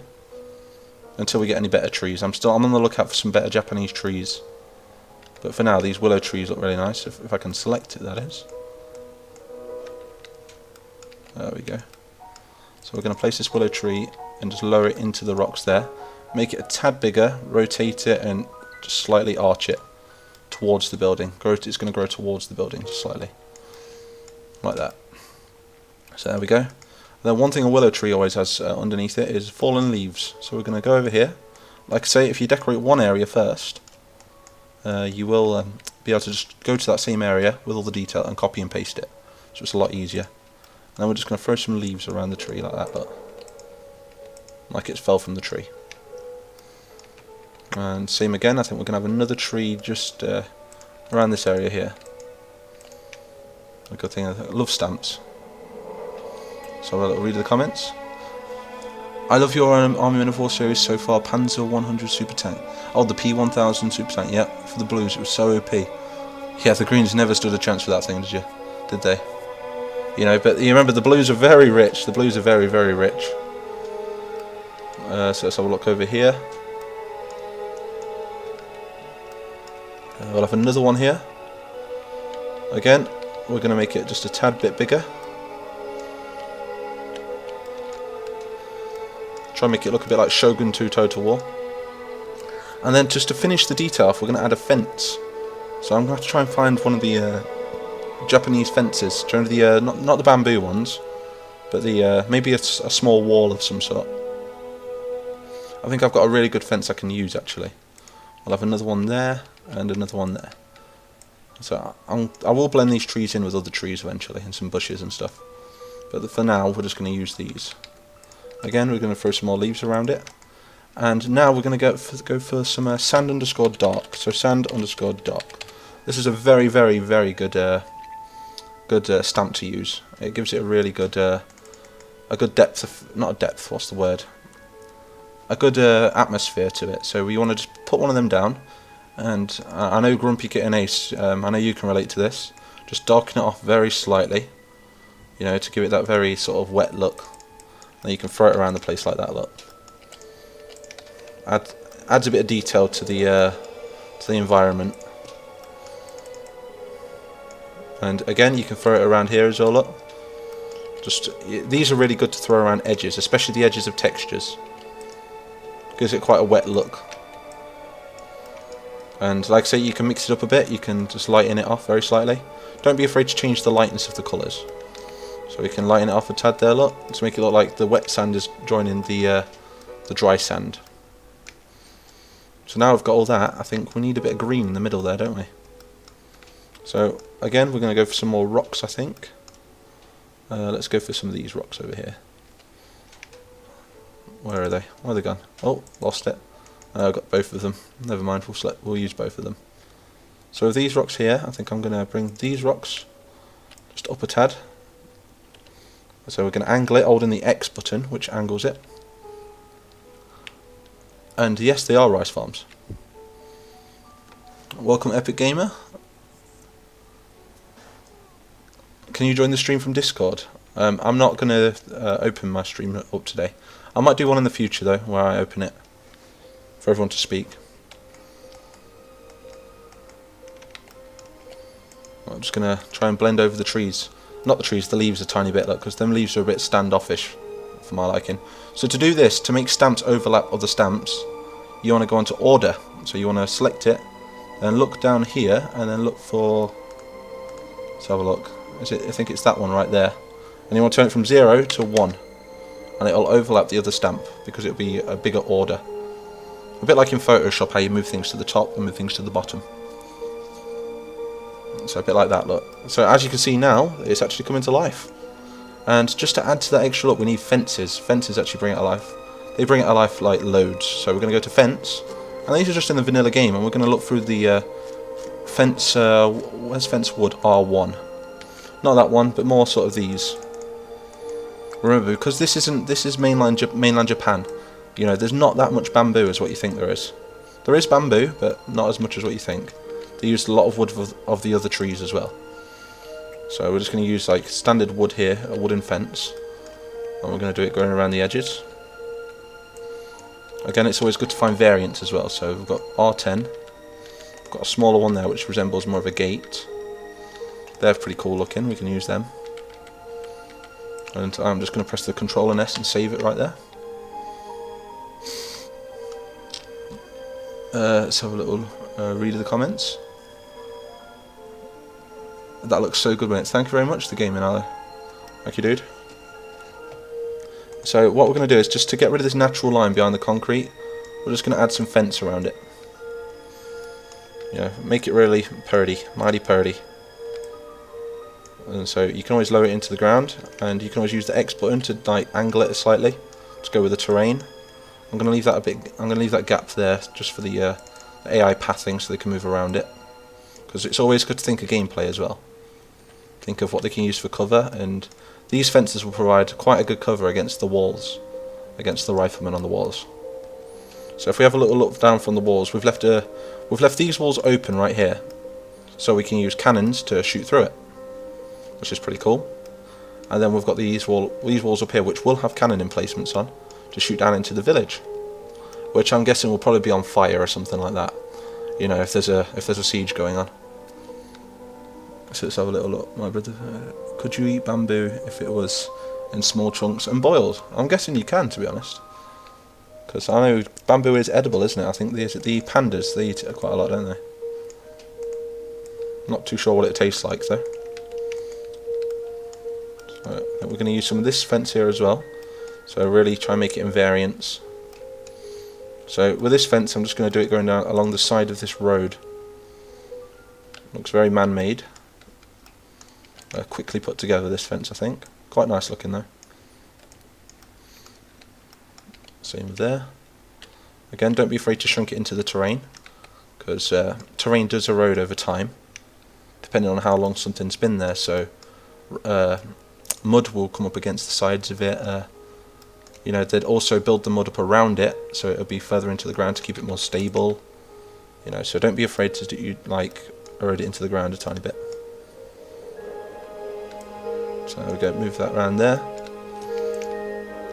Until we get any better trees. I'm on the lookout for some better Japanese trees. But for now, these willow trees look really nice, if I can select it, that is. There we go. So we're going to place this willow tree and just lower it into the rocks there. Make it a tad bigger, rotate it, and just slightly arch it towards the building. It's going to grow towards the building just slightly, like that. So there we go. And then one thing a willow tree always has underneath it is fallen leaves. So we're going to go over here. Like I say, if you decorate one area first, you will be able to just go to that same area with all the detail and copy and paste it. So it's a lot easier. And then we're just going to throw some leaves around the tree like that, look. Like it fell from the tree. And same again, I think we're going to have another tree just around this area here. A good thing, I love stamps. So I'll read the comments. I love your Army Men of War series so far. Panzer 100 Super Tank. Oh, the P1000 Super Tank, yeah, for the blues, it was so OP. Yeah, the Greens never stood a chance for that thing, did they? You know, but you remember the blues are very rich. The blues are very, very rich. So let's have a look over here. We'll have another one here. Again, we're going to make it just a tad bit bigger. Try and make it look a bit like Shogun 2 Total War. And then just to finish the detail off, we're going to add a fence. So I'm going to have to try and find one of the Japanese fences. Do you remember the not the bamboo ones, but the maybe a small wall of some sort. I think I've got a really good fence I can use actually. I'll have another one there and another one there. So I will blend these trees in with other trees eventually and some bushes and stuff. But for now, we're just going to use these. Again, we're going to throw some more leaves around it. And now we're going to go for some sand underscore dark. So sand underscore dark. This is a very, very, very good stamp to use. It gives it a really good depth of, not a depth, what's the word? A good atmosphere to it. So we want to just put one of them down. And I know Grumpy Kit and Ace, I know you can relate to this. Just darken it off very slightly. You know, to give it that very sort of wet look. And you can throw it around the place like that, look. Adds a bit of detail to the environment. And again, you can throw it around here as well, look. These are really good to throw around edges, especially the edges of textures. Gives it quite a wet look. And like I say, you can mix it up a bit, you can just lighten it off very slightly. Don't be afraid to change the lightness of the colours. So we can lighten it off a tad there, look, to make it look like the wet sand is joining the dry sand. So now we've got all that, I think we need a bit of green in the middle there, don't we? So again, we're going to go for some more rocks, I think. Let's go for some of these rocks over here. Where are they? Where are they gone? Oh, lost it. I've got both of them. Never mind, we'll use both of them. So with these rocks here, I think I'm going to bring these rocks just up a tad. So we're going to angle it, holding the X button, which angles it. And yes, they are rice farms. Welcome, Epic Gamer. Can you join the stream from Discord? I'm not going to open my stream up today. I might do one in the future though, where I open it for everyone to speak. I'm just going to try and blend over the trees. Not the trees, the leaves a tiny bit, look, because them leaves are a bit standoffish for my liking. So to do this, to make stamps overlap other stamps, you want to go onto order. So you want to select it, then look down here, and then look for, let's have a look. I think it's that one right there. And you want to turn it from 0 to 1. And it'll overlap the other stamp, because it'll be a bigger order. A bit like in Photoshop, how you move things to the top and move things to the bottom. So a bit like that, look. So as you can see now, it's actually coming to life. And just to add to that extra look, we need fences. Fences actually bring it to life. They bring it to life like loads. So we're going to go to fence. And these are just in the vanilla game. And we're going to look through the fence, where's fence wood? R1. Not that one, but more sort of these. Remember, because this is mainland Japan. You know, there's not that much bamboo as what you think there is. There is bamboo, but not as much as what you think. They used a lot of wood of the other trees as well. So we're just going to use like standard wood here, a wooden fence. And we're going to do it going around the edges. Again, it's always good to find variants as well. So we've got R10. We've got a smaller one there which resembles more of a gate. They're pretty cool looking, we can use them. And I'm just going to press the Control and S and save it right there. Let's have a little read of the comments. That looks so good, mate. Thank you very much, the gaming ally. Thank you, dude. So what we're going to do is, just to get rid of this natural line behind the concrete, we're just going to add some fence around it. Yeah, make it really purdy, mighty purdy. And so you can always lower it into the ground, and you can always use the X button to like angle it slightly. Just go with the terrain. I'm going to leave that a bit. I'm going to leave that gap there just for the AI pathing, so they can move around it. Because it's always good to think of gameplay as well. Think of what they can use for cover, and these fences will provide quite a good cover against the walls, against the riflemen on the walls. So if we have a little look down from the walls, we've left these walls open right here, so we can use cannons to shoot through it, which is pretty cool. And then we've got these walls up here, which will have cannon emplacements on to shoot down into the village, which I'm guessing will probably be on fire or something like that. You know, if there's a siege going on. So let's have a little look. My brother, could you eat bamboo if it was in small chunks and boiled? I'm guessing you can, to be honest. Because I know bamboo is edible, isn't it? I think the pandas, they eat it quite a lot, don't they? Not too sure what it tastes like, though. So we're going to use some of this fence here as well. So really try and make it in variants. So with this fence, I'm just going to do it going down along the side of this road. Looks very man-made. Quickly put together, this fence, I think. Quite nice looking though. Same there. Again, don't be afraid to shrink it into the terrain, because terrain does erode over time, depending on how long something's been there. So mud will come up against the sides of it. You know, they'd also build the mud up around it, so it'll be further into the ground to keep it more stable. You know, so don't be afraid to erode it into the ground a tiny bit. So there we go, move that around there.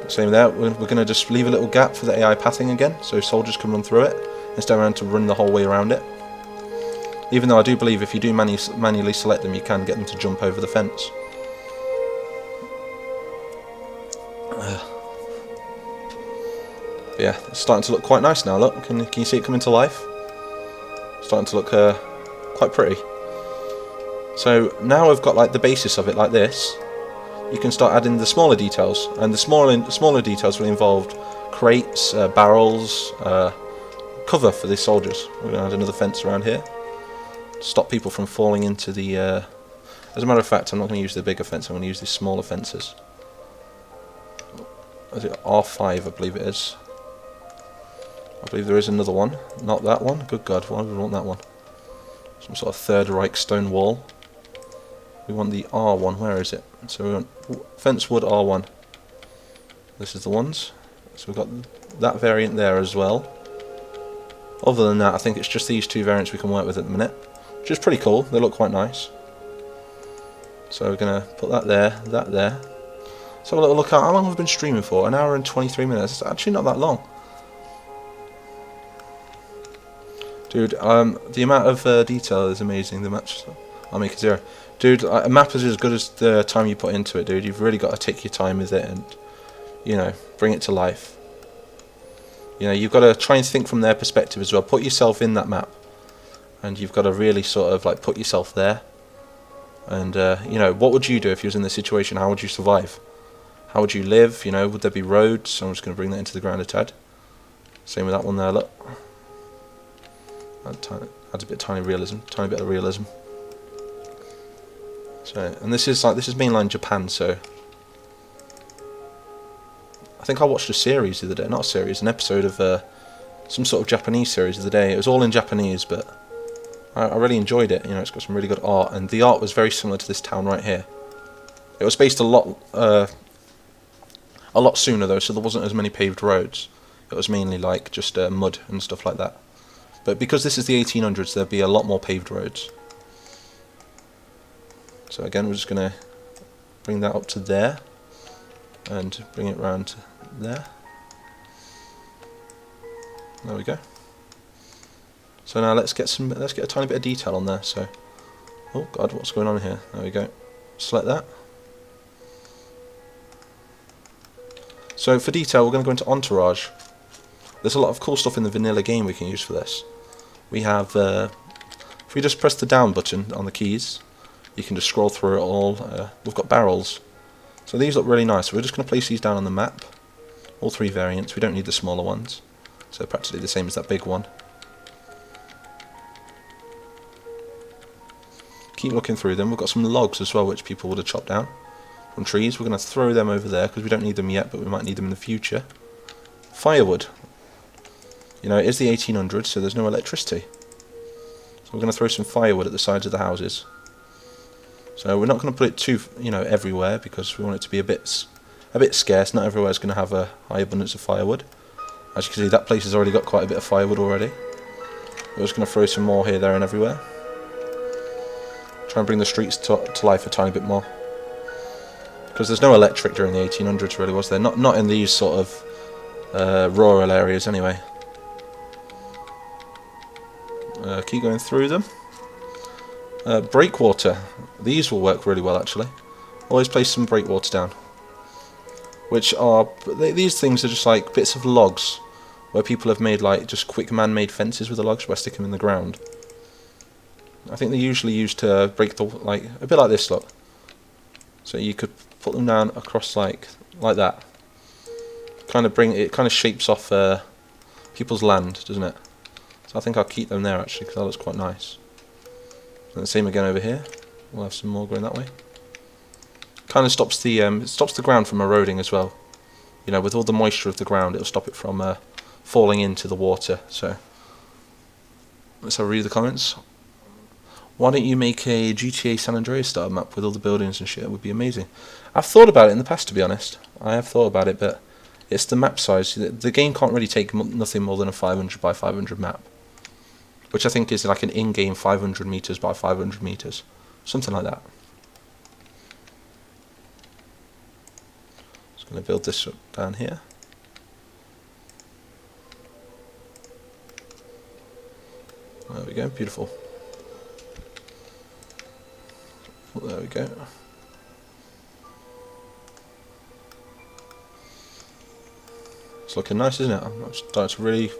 Same there, we're going to just leave a little gap for the AI pathing again, so soldiers can run through it, instead of having to run the whole way around it. Even though I do believe if you do manually select them, you can get them to jump over the fence. But yeah, it's starting to look quite nice now, look, can you see it coming to life? Starting to look quite pretty. So now I've got like the basis of it like this. You can start adding the smaller details, and the smaller details will involve crates, barrels, cover for the soldiers. We're going to add another fence around here, stop people from falling into the... As a matter of fact, I'm not going to use the bigger fence, I'm going to use these smaller fences. Is it R5, I believe it is. I believe there is another one, not that one. Good God, why would we want that one? Some sort of Third Reich stone wall. We want the R1, where is it? So we want fence wood R1. This is the ones. So we've got that variant there as well. Other than that, I think it's just these two variants we can work with at the minute, which is pretty cool. They look quite nice. So we're going to put that there, that there. Let's have a little look at how long we've been streaming for. 1 hour and 23 minutes. It's actually not that long. Dude, the amount of detail is amazing. The match, I'll make it 0. Dude, a map is as good as the time you put into it, dude. You've really got to take your time with it and, you know, bring it to life. You know, you've got to try and think from their perspective as well. Put yourself in that map. And you've got to really sort of, like, put yourself there. And, you know, what would you do if you was in this situation? How would you survive? How would you live? You know, would there be roads? So I'm just going to bring that into the ground a tad. Same with that one there, look. Adds a bit of tiny bit of realism. So, and this is mainline Japan, so I think I watched a series the other day, not a series, an episode of some sort of Japanese series the other day. It was all in Japanese, but I really enjoyed it. You know, it's got some really good art, and the art was very similar to this town right here. It was based a lot sooner though, so there wasn't as many paved roads. It was mainly like just mud and stuff like that. But because this is the 1800s, there'll be a lot more paved roads. So again, we're just going to bring that up to there, and bring it round to there. There we go. So now let's get a tiny bit of detail on there. So, oh God, what's going on here? There we go. Select that. So for detail, we're going to go into Entourage. There's a lot of cool stuff in the vanilla game we can use for this. We have, if we just press the down button on the keys, You can just scroll through it all. We've got barrels. So these look really nice. We're just going to place these down on the map. All 3 variants. We don't need the smaller ones. So practically the same as that big one. Keep looking through them. We've got some logs as well, which people would have chopped down from trees. We're going to throw them over there because we don't need them yet, but we might need them in the future. Firewood. You know, it is the 1800s, so there's no electricity. So we're going to throw some firewood at the sides of the houses. So we're not going to put it too, you know, everywhere because we want it to be a bit scarce. Not everywhere is going to have a high abundance of firewood. As you can see, that place has already got quite a bit of firewood already. We're just going to throw some more here, there, and everywhere. Try and bring the streets to life a tiny bit more. Because there's no electric during the 1800s, really, was there? Not in these sort of rural areas, anyway. Keep going through them. Breakwater. These will work really well, actually. Always place some breakwater down. Which are... these things are just like bits of logs where people have made like just quick man-made fences with the logs by sticking them in the ground. I think they're usually used to break the... like a bit like this, look. So you could put them down across like that. Kind of shapes off people's land, doesn't it? So I think I'll keep them there actually because that looks quite nice. And the same again over here. We'll have some more going that way. Kind of stops the ground from eroding as well. You know, with all the moisture of the ground, it'll stop it from falling into the water. So let's have a read of the comments. Why don't you make a GTA San Andreas style map with all the buildings and shit? It would be amazing. I've thought about it in the past, to be honest. I have thought about it, but it's the map size. The game can't really take nothing more than a 500 by 500 map, which I think is like an in-game 500 meters by 500 meters, something like that. Just going to build this up down here. There we go, beautiful. There we go. It's looking nice, isn't it? I'm starting to really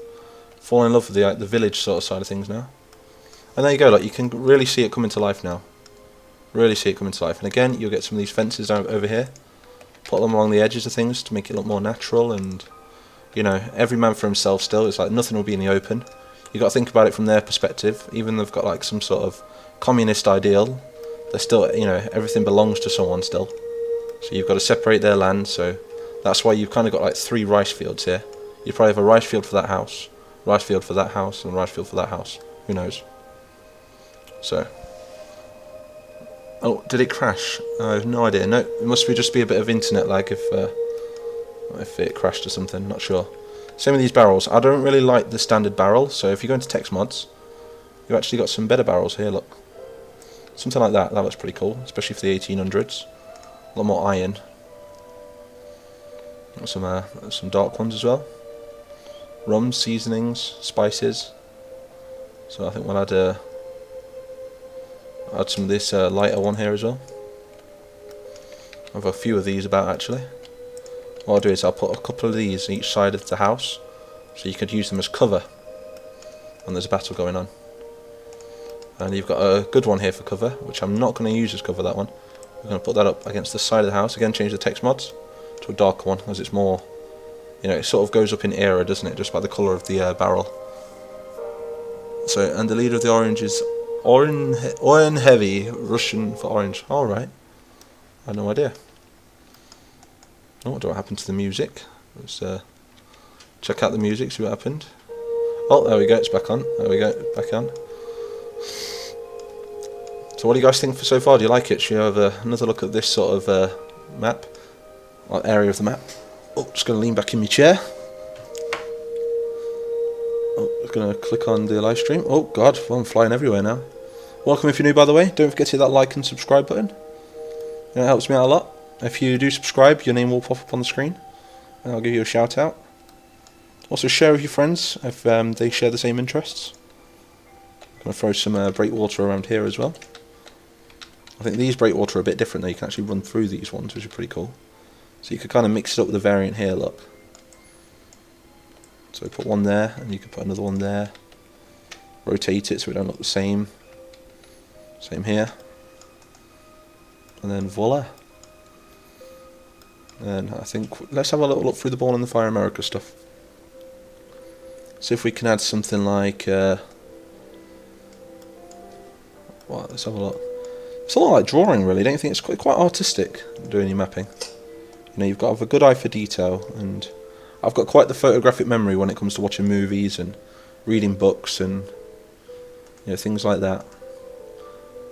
fall in love with the village sort of side of things now. And there you go, like you can really see it coming to life now. Really see it coming to life. And again, you'll get some of these fences down over here. Put them along the edges of things to make it look more natural and, you know, every man for himself still. It's like nothing will be in the open. You've got to think about it from their perspective. Even they've got like some sort of communist ideal. They're still, you know, everything belongs to someone still. So you've got to separate their land, so that's why you've kind of got like 3 rice fields here. You probably have a rice field for that house, rice field for that house, and a rice field for that house. Who knows? So. Oh, did it crash? I have no idea. No, it must just be a bit of internet lag if it crashed or something, not sure. Same with these barrels. I don't really like the standard barrel, so if you go into text mods, you've actually got some better barrels here, look. Something like that, that looks pretty cool, especially for the 1800s. A lot more iron. Got some dark ones as well. Rum, seasonings, spices. So I think we'll add some of this lighter one here as well. I have a few of these about actually. What I'll do is I'll put a couple of these each side of the house, so you could use them as cover when there's a battle going on. And you've got a good one here for cover, which I'm not going to use as cover, that one. We're going to put that up against the side of the house. Again, change the text mods to a darker one, as it's more, you know, it sort of goes up in era, doesn't it, just by the colour of the barrel. So, and the leader of the orange is Iron Heavy, Russian for orange. Alright. I had no idea. Oh, what happened to the music? Let's check out the music, see what happened. Oh, there we go, it's back on. There we go, back on. So what do you guys think so far? Do you like it? Should you have another look at this sort of map? Or area of the map? Oh, just going to lean back in my chair. Oh, just going to click on the live stream. Oh god, well, I'm flying everywhere now. Welcome if you're new, by the way. Don't forget to hit that like and subscribe button. You know, it helps me out a lot. If you do subscribe, your name will pop up on the screen, and I'll give you a shout out. Also share with your friends if they share the same interests. I'm going to throw some breakwater around here as well. I think these breakwater are a bit different though. You can actually run through these ones, which are pretty cool. So you could kind of mix it up with the variant here, look. So put one there, and you could put another one there. Rotate it so we don't look the same. Same here. And then voila. And I think let's have a little look through the Born in the Fire America stuff. See if we can add something like well, let's have a look. It's a lot like drawing, really. Don't you think it's quite artistic doing your mapping? You know, you've got to have a good eye for detail, and I've got quite the photographic memory when it comes to watching movies and reading books and things like that.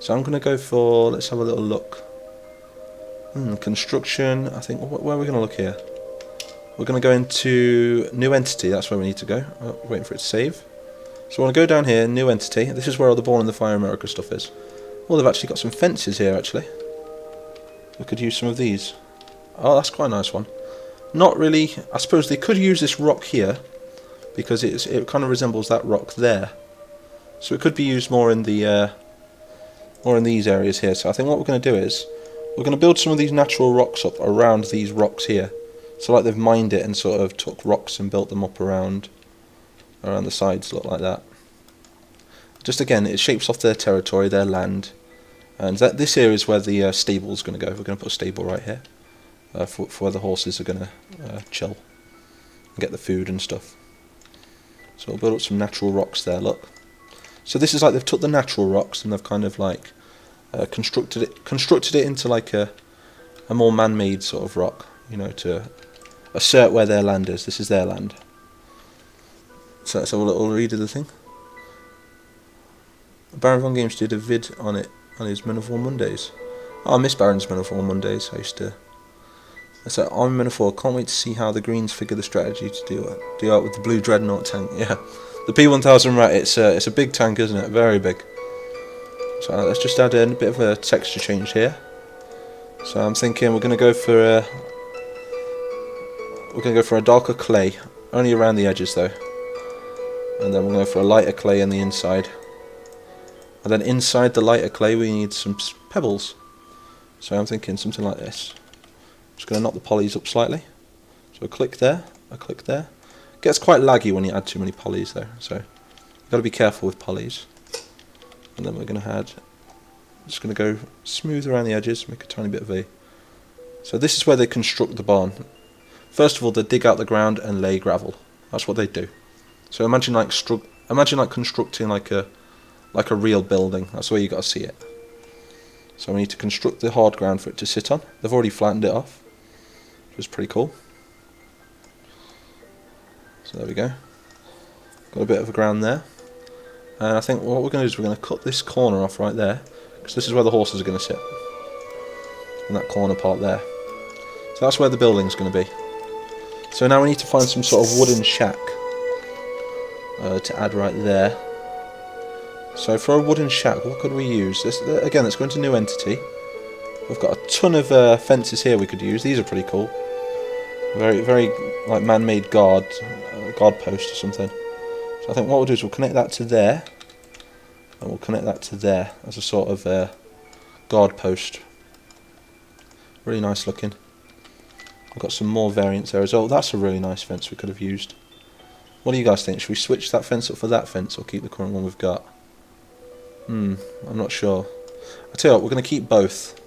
So I'm going to go for, let's have a little look. Construction, I think, where are we going to look here? We're going to go into New Entity, that's where we need to go. Oh, waiting for it to save. So I want to go down here, New Entity. This is where all the Born in the Fire America stuff is. Oh, they've actually got some fences here, actually. We could use some of these. Oh, that's quite a nice one. Not really, I suppose they could use this rock here, because it kind of resembles that rock there. So it could be used more in the more in these areas here. So I think what we're going to do is we're going to build some of these natural rocks up around these rocks here. So like they've mined it and sort of took rocks and built them up around the sides, look like that. Just again, it shapes off their territory, their land, and this here is where the stable is going to go. We're going to put a stable right here for where the horses are going to chill and get the food and stuff. So we'll build up some natural rocks there. Look. So this is like they've took the natural rocks and they've kind of like constructed it into like a more man-made sort of rock, to assert where their land is. This is their land. So let's have a little read of the thing. Baron Von Games did a vid on it on his Men of War Mondays. Oh, I miss Baron's Men of War Mondays. I used to. So I'm Men of War. Can't wait to see how the Greens figure the strategy to do out with the blue Dreadnought tank. Yeah, the P1000 Rat. It's a big tank, isn't it? Very big. So let's just add in a bit of a texture change here. So I'm thinking we're going to go for a darker clay, only around the edges though. And then we'll go for a lighter clay on the inside. And then inside the lighter clay we need some pebbles. So I'm thinking something like this. Just going to knock the polys up slightly. So a click there, a click there. Gets quite laggy when you add too many polys though, so you've got to be careful with polys. And then we're going to add, just going to go smooth around the edges, make a tiny bit of a. So this is where they construct the barn. First of all, they dig out the ground and lay gravel. That's what they do. So imagine like constructing like a real building. That's the way you got to see it. So we need to construct the hard ground for it to sit on. They've already flattened it off, which is pretty cool. So there we go. Got a bit of a ground there. And I think what we're going to do is we're going to cut this corner off right there, because this is where the horses are going to sit. In that corner part there. So that's where the building's going to be. So now we need to find some sort of wooden shack to add right there. So for a wooden shack, what could we use? This, again, let's go into New Entity. We've got a ton of fences here we could use. These are pretty cool. Very, very like man-made guard post or something. So I think what we'll do is we'll connect that to there, and we'll connect that to there as a sort of guard post. Really nice looking. I've got some more variants there as well. That's a really nice fence we could have used. What do you guys think? Should we switch that fence up for that fence, or keep the current one we've got? I'm not sure. I tell you what, we're going to keep both.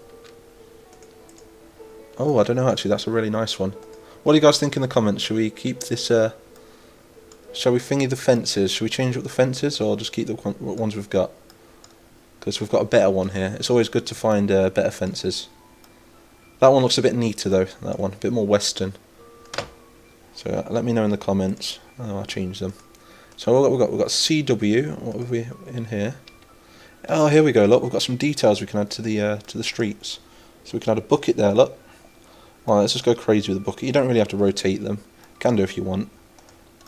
Oh, I don't know actually. That's a really nice one. What do you guys think in the comments? Should we keep this? Shall we thingy the fences? Should we change up the fences, or just keep the ones we've got? Because we've got a better one here. It's always good to find better fences. That one looks a bit neater though. That one, a bit more western. So let me know in the comments. Oh, I'll change them. So we've got CW. What have we in here? Oh, here we go. Look, we've got some details we can add to the streets. So we can add a bucket there. Look. Well, let's just go crazy with the bucket. You don't really have to rotate them. You can do if you want.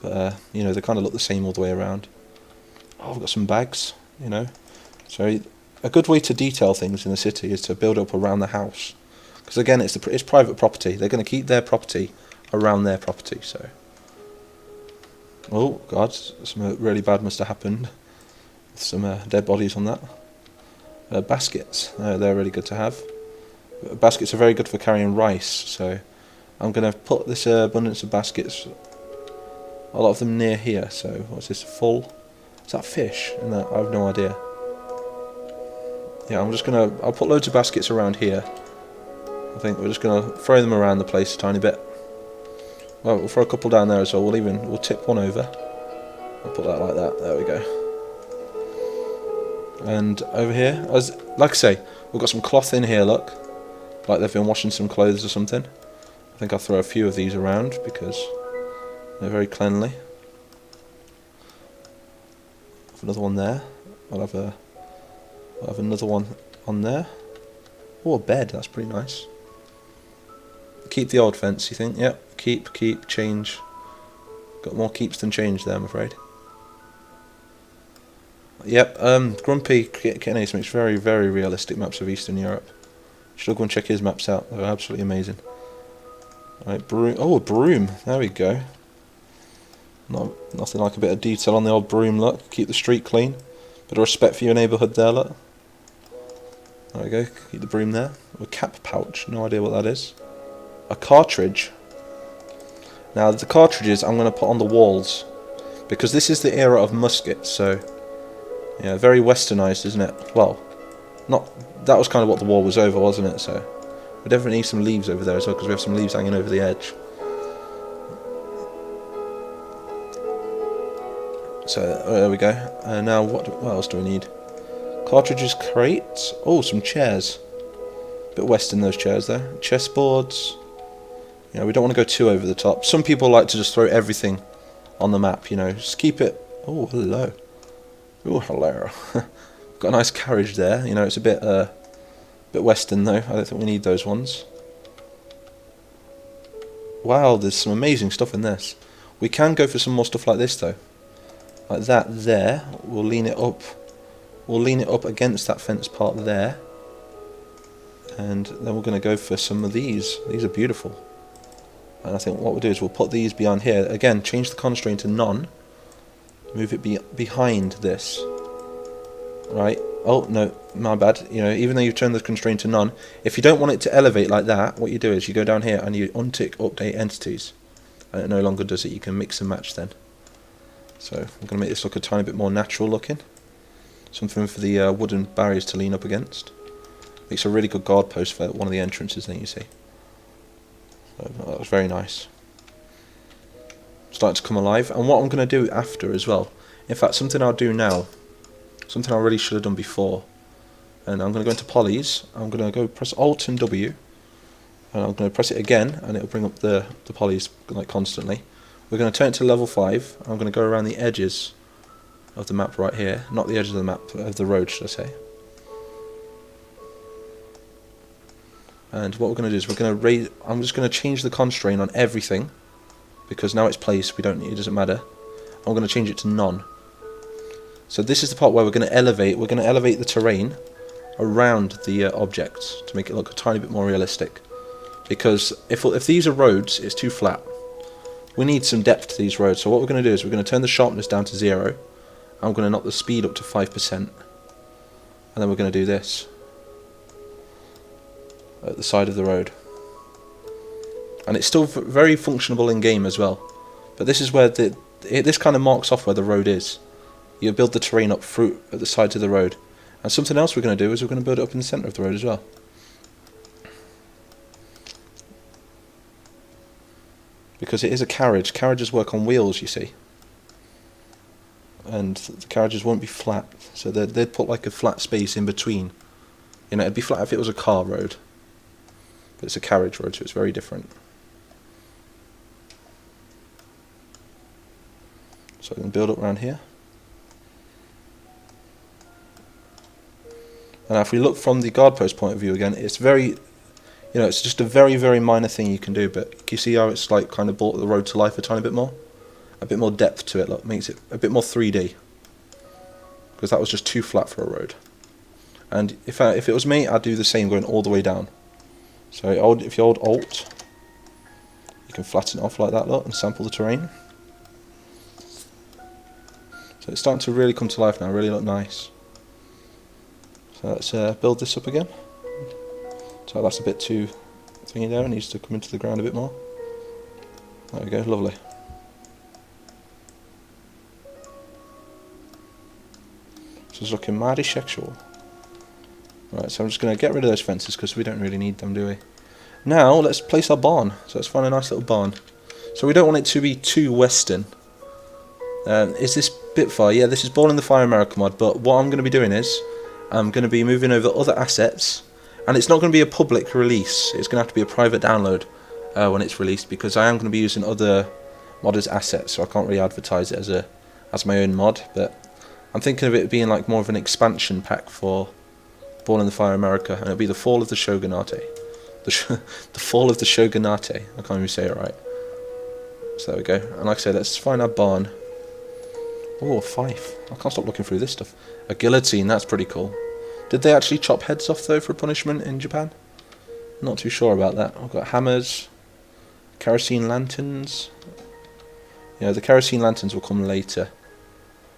But they kind of look the same all the way around. Oh, we've got some bags. So a good way to detail things in the city is to build up around the house. Because again, it's private property. They're going to keep their property around their property. So, oh God, something really bad must have happened. With some dead bodies on that. Baskets, they're really good to have. Baskets are very good for carrying rice. So, I'm going to put this abundance of baskets, a lot of them near here. So, what's this? Full? Is that fish? In that? I have no idea. Yeah, I'll put loads of baskets around here. I think we're just going to throw them around the place a tiny bit. Well, we'll throw a couple down there as well. We'll tip one over. I'll put that like that. There we go. And over here, like I say, we've got some cloth in here, look. Like they've been washing some clothes or something. I think I'll throw a few of these around because they're very cleanly. Have another one there. I'll have another one on there. Oh, a bed, that's pretty nice. Keep the old fence, you think? Yep, keep, change. Got more keeps than change there, I'm afraid. Yep, Grumpy Kitten Ace makes very, very realistic maps of Eastern Europe. Should go and check his maps out, they're absolutely amazing. Right, broom. Oh, a broom, there we go. Nothing like a bit of detail on the old broom, look. Keep the street clean. Bit of respect for your neighbourhood there, look. There we go, keep the broom there. A cap pouch, no idea what that is. A cartridge. Now the cartridges I'm going to put on the walls because this is the era of muskets, so yeah, very westernised, isn't it? Well, that was kind of what the war was over, wasn't it? So we definitely need some leaves over there as well because we have some leaves hanging over the edge. So there we go. Now what else do we need? Cartridges, crates. Oh, some chairs. Bit western those chairs there. Chessboards. You know, we don't want to go too over the top. Some people like to just throw everything on the map, you know. Just keep it... Oh, hello. Oh, hello. Got a nice carriage there. You know, it's a bit western though. I don't think we need those ones. Wow, there's some amazing stuff in this. We can go for some more stuff like this though. Like that there. We'll lean it up. We'll lean it up against that fence part there. And then we're going to go for some of these. These are beautiful. And I think what we'll do is we'll put these behind here. Again, change the constraint to none. Move it behind this. Right. Oh, no, my bad. You know, even though you've turned the constraint to none, if you don't want it to elevate like that, what you do is you go down here and you untick update entities. And it no longer does it. You can mix and match then. So I'm going to make this look a tiny bit more natural looking. Something for the wooden barriers to lean up against. Makes a really good guard post for one of the entrances then, you see. So that was very nice. Starting to come alive. And what I'm going to do after as well, in fact something I'll do now, something I really should have done before, and I'm going to go into polys, I'm going to go press Alt and W, and I'm going to press it again and it'll bring up the polys like constantly. We're going to turn it to level 5, I'm going to go around the edges of the map right here, not the edges of the map, of the road should I say. And what we're going to do is we're going to raise. I'm just going to change the constraint on everything because now it's placed. We don't need. It doesn't matter. I'm going to change it to none. So this is the part where we're going to elevate. We're going to elevate the terrain around the objects to make it look a tiny bit more realistic. Because if these are roads, it's too flat. We need some depth to these roads. So what we're going to do is we're going to turn the sharpness down to 0. I'm going to knock the speed up to 5%, and then we're going to do this at the side of the road, and it's still very functionable in game as well. But this is where this kind of marks off where the road is. You build the terrain up through at the sides of the road, and something else we're going to do is we're going to build it up in the centre of the road as well. Because it is a carriage. Carriages work on wheels, you see, and the carriages won't be flat, so they'd put like a flat space in between. You know, it'd be flat if it was a car road. But it's a carriage road, so it's very different. So I can build up around here. And now if we look from the guard post point of view again, it's very, you know, it's just a very, very minor thing you can do, but can you see how it's like kind of brought the road to life a tiny bit more? A bit more depth to it, look, makes it a bit more 3D. Because that was just too flat for a road. And if it was me, I'd do the same going all the way down. So if you hold Alt, you can flatten it off like that, look, and sample the terrain. So it's starting to really come to life now, really look nice. So let's build this up again. So that's a bit too thingy there, it needs to come into the ground a bit more. There we go, lovely. So it's looking mighty sexual. Right, so I'm just going to get rid of those fences because we don't really need them, do we? Now let's place our barn. So let's find a nice little barn. So we don't want it to be too western. Is this bit far? Yeah, this is Born in the Fire America mod, but what I'm going to be doing is I'm going to be moving over other assets, and it's not going to be a public release. It's going to have to be a private download when it's released, because I am going to be using other modders' assets, so I can't really advertise it as my own mod. But I'm thinking of it being like more of an expansion pack for Born in the Fire America, and it'll be the fall of the Shogunate. The fall of the Shogunate. I can't even say it right. So there we go. And like I said, let's find our barn. Oh, a fife. I can't stop looking through this stuff. A guillotine, that's pretty cool. Did they actually chop heads off, though, for punishment in Japan? Not too sure about that. I've got hammers, kerosene lanterns. Yeah, the kerosene lanterns will come later.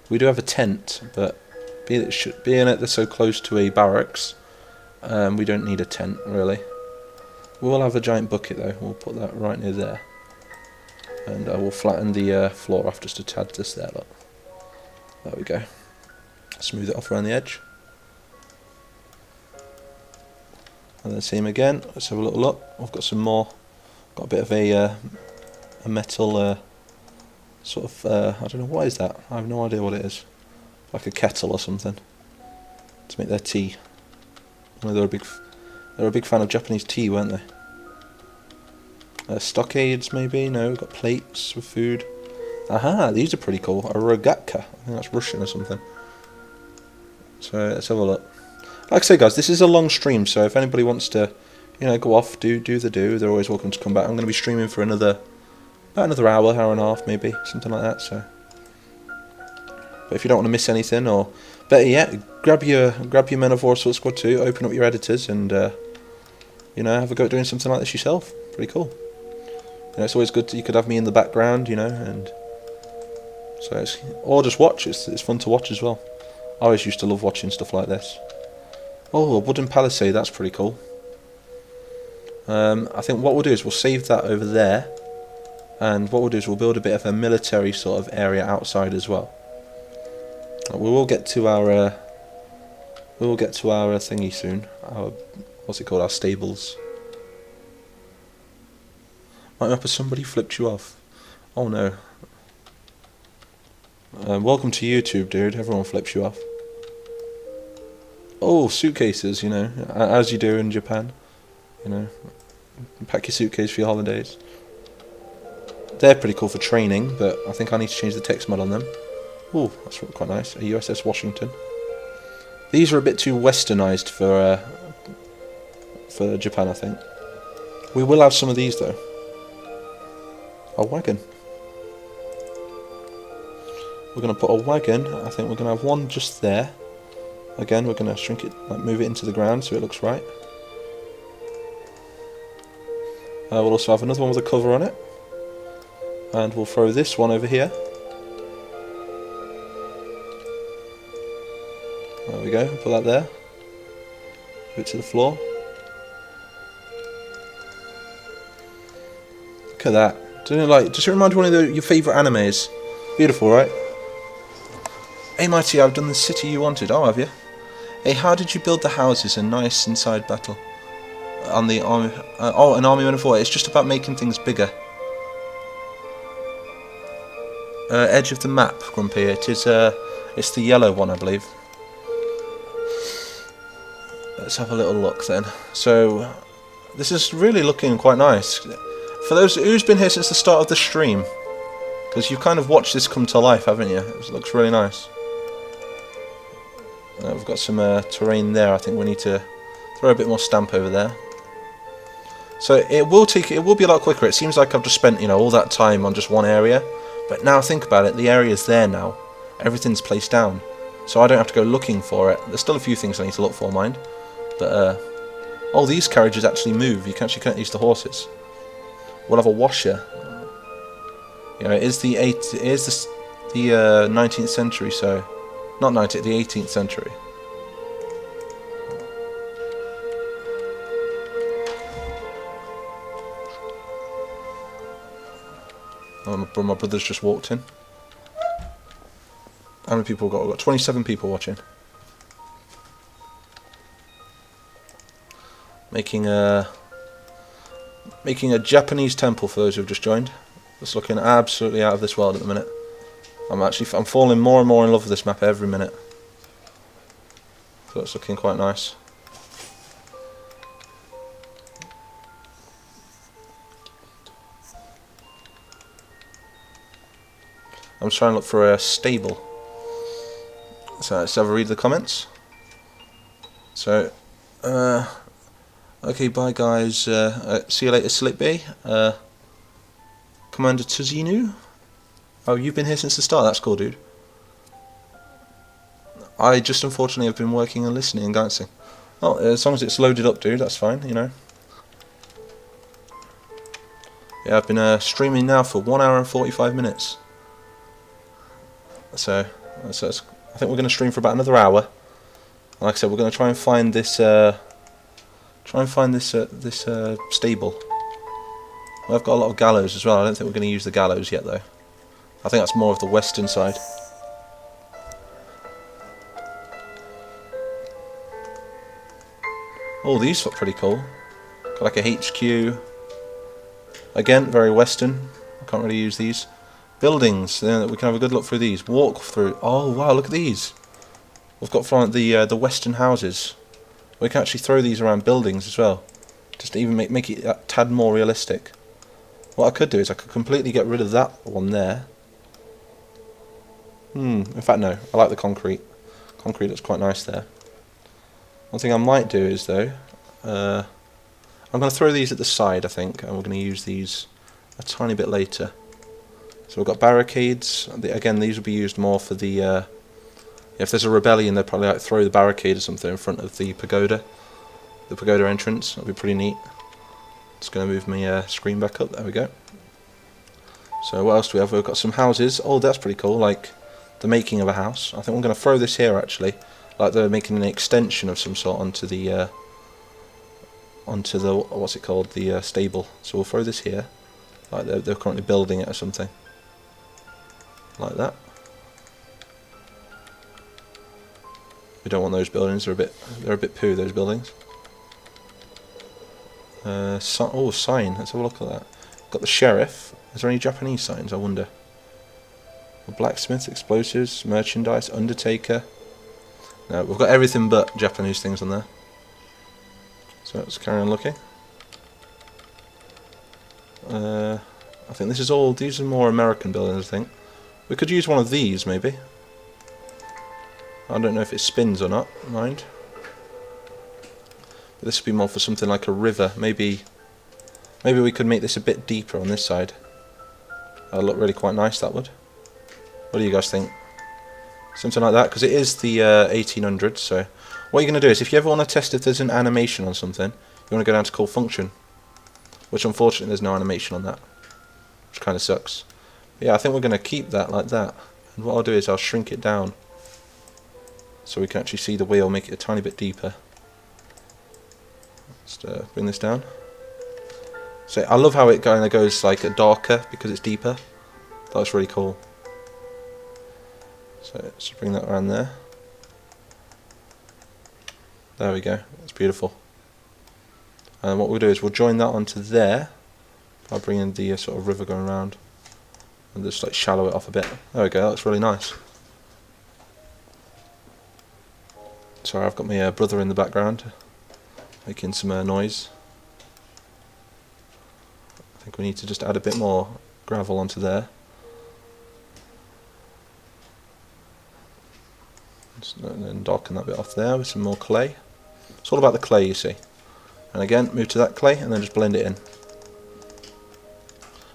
We do have a tent, but being that they're so close to a barracks, we don't need a tent, really. We will have a giant bucket, though. We'll put that right near there. And we'll flatten the floor off just a tad just there, look. There we go. Smooth it off around the edge. And then same again. Let's have a little look. I've got some more. Got a bit of a metal sort of. I don't know, what is that? I have no idea what it is. Like a kettle or something to make their tea. Well, they're a big fan of Japanese tea, weren't they? Stockades, maybe? No, we've got plates with food. Aha, these are pretty cool. A rogatka. I think that's Russian or something. So let's have a look. Like I say, guys, this is a long stream, so if anybody wants to, go off, do the do, they're always welcome to come back. I'm going to be streaming for about another hour and a half, maybe, something like that. So, but if you don't want to miss anything, or better yet, grab your Men of War Assault Squad 2, open up your editors, and have a go at doing something like this yourself. Pretty cool. It's always good. You could have me in the background, and so or just watch. It's fun to watch as well. I always used to love watching stuff like this. Oh, a wooden palisade, that's pretty cool. I think what we'll do is we'll save that over there, and what we'll do is we'll build a bit of a military sort of area outside as well. We will get to our thingy soon. What's it called? Our stables. MIGHTYmapper, somebody flipped you off. Oh no. Welcome to YouTube, dude. Everyone flips you off. Oh, suitcases, as you do in Japan. Pack your suitcase for your holidays. They're pretty cool for training, but I think I need to change the text mod on them. Oh, that's quite nice. A USS Washington. These are a bit too westernized for Japan, I think. We will have some of these, though. A wagon. We're going to put a wagon. I think we're going to have one just there. Again, we're going to shrink it, move it into the ground so it looks right. We'll also have another one with a cover on it. And we'll throw this one over here. There we go, put that there. Move it to the floor. Look at that. Does it remind you of one of your favourite animes? Beautiful, right? Hey Mighty, I've done the city you wanted. Oh, have you? Hey, how did you build the houses? A nice inside battle. On the army... an army Men of War. It's just about making things bigger. Edge of the map, Grumpy. It's the yellow one, I believe. Let's have a little look then. So, this is really looking quite nice. For those who's been here since the start of the stream, because you've kind of watched this come to life, haven't you? It looks really nice. We've got some terrain there. I think we need to throw a bit more stamp over there. So it will be a lot quicker. It seems like I've just spent all that time on just one area, but now think about it. The area's there now. Everything's placed down, so I don't have to go looking for it. There's still a few things I need to look for, mind. But oh, these carriages actually move. You can actually connect these to horses. We'll have a washer. It is the 19th century, so not 19th, the 18th century. Oh, my brother's just walked in. How many people got? We've got 27 people watching. Making a Making a Japanese temple for those who've just joined. It's looking absolutely out of this world at the minute. I'm falling more and more in love with this map every minute. So it's looking quite nice. I'm just trying to look for a stable. So let's have a read of the comments. So, okay, bye guys. See you later, Slip B. Commander Tuzinu. Oh, you've been here since the start. That's cool, dude. I just unfortunately have been working and listening and dancing. Oh, as long as it's loaded up, dude, that's fine, you know. Yeah, I've been streaming now for 1 hour and 45 minutes. So I think we're going to stream for about another hour. Like I said, we're going to try and find this stable. I've got a lot of gallows as well. I don't think we're going to use the gallows yet, though. I think that's more of the western side. Oh, these look pretty cool. Got like a HQ. Again, very western. I can't really use these. Buildings. We can have a good look through these. Walk through. Oh wow, look at these. We've got from the western houses. We can actually throw these around buildings as well, just to even make it a tad more realistic. What I could do is I could completely get rid of that one there. In fact, no. I like the concrete. Concrete looks quite nice there. One thing I might do is though, I'm going to throw these at the side, I think, and we're going to use these a tiny bit later. So we've got barricades. Again, these will be used more for the. If there's a rebellion, they'll probably like throw the barricade or something in front of the pagoda entrance. That'll be pretty neat. Just going to move my screen back up. There we go. So what else do we have? We've got some houses. Oh, that's pretty cool. Like the making of a house. I think we're going to throw this here actually. Like they're making an extension of some sort onto the what's it called? The stable. So we'll throw this here. Like they're currently building it or something. Like that. We don't want those buildings. They're a bit poo. Those buildings. Sign. Let's have a look at that. Got the sheriff. Is there any Japanese signs? I wonder. A blacksmith, explosives, merchandise, undertaker. No, we've got everything but Japanese things on there. So let's carry on looking. I think this is all. These are more American buildings. I think we could use one of these maybe. I don't know if it spins or not. Mind. But this would be more for something like a river. Maybe we could make this a bit deeper on this side. That'd look really quite nice. That would. What do you guys think? Something like that, because it is the 1800s. So what you're going to do is, if you ever want to test if there's an animation on something, you want to go down to call function. Which unfortunately there's no animation on that, which kind of sucks. But yeah, I think we're going to keep that like that. And what I'll do is I'll shrink it down, so we can actually see the wheel, make it a tiny bit deeper. Just bring this down. So I love how it kind of goes like a darker because it's deeper. That's really cool. So let's bring that around there. There we go. That's beautiful. And what we'll do is we'll join that onto there by bringing the sort of river going around, and just like shallow it off a bit. There we go. That looks really nice. Sorry, I've got my brother in the background making some noise. I think we need to just add a bit more gravel onto there. And then darken that bit off there with some more clay. It's all about the clay, you see. And again, move to that clay and then just blend it in. A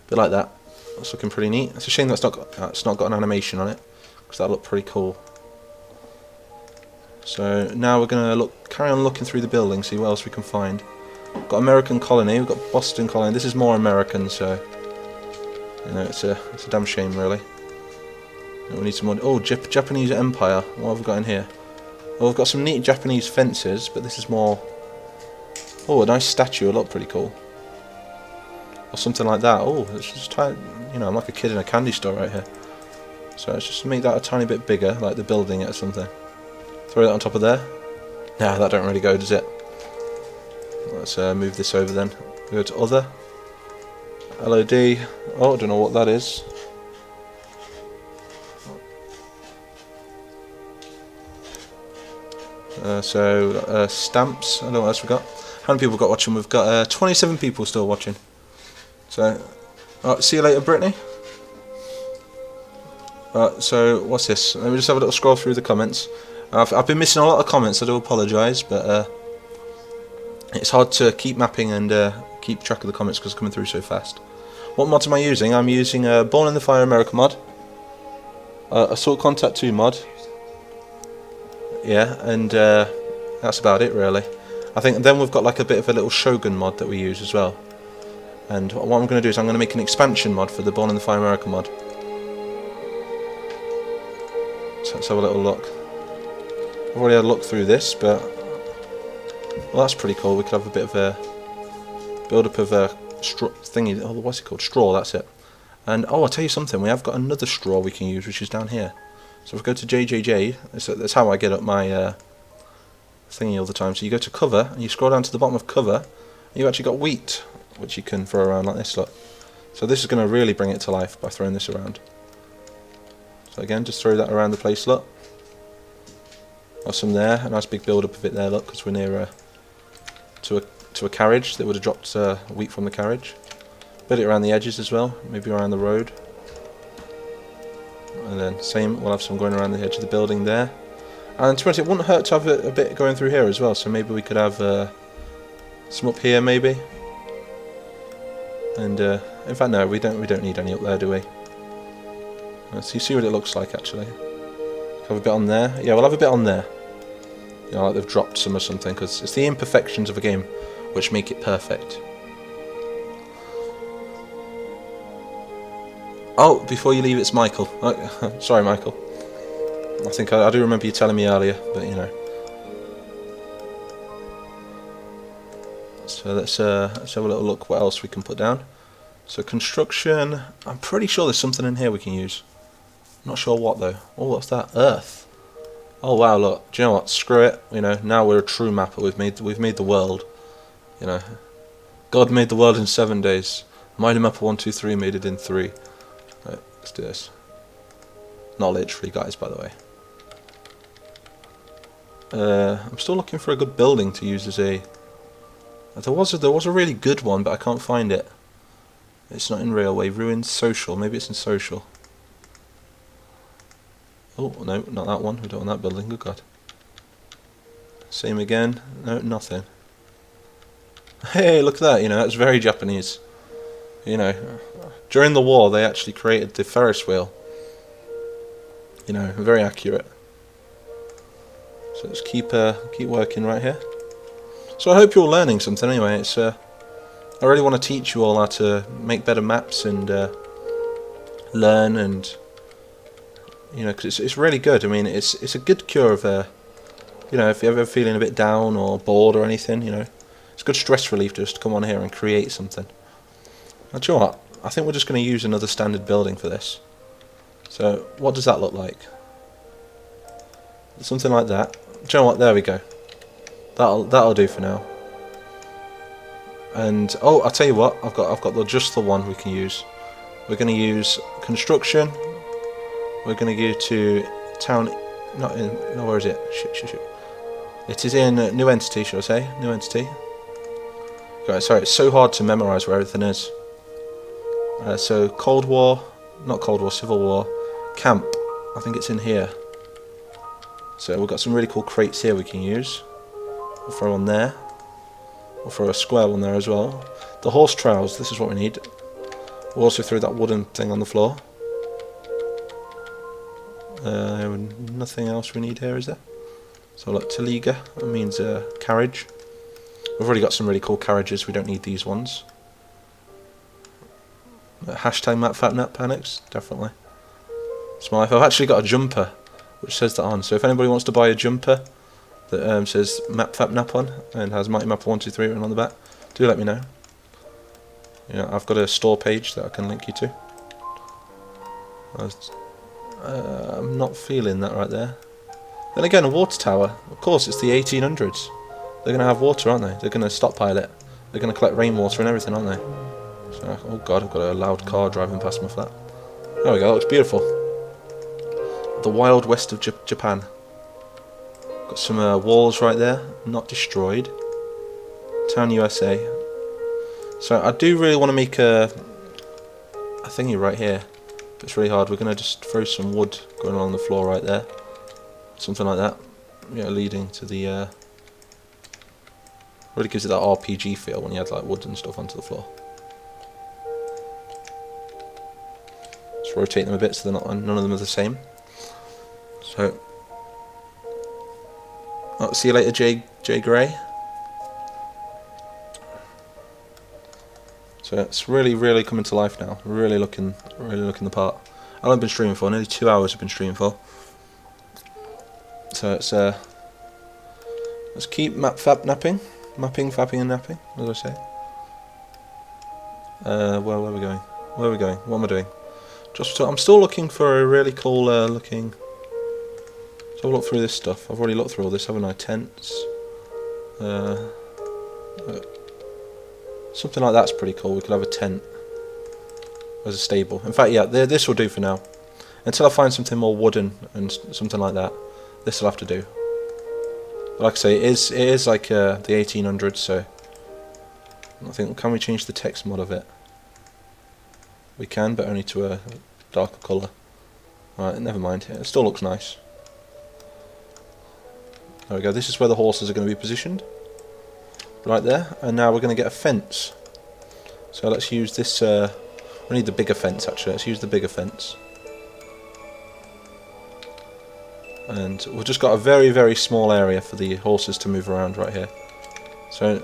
bit like that. That's looking pretty neat. It's a shame that it's not got an animation on it, because that'll look pretty cool. So now we're going to carry on looking through the building, see what else we can find. We've got American Colony, we've got Boston Colony. This is more American, so you know, it's a damn shame, really. We need some more. Oh, Japanese Empire. What have we got in here? Well, we've got some neat Japanese fences, but this is more. Oh, a nice statue. It'll look pretty cool. Or something like that. Oh, let's just try. You know, I'm like a kid in a candy store right here. So let's just make that a tiny bit bigger, like the building it or something. Throw that on top of there. Nah, that don't really go, does it? Let's move this over then. Go to other. LOD. Oh, I don't know what that is. Stamps. I don't know what else we got. How many people got watching? We've got 27 people still watching. So, see you later, Brittany. So what's this? Let me just have a little scroll through the comments. I've been missing a lot of comments. I do apologise, but it's hard to keep mapping and keep track of the comments because they're coming through so fast. What mods am I using? I'm using Born in the Fire America mod, Assault Contact 2 mod. Yeah, and that's about it really. I think then we've got like a bit of a little Shogun mod that we use as well. And what I'm going to do is I'm going to make an expansion mod for the Born in the Fire America mod. So let's have a little look. I've already had a look through this, but well, that's pretty cool. We could have a bit of a build-up of a straw thingy. Oh, what's it called? Straw. That's it. And oh, I'll tell you something. We have got another straw we can use, which is down here. So if we go to JJJ, that's how I get up my thingy all the time. So you go to cover, and you scroll down to the bottom of cover, and you've actually got wheat, which you can throw around like this, look. So this is going to really bring it to life by throwing this around. So again, just throw that around the place, look. Got some there, a nice big build up of it there, look, because we're near to a carriage that would have dropped wheat from the carriage. Build it around the edges as well, maybe around the road. And then same, we'll have some going around the edge of the building there. And to be honest, it wouldn't hurt to have a bit going through here as well, so maybe we could have some up here maybe. And in fact no, we don't need any up there, do we? Let's see what it looks like actually. Have a bit on there. Yeah, we'll have a bit on there. You know, like they've dropped some or something, because it's the imperfections of a game which make it perfect. Oh, before you leave, it's Michael. Oh, sorry, Michael. I think I do remember you telling me earlier, but you know. So let's have a little look what else we can put down. So construction, I'm pretty sure there's something in here we can use. Not sure what though. Oh, what's that? Earth. Oh wow, look. Do you know what? Screw it. You know, now we're a true mapper. We've made the world. You know, God made the world in 7 days. MIGHTYmapper 123 made it in 3. Right, let's do this. Not literally, guys, by the way. I'm still looking for a good building to use as a. There was a really good one, but I can't find it. It's not in railway. Ruins social. Maybe it's in social. Oh no, not that one. We don't want that building. Good God. Same again. No, nothing. Hey, look at that. You know, that's very Japanese. You know, during the war they actually created the Ferris wheel. You know, very accurate. So let's keep working right here. So I hope you're learning something anyway. It's I really want to teach you all how to make better maps and learn, and you know, because it's really good. I mean, it's a good cure of you know, if you're ever feeling a bit down or bored or anything, you know, it's good stress relief just to come on here and create something. Now, do you know what? I think we're just going to use another standard building for this. So what does that look like? Something like that. Do you know what? There we go. That'll do for now. And oh, I'll tell you what. I've got just the one we can use. We're going to use construction. We're going to go to town. Not in. No, where is it? Shit. It is in new entity, shall I say? New entity. Right, sorry, it's so hard to memorise where everything is. So Cold War, not Cold War, Civil War, camp. I think it's in here. So we've got some really cool crates here we can use. We'll throw one there. We'll throw a square one there as well. The horse trials, this is what we need. We'll also throw that wooden thing on the floor. Nothing else we need here, is there? So look, Taliga, that means carriage. We've already got some really cool carriages, we don't need these ones. Hashtag MapFapNapPanics, definitely. Smile. I've actually got a jumper which says that on, so if anybody wants to buy a jumper that says MapFapNap on and has MIGHTYmapper 123 written on the back, do let me know. Yeah, I've got a store page that I can link you to. I'm not feeling that right there. Then again, a water tower. Of course, it's the 1800s. They're going to have water, aren't they? They're going to stockpile it. They're going to collect rainwater and everything, aren't they? So, oh god, I've got a loud car driving past my flat. There we go, that looks beautiful. The wild west of Japan. Got some walls right there, not destroyed. Town USA. So I do really want to make a thingy right here. But it's really hard. We're going to just throw some wood going along the floor right there. Something like that. Yeah, leading to the... really gives it that RPG feel when you add like wood and stuff onto the floor. Just rotate them a bit so they're not, none of them are the same. So... oh, see you later, J Gray. So it's really coming to life now. Really looking the part. I've been streaming for nearly 2 hours. I've been streaming for. So it's let's keep mapping, fapping, and napping. What did I say? Well, where are we going? Where are we going? What am I doing? I'm still looking for a really cool looking. So I'll look through this stuff. I've already looked through all this, haven't I? Tents. Something like that's pretty cool. We could have a tent as a stable. In fact, yeah, this will do for now. Until I find something more wooden and something like that, this will have to do. But like I say, it is like the 1800s, so I think, can we change the text mod of it? We can, but only to a darker colour. Right, never mind. It still looks nice. There we go. This is where the horses are going to be positioned. Right there. And now we're going to get a fence. So let's use this. We need the bigger fence actually. Let's use the bigger fence. And we've just got a very small area for the horses to move around right here. So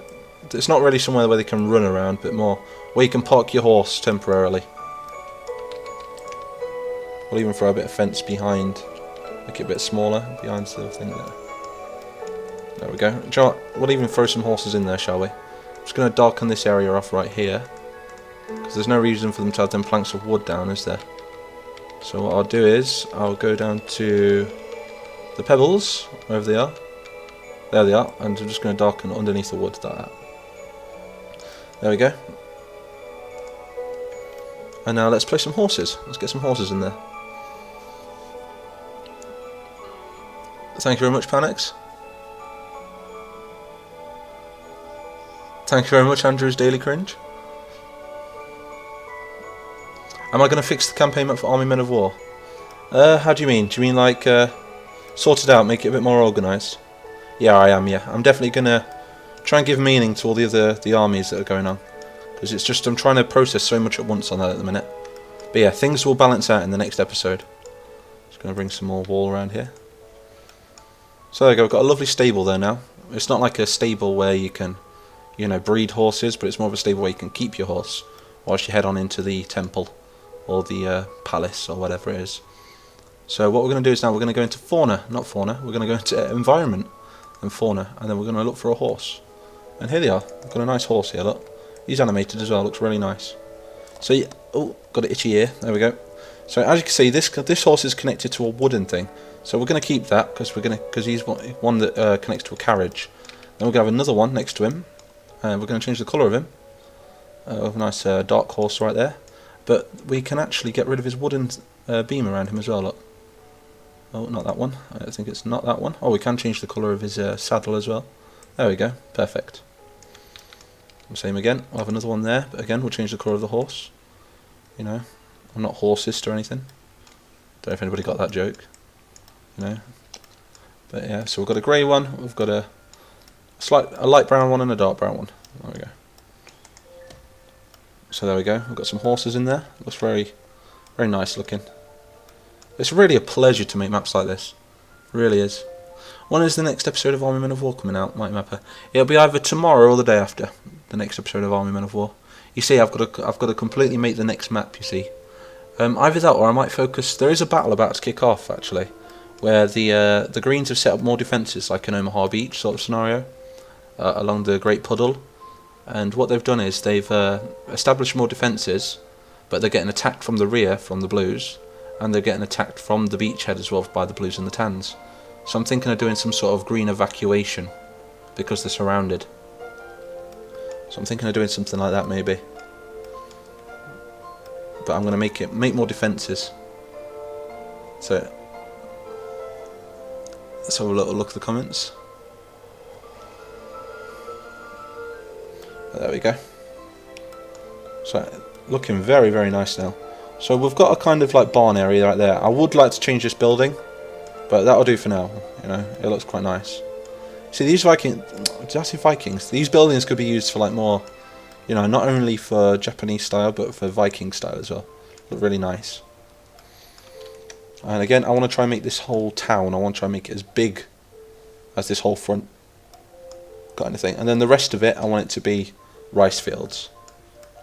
it's not really somewhere where they can run around, but more where you can park your horse temporarily. We'll even throw a bit of fence behind, make it a bit smaller behind the thing there. There we go. Do you know what? We'll even throw some horses in there, shall we? I'm just going to darken this area off right here, because there's no reason for them to have them planks of wood down, is there? So what I'll do is, I'll go down to the pebbles, wherever they are. There they are, and I'm just going to darken underneath the wood like that. There we go. And now let's place some horses. Let's get some horses in there. Thank you very much, Panex. Thank you very much, Andrew's Daily Cringe. Am I going to fix the campaign map for Army Men of War? How do you mean? Do you mean like sort it out, make it a bit more organised? Yeah, I am, yeah. I'm definitely going to try and give meaning to all the armies that are going on. Because it's just, I'm trying to process so much at once on that at the minute. But yeah, things will balance out in the next episode. Just going to bring some more wall around here. So there we go, we've got a lovely stable there now. It's not like a stable where you can, you know, breed horses, but it's more of a stable where you can keep your horse whilst you head on into the temple or the palace or whatever it is. So what we're going to do is now we're going to go into fauna, not fauna, we're going to go into environment and fauna, and then we're going to look for a horse. And here they are, we've got a nice horse here, look. He's animated as well, looks really nice. So yeah, oh, got an itchy ear, there we go. So as you can see, this horse is connected to a wooden thing. So we're going to keep that because he's one that connects to a carriage. Then we're going to have another one next to him, and we're going to change the colour of him. A nice dark horse right there. But we can actually get rid of his wooden beam around him as well. Look. Oh, not that one. I think it's not that one. Oh, we can change the colour of his saddle as well. There we go. Perfect. Same again. We'll have another one there, but again we'll change the colour of the horse. You know, I'm not horsist or anything. Don't know if anybody got that joke. You know, but yeah. So we've got a grey one. We've got a light brown one and a dark brown one. There we go. So there we go. We've got some horses in there. Looks very nice looking. It's really a pleasure to make maps like this. It really is. When is the next episode of Army Men of War coming out, MIGHTYmapper? It'll be either tomorrow or the day after the next episode of Army Men of War. You see, I've got to completely make the next map. You see, either that or I might focus. There is a battle about to kick off actually, where the Greens have set up more defences, like an Omaha Beach sort of scenario, along the Great Puddle. And what they've done is they've established more defences, but they're getting attacked from the rear from the Blues, and they're getting attacked from the beachhead as well by the Blues and the Tans. So I'm thinking of doing some sort of green evacuation because they're surrounded. So I'm thinking of doing something like that maybe. but I'm going to make more defences. So let's have a little look at the comments. There we go. So looking very, very nice now. So we've got a kind of like barn area right there. I would like to change this building, but that'll do for now. You know, it looks quite nice. See, these did I say Vikings? These buildings could be used for like more, you know, not only for Japanese style, but for Viking style as well. Look really nice. And again, I want to try and make this whole town, I want to try and make it as big as this whole front kind of thing. And then the rest of it, I want it to be rice fields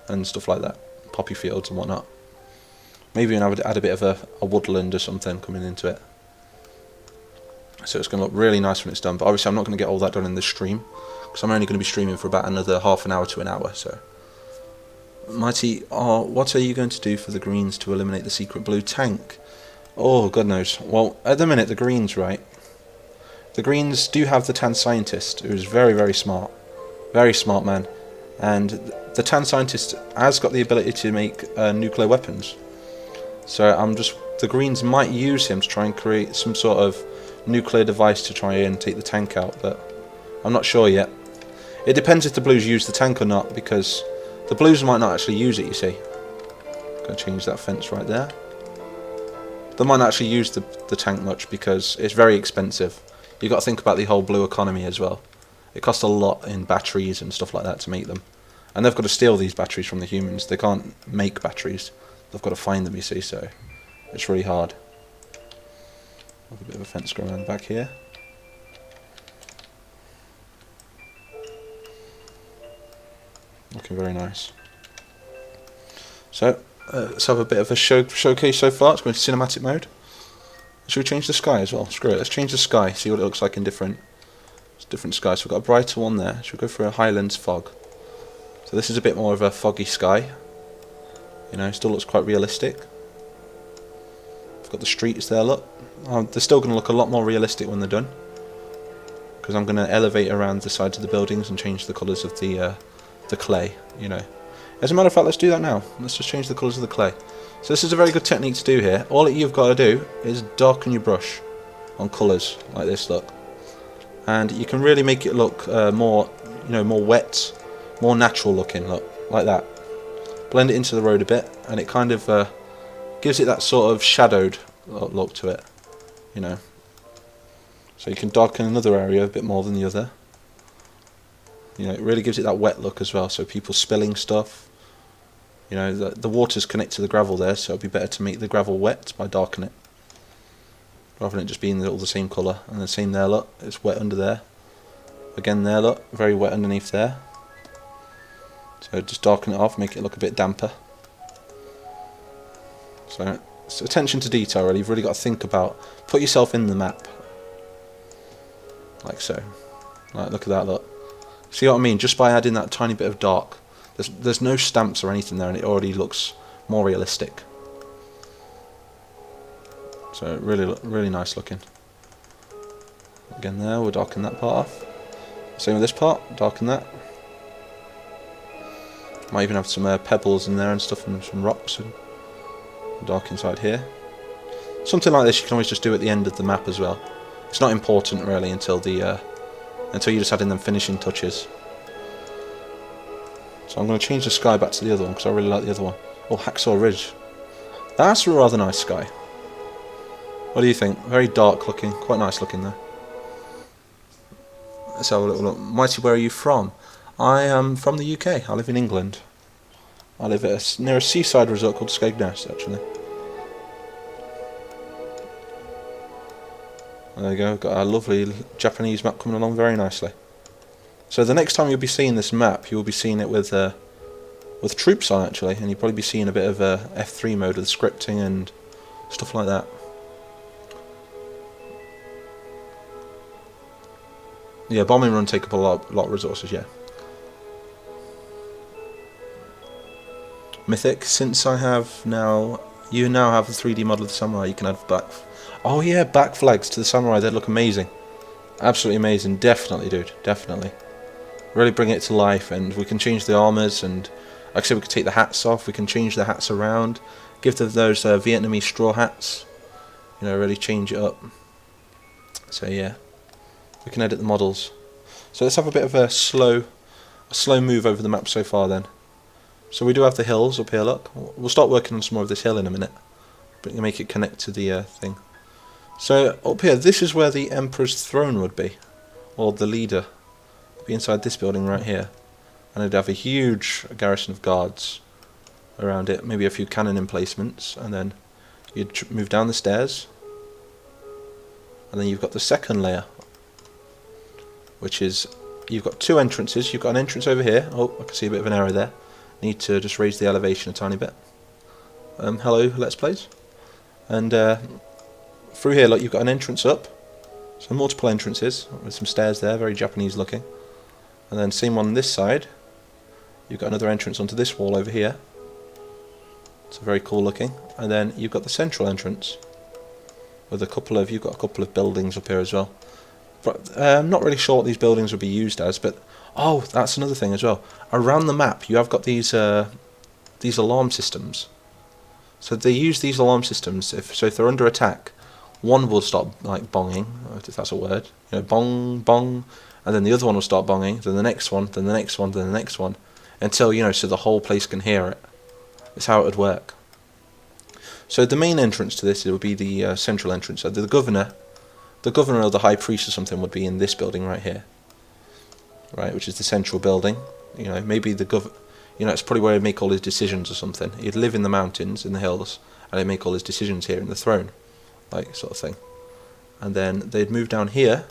and stuff like that. Poppy fields and whatnot. Maybe I would add a bit of a woodland or something coming into it. So it's going to look really nice when it's done. But obviously I'm not going to get all that done in this stream, because I'm only going to be streaming for about another half an hour to an hour. So, Mighty, what are you going to do for the greens to eliminate the secret blue tank? Oh, God knows. Well, at the minute, the greens, right? The greens do have the Tan Scientist, who's very, very smart. Very smart man. And the Tan Scientist has got the ability to make nuclear weapons. So the greens might use him to try and create some sort of nuclear device to try and take the tank out, but I'm not sure yet. It depends if the blues use the tank or not, because the blues might not actually use it, you see. Gonna change that fence right there. They might not actually use the tank much because it's very expensive. You've got to think about the whole blue economy as well. It costs a lot in batteries and stuff like that to make them. And they've got to steal these batteries from the humans. They can't make batteries. They've got to find them, you see, so it's really hard. Have a bit of a fence going around the back here. Looking very nice. So, let's have a bit of a showcase so far. Let's go into cinematic mode. Should we change the sky as well? Screw it, let's change the sky, see what it looks like in different skies. So we've got a brighter one there. Should we go for a Highlands fog? So this is a bit more of a foggy sky. You know, still looks quite realistic. We've got the streets there, look. They're still going to look a lot more realistic when they're done, because I'm going to elevate around the sides of the buildings and change the colours of the clay, you know. As a matter of fact, let's do that now. Let's just change the colours of the clay. So this is a very good technique to do here. All you've got to do is darken your brush on colours like this, look. And you can really make it look more, you know, more wet, more natural looking, look, like that. Blend it into the road a bit, and it kind of gives it that sort of shadowed look to it, you know. So you can darken another area a bit more than the other. You know, it really gives it that wet look as well, so people spilling stuff. You know, the waters connect to the gravel there, so it'd be better to make the gravel wet by darkening it, rather than it just being all the same colour. And the same there, look, it's wet under there. Again there, look, very wet underneath there. So just darken it off, make it look a bit damper. So it's attention to detail, really. You've really got to think about, put yourself in the map, like so. Like, look at that, look. See what I mean? Just by adding that tiny bit of dark, there's no stamps or anything there, and it already looks more realistic. So really nice looking. Again there, we'll darken that part off. Same with this part, darken that. Might even have some pebbles in there and stuff, and some rocks, and dark inside here. Something like this you can always just do at the end of the map as well. It's not important really until you're just adding them finishing touches. So I'm going to change the sky back to the other one, because I really like the other one. Oh, Hacksaw Ridge. That's a rather nice sky. What do you think? Very dark looking, quite nice looking there. Let's have a little look. Mighty, where are you from? I am from the UK. I live in England. I live near a seaside resort called Skegness, actually. There you go, got a lovely Japanese map coming along very nicely. So the next time you'll be seeing this map, you'll be seeing it with troops on, actually, and you'll probably be seeing a bit of F3 mode with scripting and stuff like that. Yeah, bombing run take up a lot of resources, yeah. Mythic, since you now have a 3D model of the samurai, you can add back. Oh yeah, back flags to the samurai, they'd look amazing. Absolutely amazing, definitely dude, definitely. Really bring it to life, and we can change the armours and Like I said, we could take the hats off, we can change the hats around, give them those Vietnamese straw hats, you know, really change it up. So yeah, we can edit the models. So let's have a bit of a slow move over the map so far then. So we do have the hills up here, look. We'll start working on some more of this hill in a minute, but you make it connect to the thing. So up here, this is where the Emperor's throne would be, or the leader. It'd be inside this building right here. And it'd have a huge garrison of guards around it, maybe a few cannon emplacements, and then you'd move down the stairs. And then you've got the second layer, which is, you've got two entrances. You've got an entrance over here. Oh, I can see a bit of an error there. Need to just raise the elevation a tiny bit. Hello, Let's Plays. And through here, look, you've got an entrance up. So multiple entrances with some stairs there, very Japanese looking. And then same on this side. You've got another entrance onto this wall over here. It's very cool looking. And then you've got the central entrance with you've got a couple of buildings up here as well. But I'm not really sure what these buildings would be used as, but oh, that's another thing as well. Around the map, you have got these alarm systems. So they use these alarm systems. If they're under attack, one will start like bonging, if that's a word. You know, bong, bong, and then the other one will start bonging. Then the next one, then the next one, then the next one, until so the whole place can hear it. That's how it would work. So the main entrance to this, it would be the central entrance. So the governor or the high priest or something would be in this building right here, right, which is the central building. You know, maybe it's probably where he'd make all his decisions or something. He'd live in the mountains, in the hills, and he'd make all his decisions here in the throne, like sort of thing. And then they'd move down here,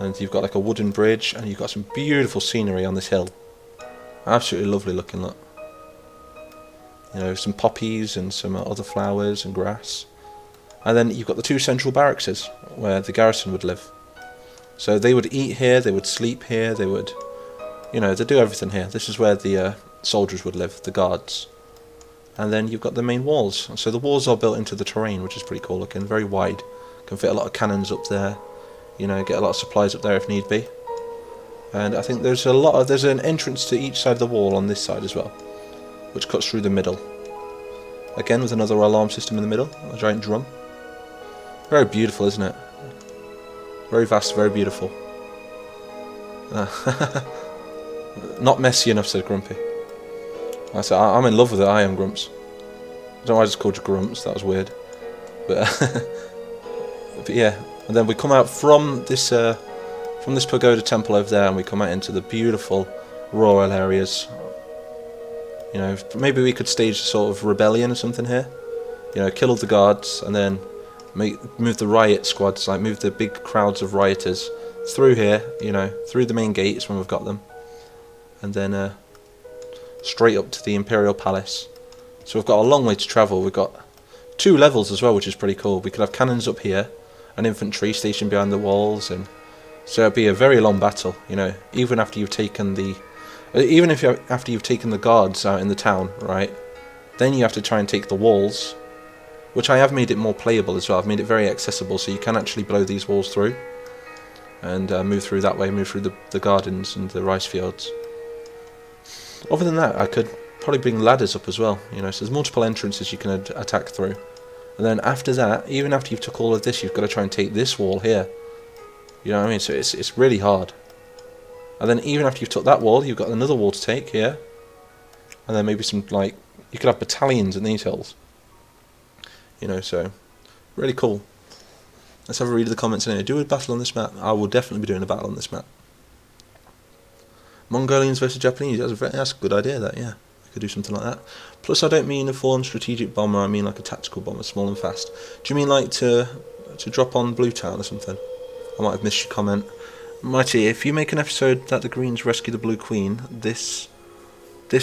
and you've got like a wooden bridge, and you've got some beautiful scenery on this hill. Absolutely lovely looking, look. You know, some poppies and some other flowers and grass. And then you've got the two central barracks where the garrison would live. So they would eat here, they would sleep here, they would, they do everything here. This is where the soldiers would live, the guards. And then you've got the main walls. So the walls are built into the terrain, which is pretty cool looking, very wide. Can fit a lot of cannons up there, get a lot of supplies up there if need be. And I think there's an entrance to each side of the wall on this side as well, which cuts through the middle. Again with another alarm system in the middle, a giant drum. Very beautiful, isn't it? Very vast, very beautiful. Not messy enough, said Grumpy. I said, I'm in love with it, I am, Grumps. I don't know why I just called you Grumps, that was weird. But, but yeah, and then we come out from this pagoda temple over there, and we come out into the beautiful rural areas. Maybe we could stage a sort of rebellion or something here. Kill all the guards, and then move the riot squads, like move the big crowds of rioters through here, through the main gates when we've got them, and then straight up to the Imperial Palace. So we've got a long way to travel. We've got 2 levels as well, which is pretty cool. We could have cannons up here, and infantry stationed behind the walls, and so it'd be a very long battle. Even after you've taken after you've taken the guards out in the town, right? Then you have to try and take the walls, which I have made it more playable as well. I've made it very accessible, so you can actually blow these walls through and move through that way, move through the gardens and the rice fields. Other than that, I could probably bring ladders up as well. So there's multiple entrances you can attack through. And then after that, even after you've took all of this, you've got to try and take this wall here. You know what I mean? So it's really hard. And then even after you've took that wall, you've got another wall to take here. And then maybe some, you could have battalions in these hills. So really cool. Let's have a read of the comments anyway. Do a battle on this map. I will definitely be doing a battle on this map. Mongolians versus Japanese. That's a good idea, that, yeah. We could do something like that. Plus, I don't mean a full-on strategic bomber. I mean like a tactical bomber, small and fast. Do you mean like to drop on Blue Town or something? I might have missed your comment. Mighty, if you make an episode that the Greens rescue the Blue Queen, this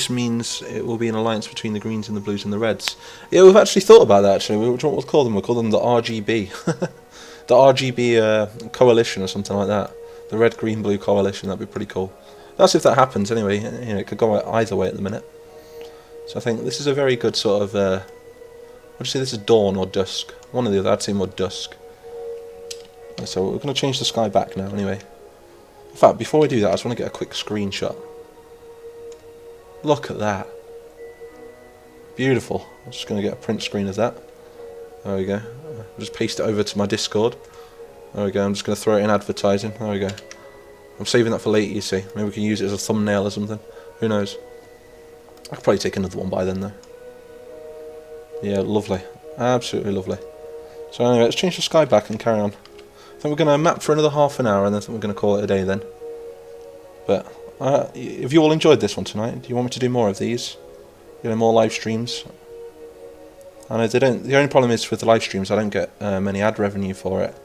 means it will be an alliance between the Greens and the Blues and the Reds. Yeah, we've actually thought about that, actually. What we'll call them? We'll call them the RGB. The RGB coalition or something like that. The Red, Green, Blue coalition. That'd be pretty cool. That's if that happens, anyway. It could go either way at the minute. So I think this is a very good sort of... what do you say? This is dawn or dusk? One or the other. I'd say more dusk. So we're going to change the sky back now, anyway. In fact, before we do that, I just want to get a quick screenshot. Look at that. Beautiful. I'm just going to get a print screen of that. There we go. I'll just paste it over to my Discord. There we go. I'm just going to throw it in advertising. There we go. I'm saving that for later, you see. Maybe we can use it as a thumbnail or something. Who knows? I could probably take another one by then, though. Yeah, lovely. Absolutely lovely. So anyway, let's change the sky back and carry on. I think we're going to map for another half an hour and then I think we're going to call it a day then. But if you all enjoyed this one tonight, do you want me to do more of these? You know, more live streams? I know they don't. The only problem is with the live streams, I don't get many ad revenue for it.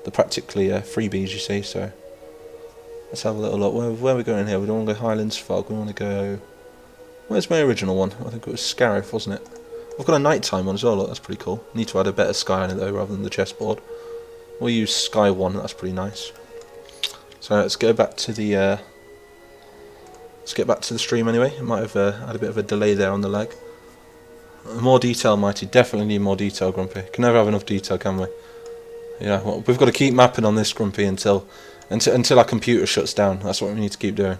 They're practically freebies, you see. So let's have a little look. Where are we going here? We don't want to go Highlands Fog. We want to go. Where's my original one? I think it was Scariff, wasn't it? I've got a nighttime one as well. Look, that's pretty cool. Need to add a better sky on it though, rather than the chessboard. We'll use Sky 1. That's pretty nice. So let's go back to the. Let's get back to the stream anyway. It might have had a bit of a delay there on the lag. More detail, Mighty. Definitely need more detail, Grumpy. Can never have enough detail, can we? Yeah, well, we've got to keep mapping on this, Grumpy, until our computer shuts down. That's what we need to keep doing.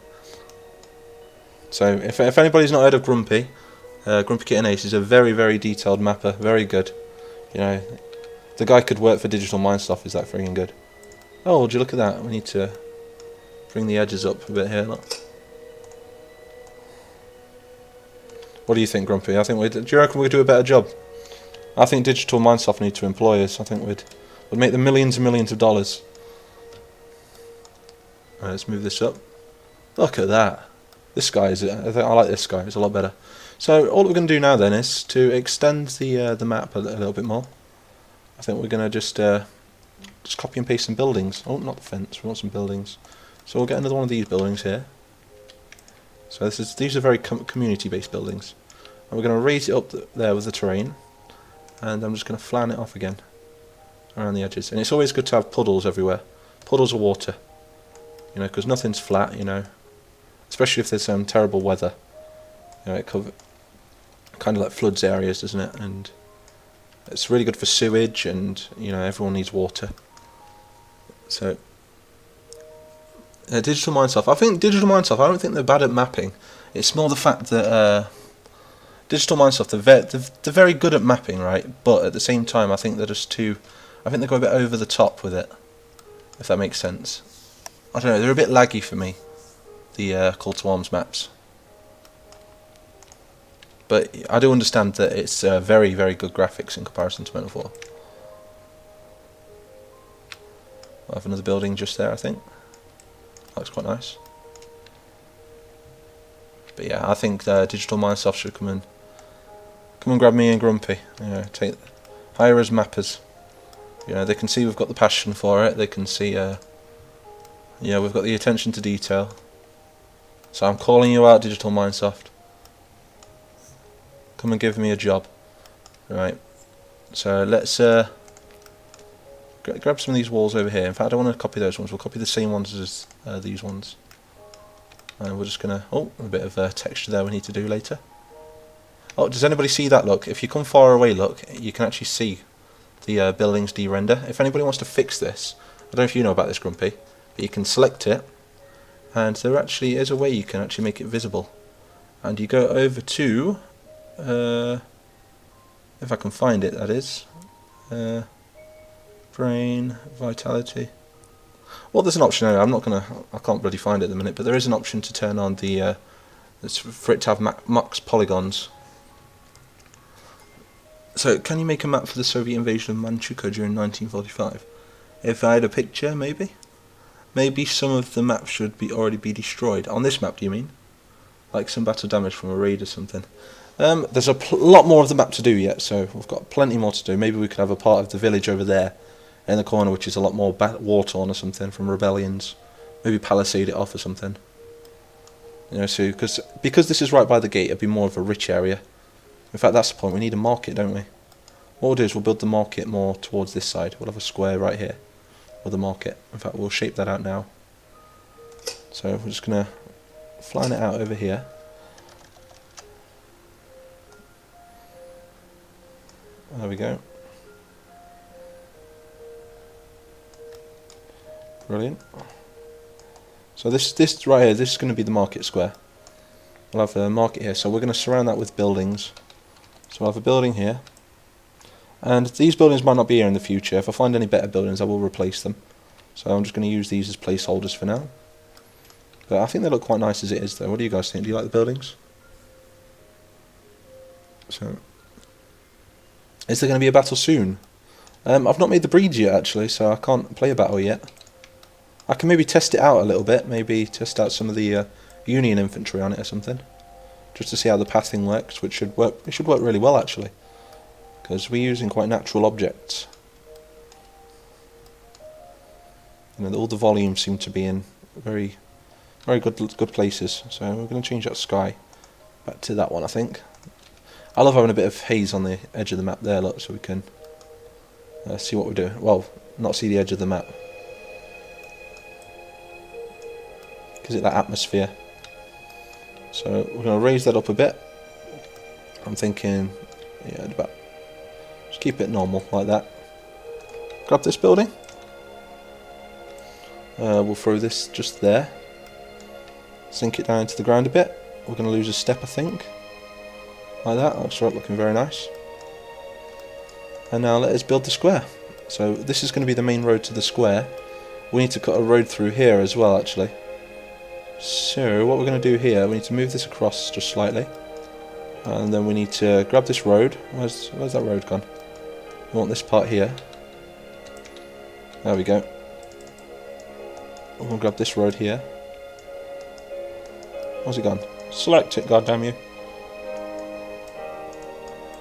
So, if anybody's not heard of Grumpy, Grumpy Kitten Ace is a very, very detailed mapper. Very good. You know, the guy could work for Digital Mind Stuff. Is that freaking good? Oh, would you look at that? We need to bring the edges up a bit here. Look. What do you think, Grumpy? Do you reckon we'd do a better job? I think Digital Mindsoft need to employ us. I think we'd make them millions and millions of dollars. Right, let's move this up. Look at that. This guy I like this guy. It's a lot better. So all we're going to do now then is to extend the map a little bit more. I think we're going to just copy and paste some buildings. Oh, not the fence. We want some buildings. So we'll get another one of these buildings here. So these are very community-based buildings. And we're going to raise it up there with the terrain. And I'm just going to flatten it off again around the edges. And it's always good to have puddles everywhere. Puddles of water. You know, because nothing's flat, you know. Especially if there's terrible weather. You know, it kind of like floods areas, doesn't it? And it's really good for sewage and, you know, everyone needs water. So Digital Mindsoft. I think Digital Mindsoft, I don't think they're bad at mapping. It's more the fact that Digital Mindsoft, they're very good at mapping, right? But at the same time, I think they're just too. I think they go a bit over the top with it, if that makes sense. I don't know. They're a bit laggy for me. The Call to Arms maps. But I do understand that it's very, very good graphics in comparison to Metaphor. I have another building just there, I think. Looks quite nice. But yeah, I think Digital Mindsoft should come and grab me and Grumpy. You know, hire as mappers. You know, they can see we've got the passion for it. They can see, yeah, we've got the attention to detail. So I'm calling you out, Digital Mindsoft. Come and give me a job. Right. So let's grab some of these walls over here. In fact, I don't want to copy those ones. We'll copy the same ones as these ones. And we're just going to... Oh, a bit of texture there we need to do later. Oh, does anybody see that? Look, if you come far away, look, you can actually see the buildings de-render. If anybody wants to fix this, I don't know if you know about this, Grumpy, but you can select it, and there actually is a way you can actually make it visible. And you go over to... if I can find it, that is. Brain, vitality. Well, there's an option there. I can't bloody find it at the minute, but there is an option to turn on the for it to have max polygons. So, can you make a map for the Soviet invasion of Manchukuo during 1945? If I had a picture, maybe. Maybe some of the maps should already be destroyed. On this map, do you mean? Like some battle damage from a raid or something. There's a lot more of the map to do yet, so we've got plenty more to do. Maybe we could have a part of the village over there in the corner, which is a lot more war-torn or something from rebellions. Maybe palisade it off or something. You know, so because this is right by the gate, it'd be more of a rich area. In fact, that's the point. We need a market, don't we? What we'll do is we'll build the market more towards this side. We'll have a square right here with the market. In fact, we'll shape that out now. So we're just going to fly it out over here. There we go. Brilliant. So this right here, this is going to be the market square. we'll have a market here. So we're going to surround that with buildings. So we'll have a building here. And these buildings might not be here in the future. If I find any better buildings, I will replace them. So I'm just going to use these as placeholders for now. But I think they look quite nice as it is though. What do you guys think? Do you like the buildings? So, is there going to be a battle soon? I've not made the breeds yet actually, so I can't play a battle yet. I can maybe test it out a little bit, maybe test out some of the Union infantry on it or something, just to see how the pathing works, which should work. It should work really well actually, because we're using quite natural objects. You know, all the volumes seem to be in very good places. So we're going to change that sky back to that one, I think. I love having a bit of haze on the edge of the map there, look, so we can see what we're doing. Well, not see the edge of the map. Gives it that atmosphere. So we're going to raise that up a bit. I'm thinking, yeah, about just keep it normal like that. Grab this building. We'll throw this just there. Sink it down into the ground a bit. We're going to lose a step, I think. Like that. That's right, looking very nice. And now let us build the square. So this is going to be the main road to the square. We need to cut a road through here as well, actually. So what we're going to do here, we need to move this across just slightly. And then we need to grab this road. Where's that road gone? We want this part here. There we go. We'll grab this road here. Where's it gone? Select it, goddammit.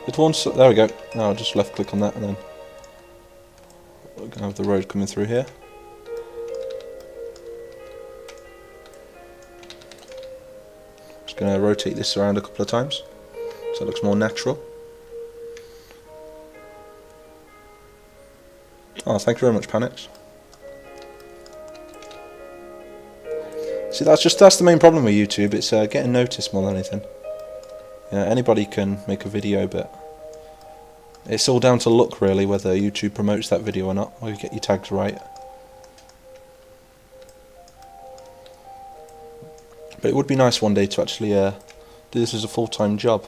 There we go. Now I'll just left click on that and then we're going to have the road coming through here. Just going to rotate this around a couple of times so it looks more natural. Oh, thank you very much, Panics. See, that's the main problem with YouTube. It's getting noticed more than anything. Yeah, anybody can make a video, but it's all down to luck, really, whether YouTube promotes that video or not, or you get your tags right. But it would be nice one day to actually do this as a full-time job.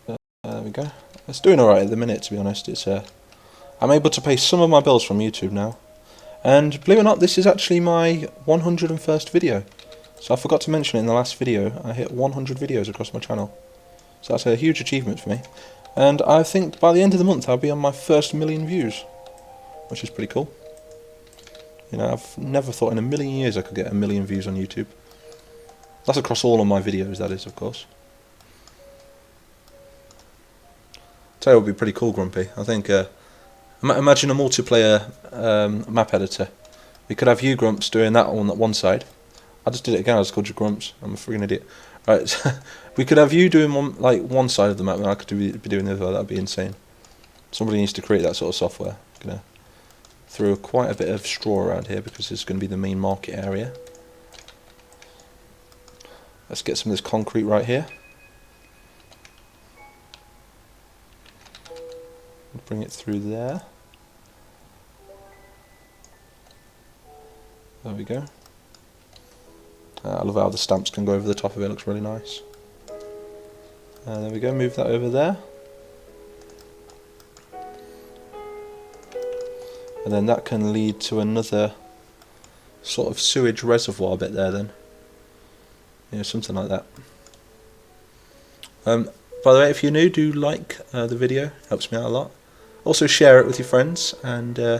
There we go. It's doing alright at the minute, to be honest. It's I'm able to pay some of my bills from YouTube now. And believe it or not, this is actually my 101st video. So I forgot to mention it in the last video. I hit 100 videos across my channel. So that's a huge achievement for me. And I think by the end of the month I'll be on my first 1,000,000 views. Which is pretty cool. You know, I've never thought in a million years I could get 1,000,000 views on YouTube. That's across all of my videos, that is, of course. Tell you what would be pretty cool, Grumpy. I think, imagine a multiplayer map editor. We could have you, Grumps, doing that on that one side. I just did it again, I just called you Grumps. I'm a freaking idiot. Right, we could have you doing one side of the map and I could be doing the other. That'd be insane. Somebody needs to create that sort of software. I'm gonna throw quite a bit of straw around here because it's going to be the main market area. Let's get some of this concrete right here. Bring it through there. There we go. I love how the stamps can go over the top of it, looks really nice. There we go, move that over there. And then that can lead to another sort of sewage reservoir bit there then. Yeah, something like that. By the way, if you're new, do like the video, helps me out a lot. Also share it with your friends, and yeah.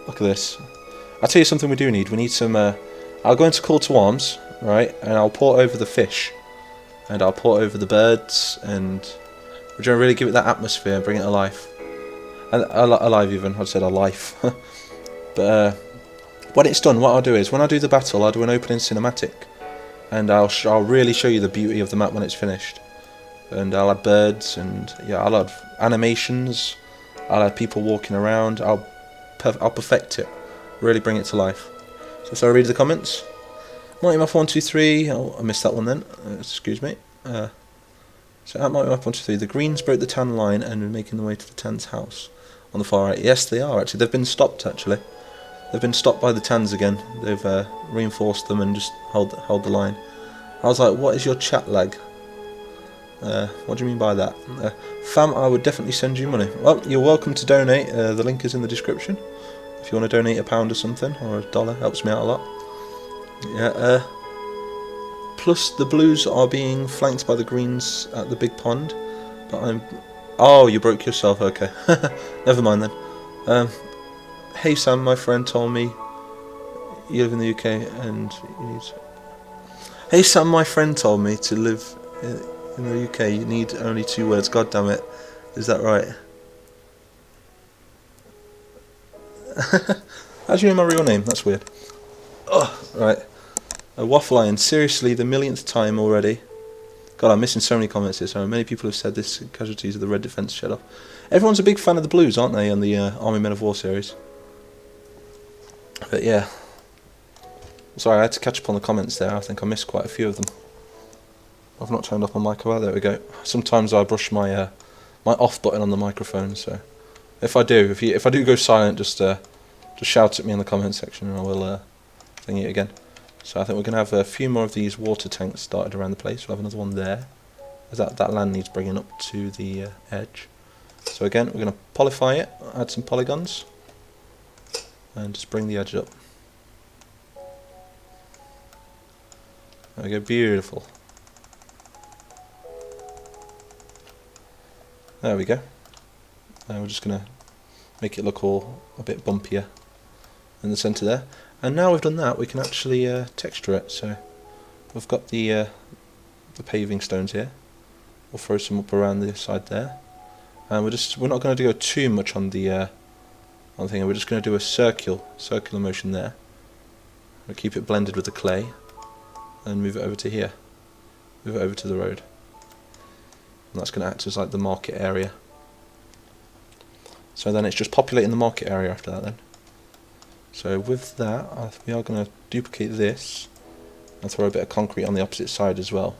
Look at this. I'll tell you something we do need. We need some, I'll go into call to arms, right, and I'll port over the fish. And I'll port over the birds, and we're going to really give it that atmosphere and bring it alive. And alive even, I said alive. But when it's done, what I'll do is, when I do the battle, I'll do an opening cinematic. And I'll really show you the beauty of the map when it's finished. And I'll add birds, and yeah, I'll add animations, I'll add people walking around, I'll perfect it, really bring it to life. So I read the comments. MIGHTYmapper123, oh, I missed that one then, excuse me. So at MIGHTYmapper123, the greens broke the tan line and were making their way to the tan's house. on the far right. Yes, they are actually. They've been stopped actually. They've been stopped by the Tans again. They've reinforced them and just hold the line. I was like, what is your chat lag? What do you mean by that? Fam, I would definitely send you money. Well, you're welcome to donate. The link is in the description. If you want to donate £1 or something, or $1, helps me out a lot. Yeah. Plus, the blues are being flanked by the greens at the big pond. But I'm... Oh, you broke yourself. Okay. Never mind then. Hey Sam, my friend told me you live in the UK and you need... Hey Sam, my friend told me to live in the UK you need only 2 words. God damn it. Is that right? How do you know my real name? That's weird. Oh, right. A waffle iron. Seriously, the millionth time already. God, I'm missing so many comments here. So many people have said this. Casualties of the red defence shed off. Everyone's a big fan of the blues, aren't they, on the Army Men of War series? But yeah. Sorry, I had to catch up on the comments there. I think I missed quite a few of them. I've not turned off my mic. Well, there we go. Sometimes I brush my my off button on the microphone. So if I do, if I do go silent, just shout at me in the comment section, and I will thing it again. So I think we're gonna have a few more of these water tanks started around the place. We'll have another one there. As that land needs bringing up to the edge. So again, we're gonna polyfy it, add some polygons, and just bring the edge up. There we go, beautiful. There we go. We're just going to make it look all a bit bumpier in the centre there. And now we've done that, we can actually texture it. So we've got the paving stones here. We'll throw some up around the side there. And we're not going to go too much on the thing. We're just going to do a circular motion there. We'll keep it blended with the clay. And move it over to here. Move it over to the road. And that's going to act as like the market area. So then it's just populating the market area after that then. So with that, we are going to duplicate this and throw a bit of concrete on the opposite side as well.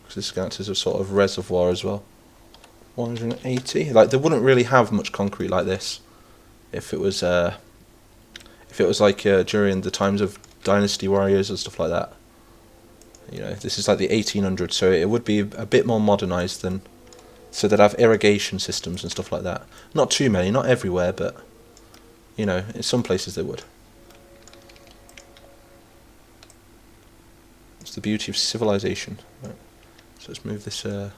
Because this is going to act as a sort of reservoir as well. 180. Like they wouldn't really have much concrete like this if it was like during the times of Dynasty Warriors and stuff like that. You know, this is like the 1800s, so it would be a bit more modernised than... So they'd have irrigation systems and stuff like that. Not too many, not everywhere, but... You know, in some places they would. It's the beauty of civilization. Right. So let's move this over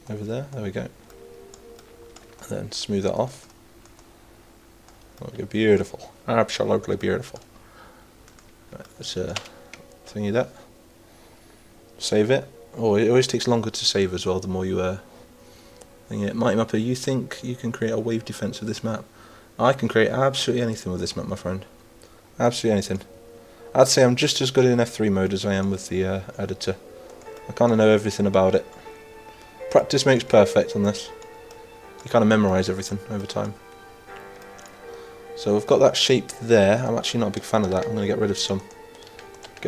there we go. And then smooth that off. Okay, beautiful. Absolutely beautiful. Right, let's thingy that. Save it. Oh, it always takes longer to save as well, the more you thing it. MIGHTYmapper, you think you can create a wave defense with this map? I can create absolutely anything with this map, my friend. Absolutely anything. I'd say I'm just as good in F3 mode as I am with the editor. I kind of know everything about it. Practice makes perfect on this. You kind of memorise everything over time. So we've got that shape there. I'm actually not a big fan of that. I'm going to get rid of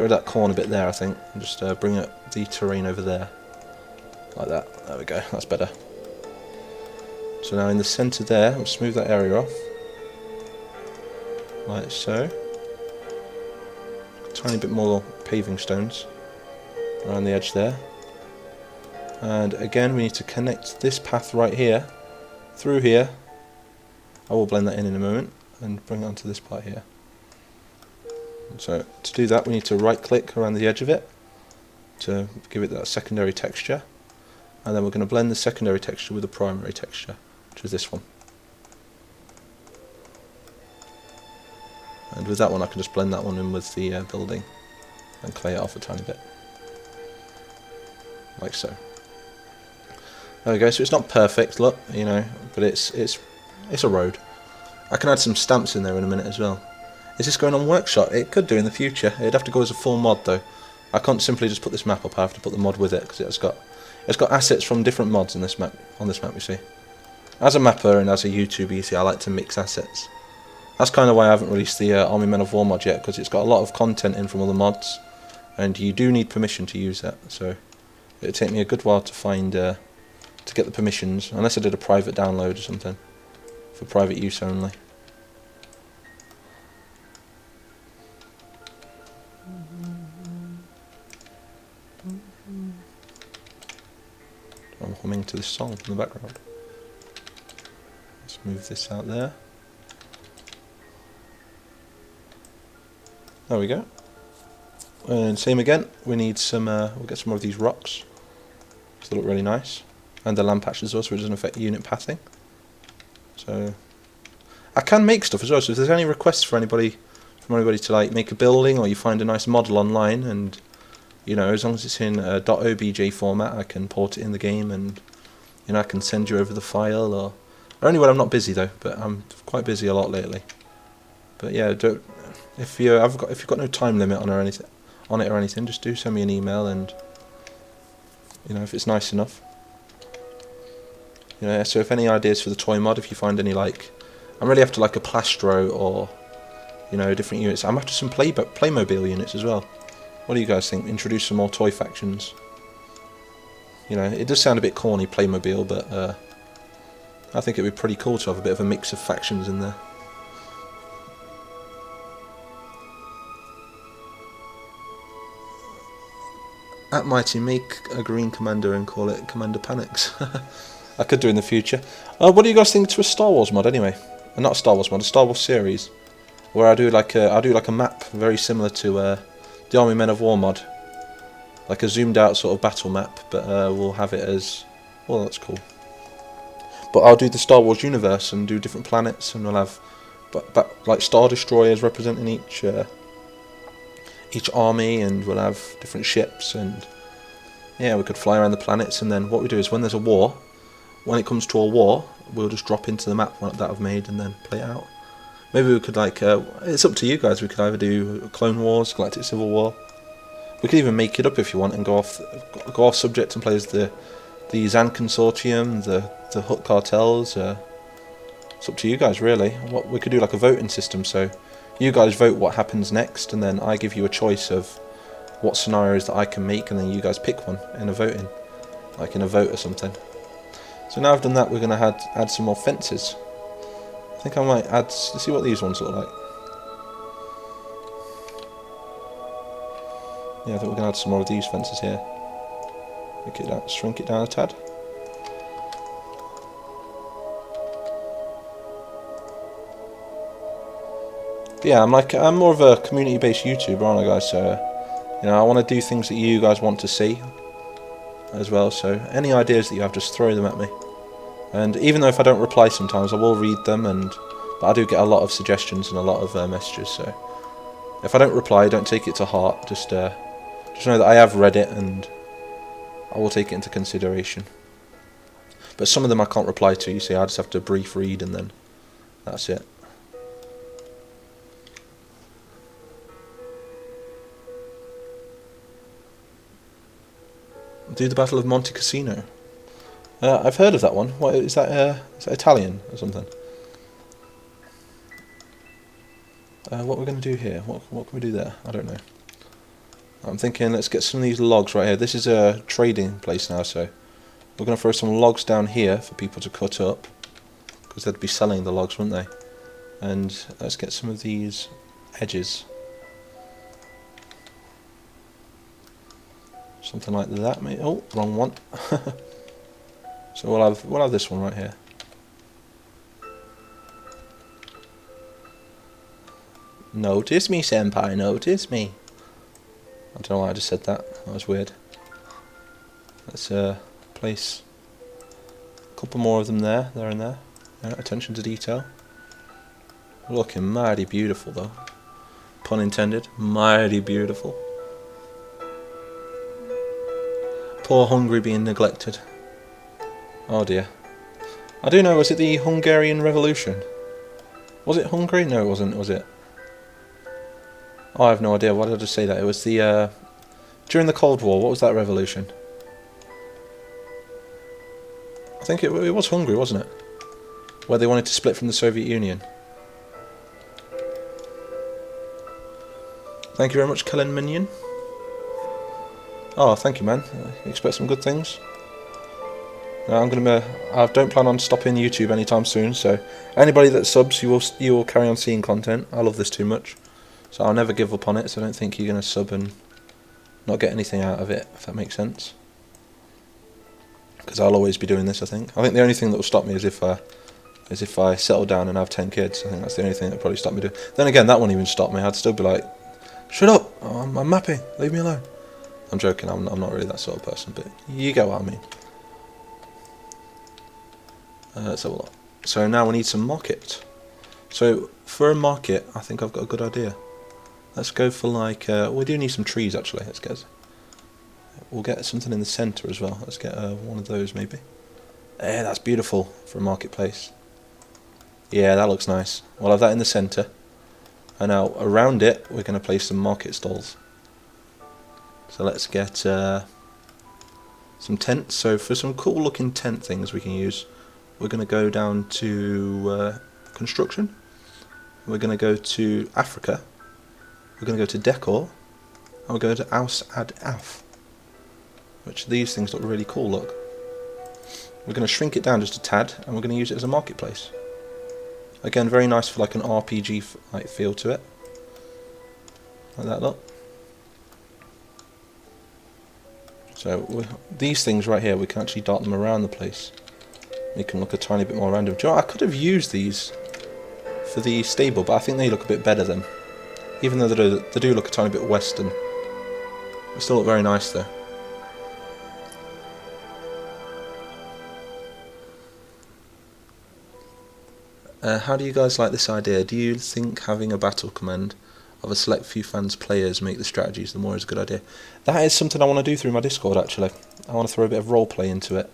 that corner bit there, I think, and just bring up the terrain over there. Like that. There we go. That's better. So now in the centre there, we'll smooth that area off. Like so. A tiny bit more paving stones around the edge there. And again, we need to connect this path right here through here. I will blend that in a moment and bring it onto this part here. So to do that, we need to right click around the edge of it to give it that secondary texture, and then we're going to blend the secondary texture with the primary texture, which is this one. And with that one I can just blend that one in with the building and clay it off a tiny bit, like so. There we go. So it's not perfect, look, you know, but it's a road. I can add some stamps in there in a minute as well. Is this going on workshop? It could do in the future. It'd have to go as a full mod though. I can't simply just put this map up. I have to put the mod with it because it's got assets from different mods in this map. On this map, you see. As a mapper and as a YouTuber, you see, I like to mix assets. That's kind of why I haven't released the Army Men of War mod yet, because it's got a lot of content in from other mods, and you do need permission to use that. So it'd take me a good while to find to get the permissions, unless I did a private download or something, for private use only. I'm humming to this song in the background. Let's move this out there. There we go. And same again, we need some, we'll get some more of these rocks. They look really nice. And the land patch as well, so it doesn't affect unit pathing. So, I can make stuff as well, so if there's any requests for anybody, to like make a building, or you find a nice model online, and you know, as long as it's in a .obj format, I can port it in the game, and you know, I can send you over the file, or only when I'm not busy though, but I'm quite busy a lot lately. But yeah, don't, if you've got no time limit on it or anything, just do send me an email, and you know, if it's nice enough. You know, so if any ideas for the toy mod, if you find any, like, I'm really after like a Plastro, or you know, different units. I'm after some Playmobil units as well. What do you guys think? Introduce some more toy factions. You know, it does sound a bit corny, Playmobil, but I think it'd be pretty cool to have a bit of a mix of factions in there. At Mighty, make a green commander and call it Commander Panics. I could do in the future. What do you guys think to a Star Wars mod anyway? Not a Star Wars mod, a Star Wars series, where I do like a map very similar to the Army Men of War mod, like a zoomed out sort of battle map, but we'll have it as, well, that's cool. But I'll do the Star Wars universe and do different planets, and we'll have like Star Destroyers representing each army, and we'll have different ships, and yeah, we could fly around the planets. And then what we do is, when there's a war, when it comes to a war, we'll just drop into the map that I've made and then play it out. Maybe we could, like, it's up to you guys, we could either do Clone Wars, Galactic Civil War. We could even make it up if you want and go off subject and play as the Zan Consortium, the Hutt cartels. It's up to you guys really. What we could do, like a voting system, so you guys vote what happens next, and then I give you a choice of what scenarios that I can make, and then you guys pick one in a voting, like in a vote or something. So now I've done that, we're going to add some more fences. I think I might add, let's see what these ones look like. Yeah, I think we're going to add some more of these fences here. Make it out, shrink it down a tad. But yeah, I'm more of a community-based YouTuber, aren't I, guys? So you know, I want to do things that you guys want to see as well. So any ideas that you have, just throw them at me. And even though if I don't reply sometimes, I will read them, but I do get a lot of suggestions and a lot of messages. So if I don't reply, don't take it to heart. Just know that I have read it, and I will take it into consideration. But some of them I can't reply to, you see, I just have to brief read, and then that's it. Do the Battle of Monte Cassino. I've heard of that one. What is that? Is that Italian or something? What we're going to do here? What can we do there? I don't know. I'm thinking, let's get some of these logs right here. This is a trading place now, so we're going to throw some logs down here for people to cut up, because they'd be selling the logs, wouldn't they? And let's get some of these edges. Something like that, mate. Oh, wrong one. So we'll have this one right here. Notice me, senpai, notice me. I don't know why I just said that. That was weird. Let's place a couple more of them there and there. Attention to detail. Looking mighty beautiful though. Pun intended. Mighty beautiful. Poor Hungary being neglected. Oh dear. I do know, was it the Hungarian Revolution? Was it Hungary? No, it wasn't, was it? Oh, I have no idea. Why did I just say that? It was the, during the Cold War, what was that revolution? I think it was Hungary, wasn't it? Where they wanted to split from the Soviet Union. Thank you very much, Kellen Minion. Oh, thank you, man. You expect some good things. I don't plan on stopping YouTube anytime soon. So anybody that subs, you will carry on seeing content. I love this too much, so I'll never give up on it. So I don't think you're gonna sub and not get anything out of it, if that makes sense. Because I'll always be doing this. I think the only thing that will stop me is if I settle down and have 10 kids. I think that's the only thing that will probably stop me doing. Then again, that won't even stop me. I'd still be like, shut up! I'm mapping. Leave me alone. I'm joking. I'm not really that sort of person, but you get what I mean. Let's have a look. So now we need some market. So for a market, I think I've got a good idea. Let's go for like we do need some trees actually. We'll get something in the centre as well. Let's get one of those maybe. Yeah, that's beautiful for a marketplace. Yeah, that looks nice. We'll have that in the centre. And now around it, we're going to place some market stalls. So let's get some tents. So for some cool looking tent things we can use, we're going to go down to construction. We're going to go to Africa. We're going to go to decor. And we're going to Aus ad Af. Which these things look really cool, look. We're going to shrink it down just a tad, and we're going to use it as a marketplace. Again, very nice for like an RPG like feel to it. Like that, look. So these things right here, we can actually dart them around the place. Make them look a tiny bit more random. Do you know what? I could have used these for the stable, but I think they look a bit better than. Even though they do look a tiny bit western. They still look very nice though. How do you guys like this idea? Do you think having a battle command of a select few fans players make the strategies the more is a good idea? That is something I want to do through my Discord actually. I want to throw a bit of roleplay into it.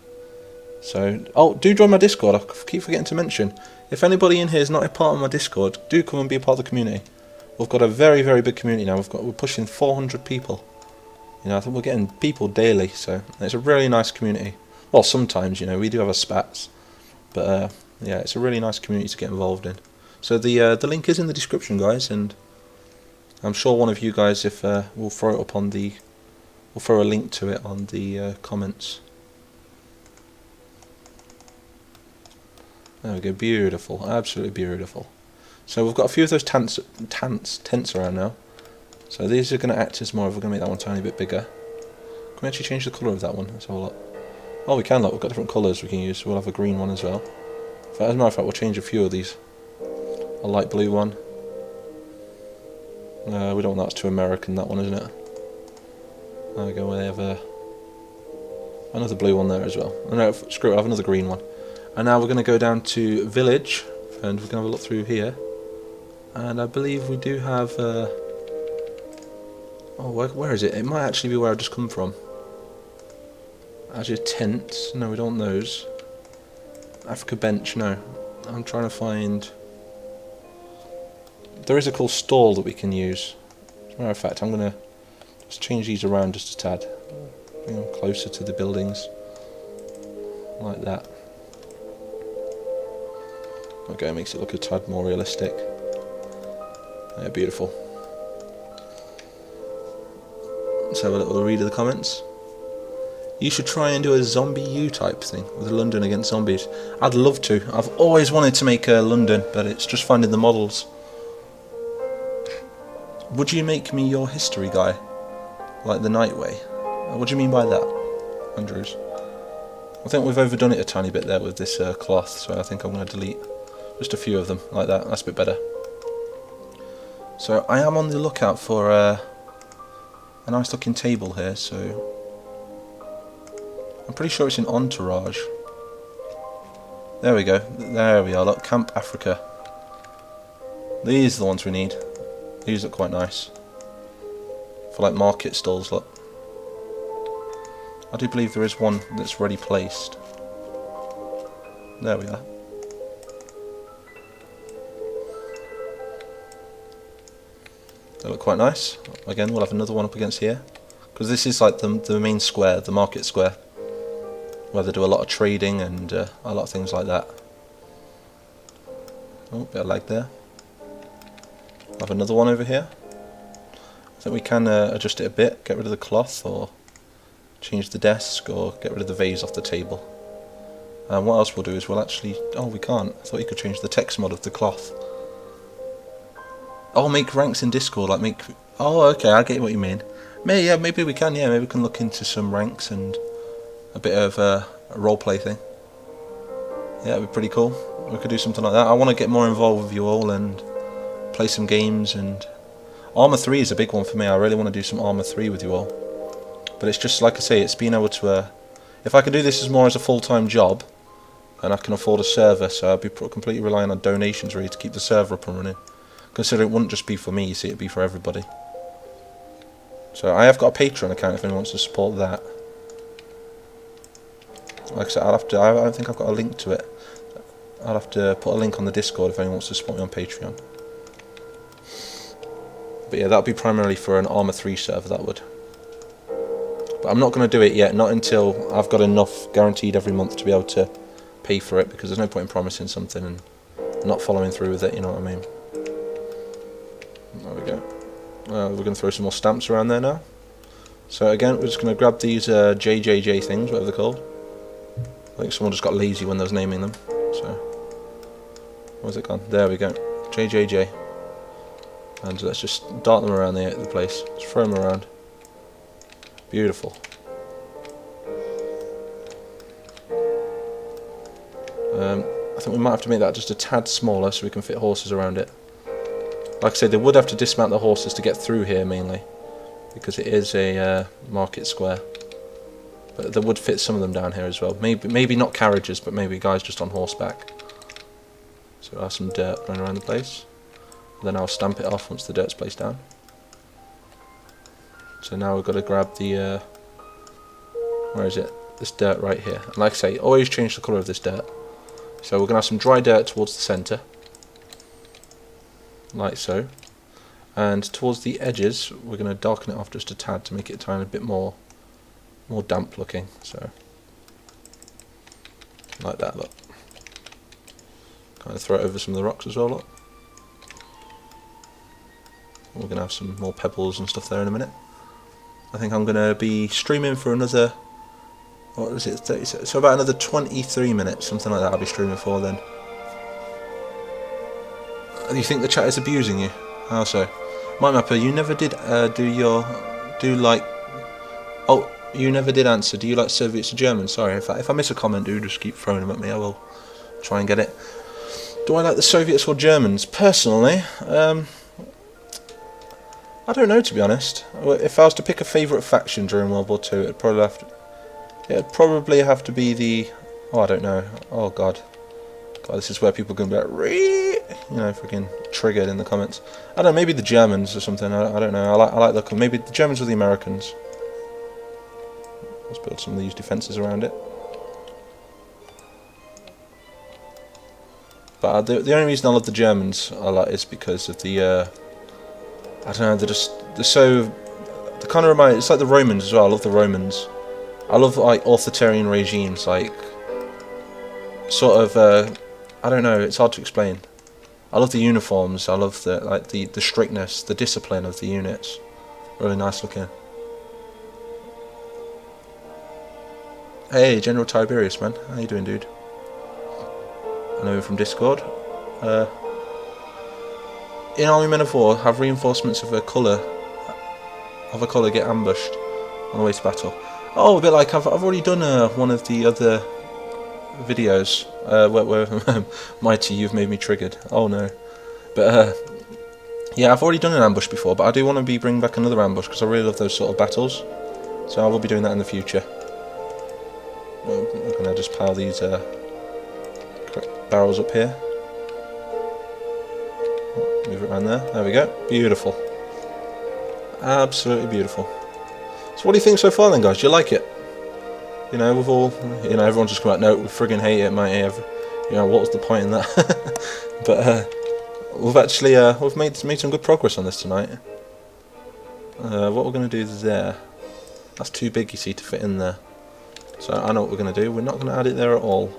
So, oh, do join my Discord. I keep forgetting to mention. If anybody in here is not a part of my Discord, do come and be a part of the community. We've got a very, very big community now. We're pushing 400 people. You know, I think we're getting people daily, so it's a really nice community. Well, sometimes, you know, we do have our spats, but yeah, it's a really nice community to get involved in. So the link is in the description, guys, and I'm sure one of you guys, if we'll throw it up on the, we'll throw a link to it on the comments. There we go, beautiful, absolutely beautiful. So we've got a few of those tents around now. So these are going to act as more of, we're going to make that one a tiny bit bigger. Can we actually change the colour of that one? Let's have a look. Oh, we can, look, we've got different colours we can use. We'll have a green one as well. As a matter of fact, we'll change a few of these. A light blue one. We don't want that, it's too American, that one, isn't it? There we go, we have another blue one there as well. Oh, no, screw it, I have another green one. And now we're going to go down to village, and we're going to have a look through here. And I believe we do have... oh, where is it? It might actually be where I've just come from. Actually, tents. No, we don't want those. Africa bench, no. I'm trying to find... There is a cool stall that we can use. As a matter of fact, I'm going to just change these around just a tad. Bring them closer to the buildings. Like that. Okay, makes it look a tad more realistic. Yeah, beautiful. Let's have a little read of the comments. You should try and do a zombie U type thing with London against zombies. I'd love to. I've always wanted to make a London, but it's just finding the models. Would you make me your history guy? Like the Night Way? What do you mean by that, Andrews? I think we've overdone it a tiny bit there with this cloth, so I think I'm going to delete just a few of them, like that. That's a bit better. So I am on the lookout for a nice looking table here, so... I'm pretty sure it's in Entourage. There we go. There we are. Look, Camp Africa. These are the ones we need. These look quite nice. For like market stalls, look. I do believe there is one that's ready placed. There we are. They look quite nice. Again, we'll have another one up against here. Because this is like the main square, the market square. Where they do a lot of trading and a lot of things like that. Oh, bit of lag there. I'll have another one over here. I think we can adjust it a bit, get rid of the cloth, or change the desk, or get rid of the vase off the table. And what else we'll do is we'll actually... Oh, we can't. I thought you could change the text mod of the cloth. Oh, make ranks in Discord, like make... Oh, okay, I get what you mean. Maybe we can, maybe we can look into some ranks and a bit of a roleplay thing. Yeah, that'd be pretty cool. We could do something like that. I want to get more involved with you all and play some games, and... Armour 3 is a big one for me. I really want to do some Armour 3 with you all. But it's just, like I say, it's being able to... if I could do this more as a full-time job, and I can afford a server, so I'd be completely relying on donations really to keep the server up and running. Considering it wouldn't just be for me, you see, it'd be for everybody. So I have got a Patreon account if anyone wants to support that. Like I said, I don't think I've got a link to it. I'll have to put a link on the Discord if anyone wants to support me on Patreon. But yeah, that would be primarily for an Armour 3 server, that would. But I'm not going to do it yet, not until I've got enough guaranteed every month to be able to pay for it, because there's no point in promising something and not following through with it, you know what I mean. There we go. We're going to throw some more stamps around there now. So again, we're just going to grab these JJJ things, whatever they're called. I think someone just got lazy when they was naming them. So, where's it gone? There we go. JJJ. And let's just dart them around the place. Just throw them around. Beautiful. I think we might have to make that just a tad smaller so we can fit horses around it. Like I said, they would have to dismount the horses to get through here mainly, because it is a market square. But they would fit some of them down here as well. Maybe not carriages, but maybe guys just on horseback. So we'll have some dirt running around the place. Then I'll stamp it off once the dirt's placed down. So now we've got to grab the... where is it? This dirt right here. And like I say, always change the colour of this dirt. So we're going to have some dry dirt towards the centre. Like so. And towards the edges, we're going to darken it off just a tad to make it a tiny bit more damp looking. So, like that, look. Kind of throw it over some of the rocks as well, look. We're going to have some more pebbles and stuff there in a minute. I think I'm going to be streaming for another... what is it? 30, so about another 23 minutes, something like that I'll be streaming for then. Do you think the chat is abusing you? How so? MIGHTymapper, you never did you never did answer. Do you like Soviets or Germans? Sorry, if I miss a comment, do just keep throwing them at me. I will try and get it. Do I like the Soviets or Germans? Personally, I don't know, to be honest. If I was to pick a favourite faction during World War II, it'd probably have to be the... oh, I don't know. Oh, God. God, this is where people are going to be like, you know, freaking triggered in the comments. I don't know, maybe the Germans or something. I don't know. I like the... maybe the Germans or the Americans. Let's build some of these defences around it. But the only reason I love the Germans is because of the... I don't know, they kind of remind... it's like the Romans as well. I love the Romans. I love like authoritarian regimes, like sort of I don't know, it's hard to explain. I love the uniforms. I love the strictness, the discipline of the units. Really nice looking. Hey, General Tiberius, man. How you doing, dude? I know you're from Discord. In Army Men of War, have reinforcements of a colour get ambushed on the way to battle. Oh, a bit like I've already done one of the other videos where Mighty, you've made me triggered. Oh no, but yeah, I've already done an ambush before, but I do want to be bringing back another ambush because I really love those sort of battles. So I will be doing that in the future. I'm gonna just pile these barrels up here. Move it around there. There we go. Beautiful. Absolutely beautiful. So what do you think so far then, guys? Do you like it? You know, we've all, you know, everyone's just come out, no, we friggin' hate it, mate. You know, what was the point in that? But we've actually we've made some good progress on this tonight. What we're going to do there, that's too big, you see, to fit in there. So I know what we're going to do. We're not going to add it there at all.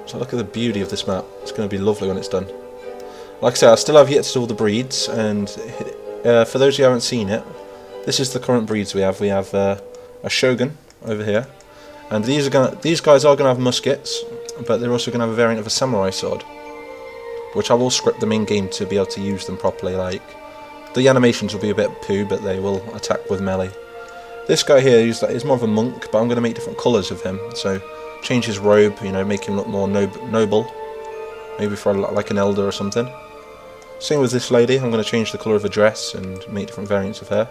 So look at the beauty of this map. It's going to be lovely when it's done. Like I said, I still have yet to do all the breeds, and for those who haven't seen it, this is the current breeds we have. We have a Shogun over here, And these guys are gonna have muskets, but they're also gonna have a variant of a samurai sword, which I will script them in game to be able to use them properly. Like, the animations will be a bit poo, but they will attack with melee. This guy here is more of a monk, but I'm going to make different colours of him. So change his robe, you know, make him look more noble, maybe for like an elder or something. Same with this lady. I'm going to change the colour of her dress and make different variants of her.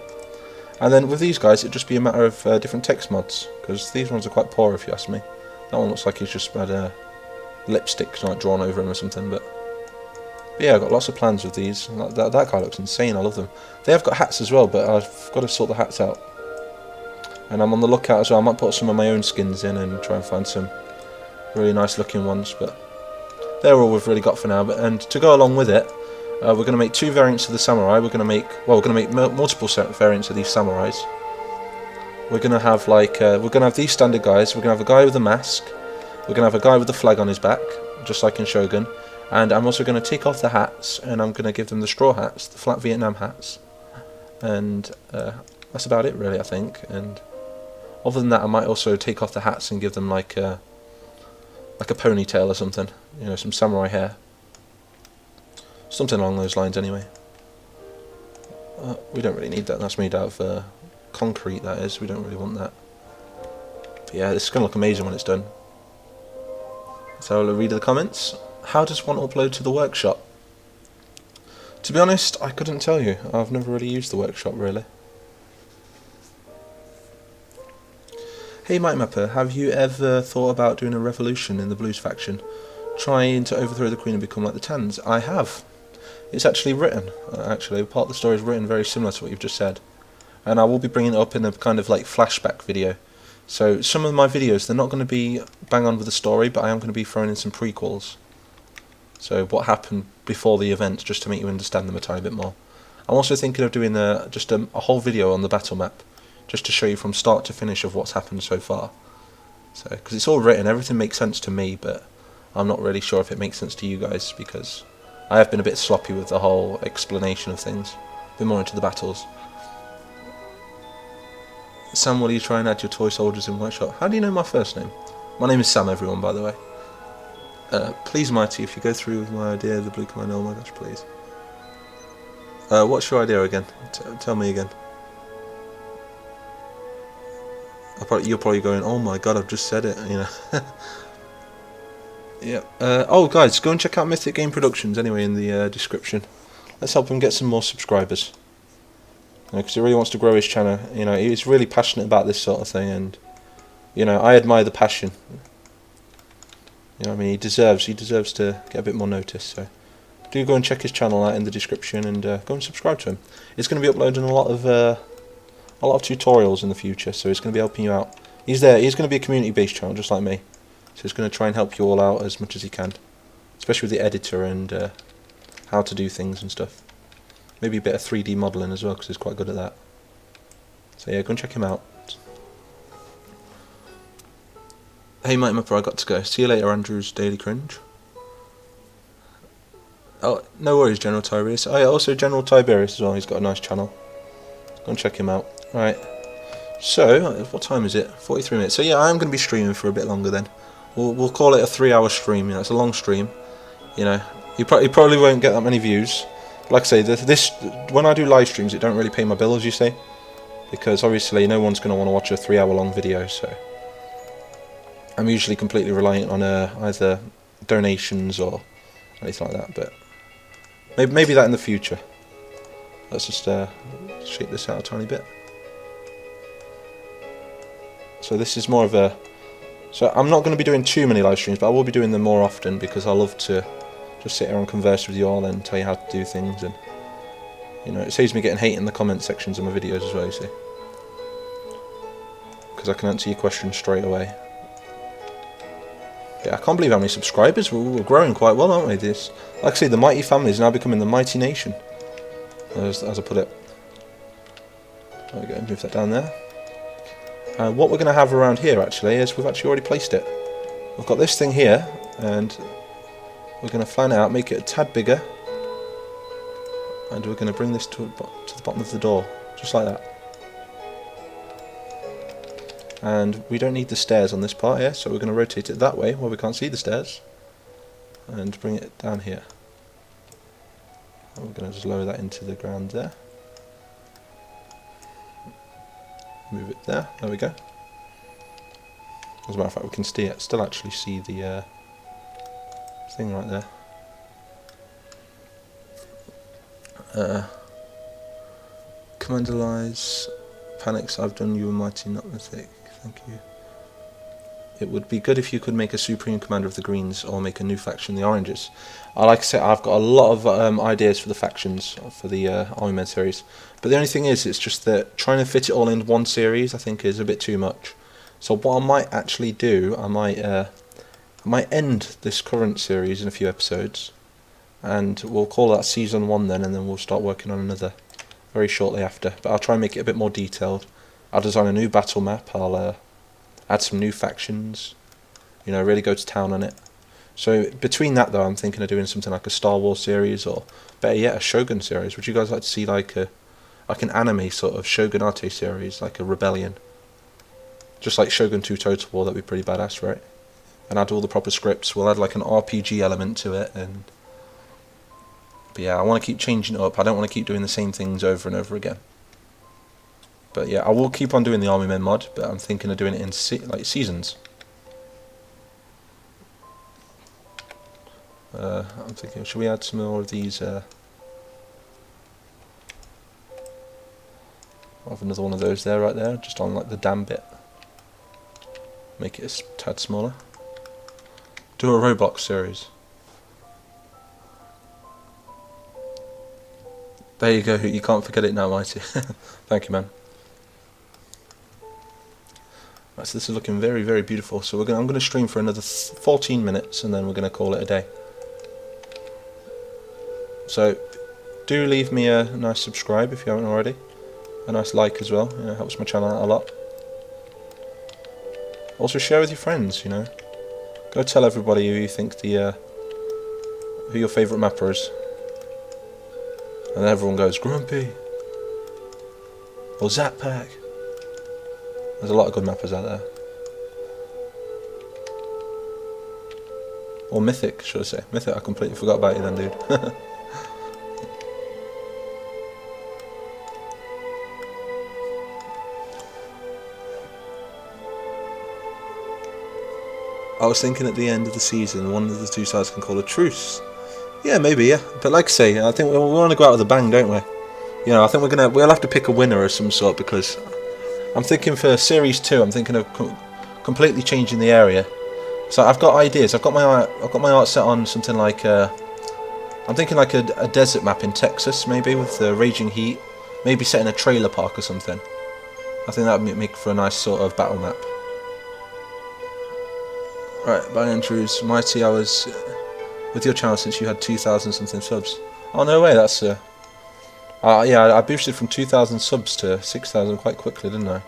And then with these guys, it'd just be a matter of different text mods, because these ones are quite poor if you ask me. That one looks like he's just had a lipstick like drawn over him or something, but yeah, I've got lots of plans with these. That guy looks insane, I love them. They have got hats as well, but I've got to sort the hats out. And I'm on the lookout as well. I might put some of my own skins in and try and find some really nice looking ones, but they're all we've really got for now. And to go along with it, we're going to make 2 variants of the samurai. We're going to make multiple variants of these samurais. We're going to have these standard guys. We're going to have a guy with a mask. We're going to have a guy with a flag on his back, just like in Shogun. And I'm also going to take off the hats, and I'm going to give them the straw hats, the flat Vietnam hats. And that's about it, really, I think. And other than that, I might also take off the hats and give them like a ponytail or something, you know, some samurai hair, something along those lines. Anyway, we don't really need that. That's made out of concrete. That is. We don't really want that. But yeah, this is going to look amazing when it's done. So I'll read the comments. How does one upload to the workshop? To be honest, I couldn't tell you. I've never really used the workshop, really. Hey MIGHTYmapper, have you ever thought about doing a revolution in the Blues faction? Trying to overthrow the Queen and become like the Tans? I have. It's actually written. Actually, part of the story is written very similar to what you've just said. And I will be bringing it up in a kind of like flashback video. So some of my videos, they're not going to be bang on with the story, but I am going to be throwing in some prequels. So what happened before the events, just to make you understand them a tiny bit more. I'm also thinking of doing just a whole video on the battle map, just to show you from start to finish of what's happened so far. So, because it's all written, everything makes sense to me, but I'm not really sure if it makes sense to you guys, because I have been a bit sloppy with the whole explanation of things. Been more into the battles. Sam, will you try and add your toy soldiers in workshop? How do you know my first name? My name is Sam, everyone, by the way. Please, Mighty, if you go through with my idea of the blue command, oh my gosh, please. What's your idea again? Tell me again. You're probably going, oh my god, I've just said it, you know. Yeah. Oh, guys, go and check out MythicGameProductions anyway in the description. Let's help him get some more subscribers. Because he really wants to grow his channel. You know, he's really passionate about this sort of thing, and you know, I admire the passion. You know what I mean? He deserves to get a bit more notice. So do go and check his channel out in the description, and go and subscribe to him. He's going to be uploading a lot of tutorials in the future, so he's going to be helping you out. He's going to be a community-based channel just like me, so he's going to try and help you all out as much as he can, especially with the editor and how to do things and stuff. Maybe a bit of 3D modelling as well, because he's quite good at that. So yeah, go and check him out. Hey MIGHTYmapper, I got to go. See you later, Andrew's Daily Cringe. Oh, no worries, General Tiberius. Oh yeah, also General Tiberius as well, he's got a nice channel. Go and check him out. Right. So, what time is it? 43 minutes. So yeah, I am going to be streaming for a bit longer then. We'll call it a 3-hour stream. You know, it's a long stream. You know, you probably won't get that many views. Like I say, when I do live streams, it don't really pay my bills, you see, because obviously no one's going to want to watch a 3-hour-long video. So I'm usually completely reliant on either donations or anything like that. But maybe that in the future. Let's just shape this out a tiny bit. So this is more of a... So I'm not going to be doing too many live streams, but I will be doing them more often, because I love to just sit here and converse with you all and tell you how to do things, and you know, it saves me getting hate in the comment sections of my videos as well, you see, because I can answer your questions straight away. Yeah, I can't believe how many subscribers. We're growing quite well, aren't we? Like I say, the mighty family is now becoming the mighty nation, as I put it. There we go, move that down there. What we're going to have around here actually is we've actually already placed it. We've got this thing here, and we're going to fan it out, make it a tad bigger, and we're going to bring this to the bottom of the door, just like that. and we don't need the stairs on this part here, so we're going to rotate it that way where we can't see the stairs, and bring it down here. And we're going to just lower that into the ground there. Move it there. There we go. As a matter of fact, we can still actually see the thing right there. Commander lies. Panics. I've done you a mighty, not mythic. Thank you. It would be good if you could make a Supreme Commander of the Greens or make a new faction, the Oranges. Like I said, I've got a lot of ideas for the factions for the Army Men series. But the only thing is, it's just that trying to fit it all in one series, I think, is a bit too much. So what I might actually do, I might end this current series in a few episodes, and we'll call that Season 1 then, and then we'll start working on another very shortly after. But I'll try and make it a bit more detailed. I'll design a new battle map. I'll add some new factions, you know, really go to town on it. So between that though, I'm thinking of doing something like a Star Wars series, or better yet, a Shogun series. Would you guys like to see like an anime sort of Shogunate series, like a rebellion? Just like Shogun 2 Total War, that'd be pretty badass, right? And add all the proper scripts. We'll add like an RPG element to it, and but yeah, I want to keep changing it up. I don't want to keep doing the same things over and over again. But yeah, I will keep on doing the Army Men mod, but I'm thinking of doing it in like seasons. I'm thinking, should we add some more of these? I'll have another one of those there, right there, just on like the dam bit. Make it a tad smaller. Do a Roblox series. There you go. You can't forget it now, Mighty. Thank you, man. Right, so this is looking very, very beautiful. So I'm going to stream for another 14 minutes, and then we're going to call it a day. So do leave me a nice subscribe if you haven't already. A nice like as well. You know, helps my channel out a lot. Also share with your friends. You know, go tell everybody who you think who your favourite mapper is. And then everyone goes Grumpy or Zap Pack. There's a lot of good mappers out there. Or Mythic, should I say. Mythic, I completely forgot about you then, dude. I was thinking at the end of the season, one of the two sides can call a truce. Yeah, maybe, yeah. But like I say, I think we want to go out with a bang, don't we? You know, I think we'll have to pick a winner of some sort, because I'm thinking for Series 2, I'm thinking of completely changing the area. So I've got ideas. I've got my art set on something like I'm thinking like a desert map in Texas, maybe with the raging heat. Maybe set in a trailer park or something. I think that would make for a nice sort of battle map. Right, bye Andrews. Mighty, I was with your channel since you had 2,000 something subs. Oh no way, that's yeah, I boosted from 2,000 subs to 6,000 quite quickly, didn't I?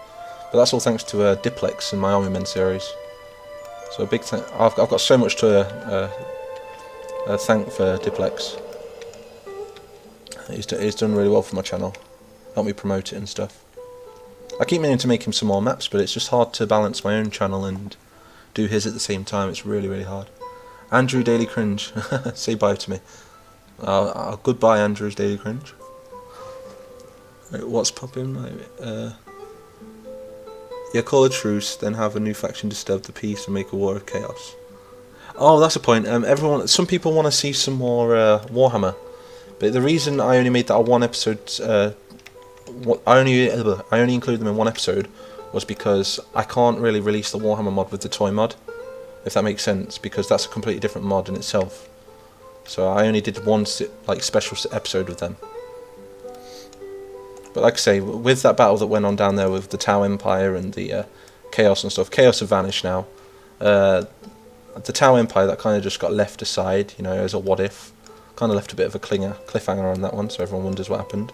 But that's all thanks to Diplex and my Army Men series. So a big thank. I've got so much to thank for Diplex. He's done really well for my channel, helped me promote it and stuff. I keep meaning to make him some more maps, but it's just hard to balance my own channel and do his at the same time. It's really, really hard. Andrew Daily Cringe, say bye to me. Goodbye, Andrew's Daily Cringe. Right, what's popping? Yeah, call a truce, then have a new faction disturb the peace and make a war of chaos. Oh, that's a point. Some people want to see some more Warhammer, but the reason I only made that a one episode, I only included them in one episode, was because I can't really release the Warhammer mod with the toy mod, if that makes sense, because that's a completely different mod in itself. So I only did one special episode with them. But like I say, with that battle that went on down there with the Tau Empire and the Chaos and stuff, Chaos have vanished now. The Tau Empire, that kind of just got left aside, you know, as a what if. Kind of left a bit of a cliffhanger on that one, so everyone wonders what happened.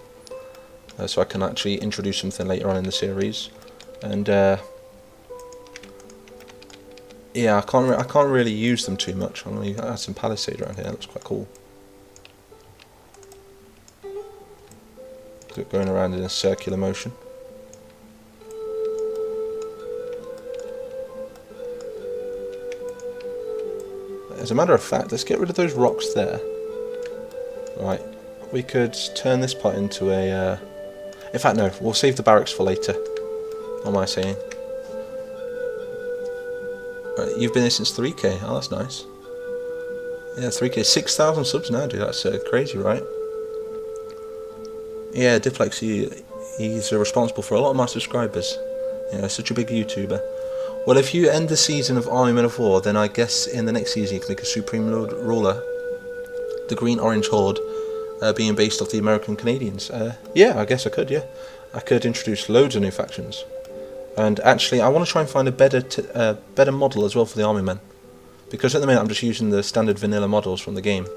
So I can actually introduce something later on in the series. And yeah, I can't really use them too much. I'm going to add some palisade around here. That looks quite cool. Going around in a circular motion. as a matter of fact, let's get rid of those rocks there. Right, we could turn this part into a... in fact, no, we'll save the barracks for later. What am I saying? Right, you've been here since 3k. Oh, that's nice. Yeah, 3k. 6,000 subs now, dude. That's crazy, right? Yeah, Diplex, he's responsible for a lot of my subscribers. You know, such a big YouTuber. Well, if you end the season of Army Men of War, then I guess in the next season you can make a Supreme Ruler. The Green Orange Horde being based off the American Canadians. Yeah, I guess I could, yeah. I could introduce loads of new factions. And actually, I want to try and find a better model as well for the Army Men. Because at the minute I'm just using the standard vanilla models from the game.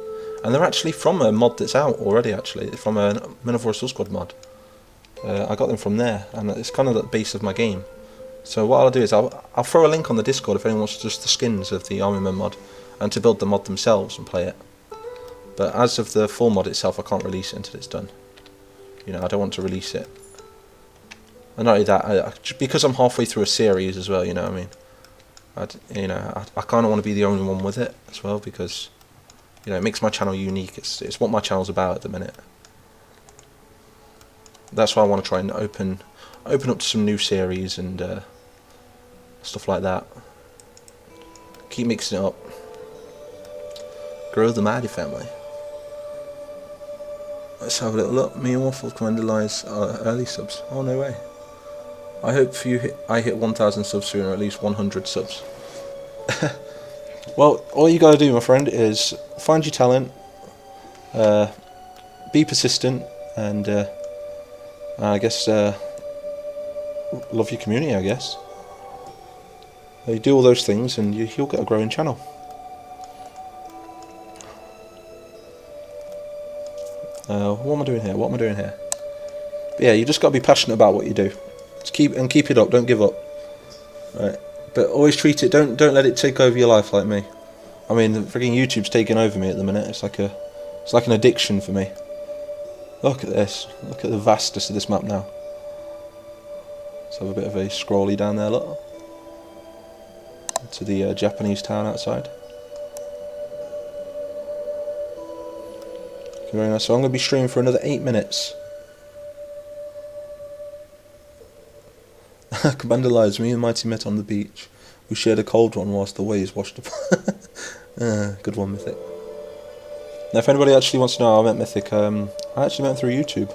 And they're actually from a mod that's out already, actually. From a Men of War Assault Squad mod. I got them from there, and it's kind of the base of my game. So what I'll do is I'll throw a link on the Discord if anyone wants just the skins of the Army Men mod, and to build the mod themselves and play it. But as of the full mod itself, I can't release it until it's done. You know, I don't want to release it. And not only that, because I'm halfway through a series as well, you know what I mean? I kind of want to be the only one with it as well, because, you know, it makes my channel unique. It's what my channel's about at the minute. That's why I want to try and open up to some new series and stuff like that. Keep mixing it up. Grow the Mighty family. Let's have a little look. Me and Waffle Commander Lies early subs. Oh, no way. I hope I hit 1,000 subs soon, or at least 100 subs. Well, all you gotta do, my friend, is find your talent, be persistent, and I guess love your community, I guess. You do all those things and you'll get a growing channel. What am I doing here? What am I doing here? But yeah, you just got to be passionate about what you do. Just keep it up. Don't give up. Right. But always treat it. Don't let it take over your life like me. I mean, freaking YouTube's taking over me at the minute. It's like an addiction for me. Look at this. Look at the vastness of this map now. Let's have a bit of a scrolly down there. Look. To the Japanese town outside. Very nice. So I'm going to be streaming for another 8 minutes. Commander Lies, me and MIGHTYmapper on the beach. We shared a cold one whilst the waves washed up. Good one, Mythic. Now, if anybody actually wants to know how I met Mythic, I actually met him through YouTube.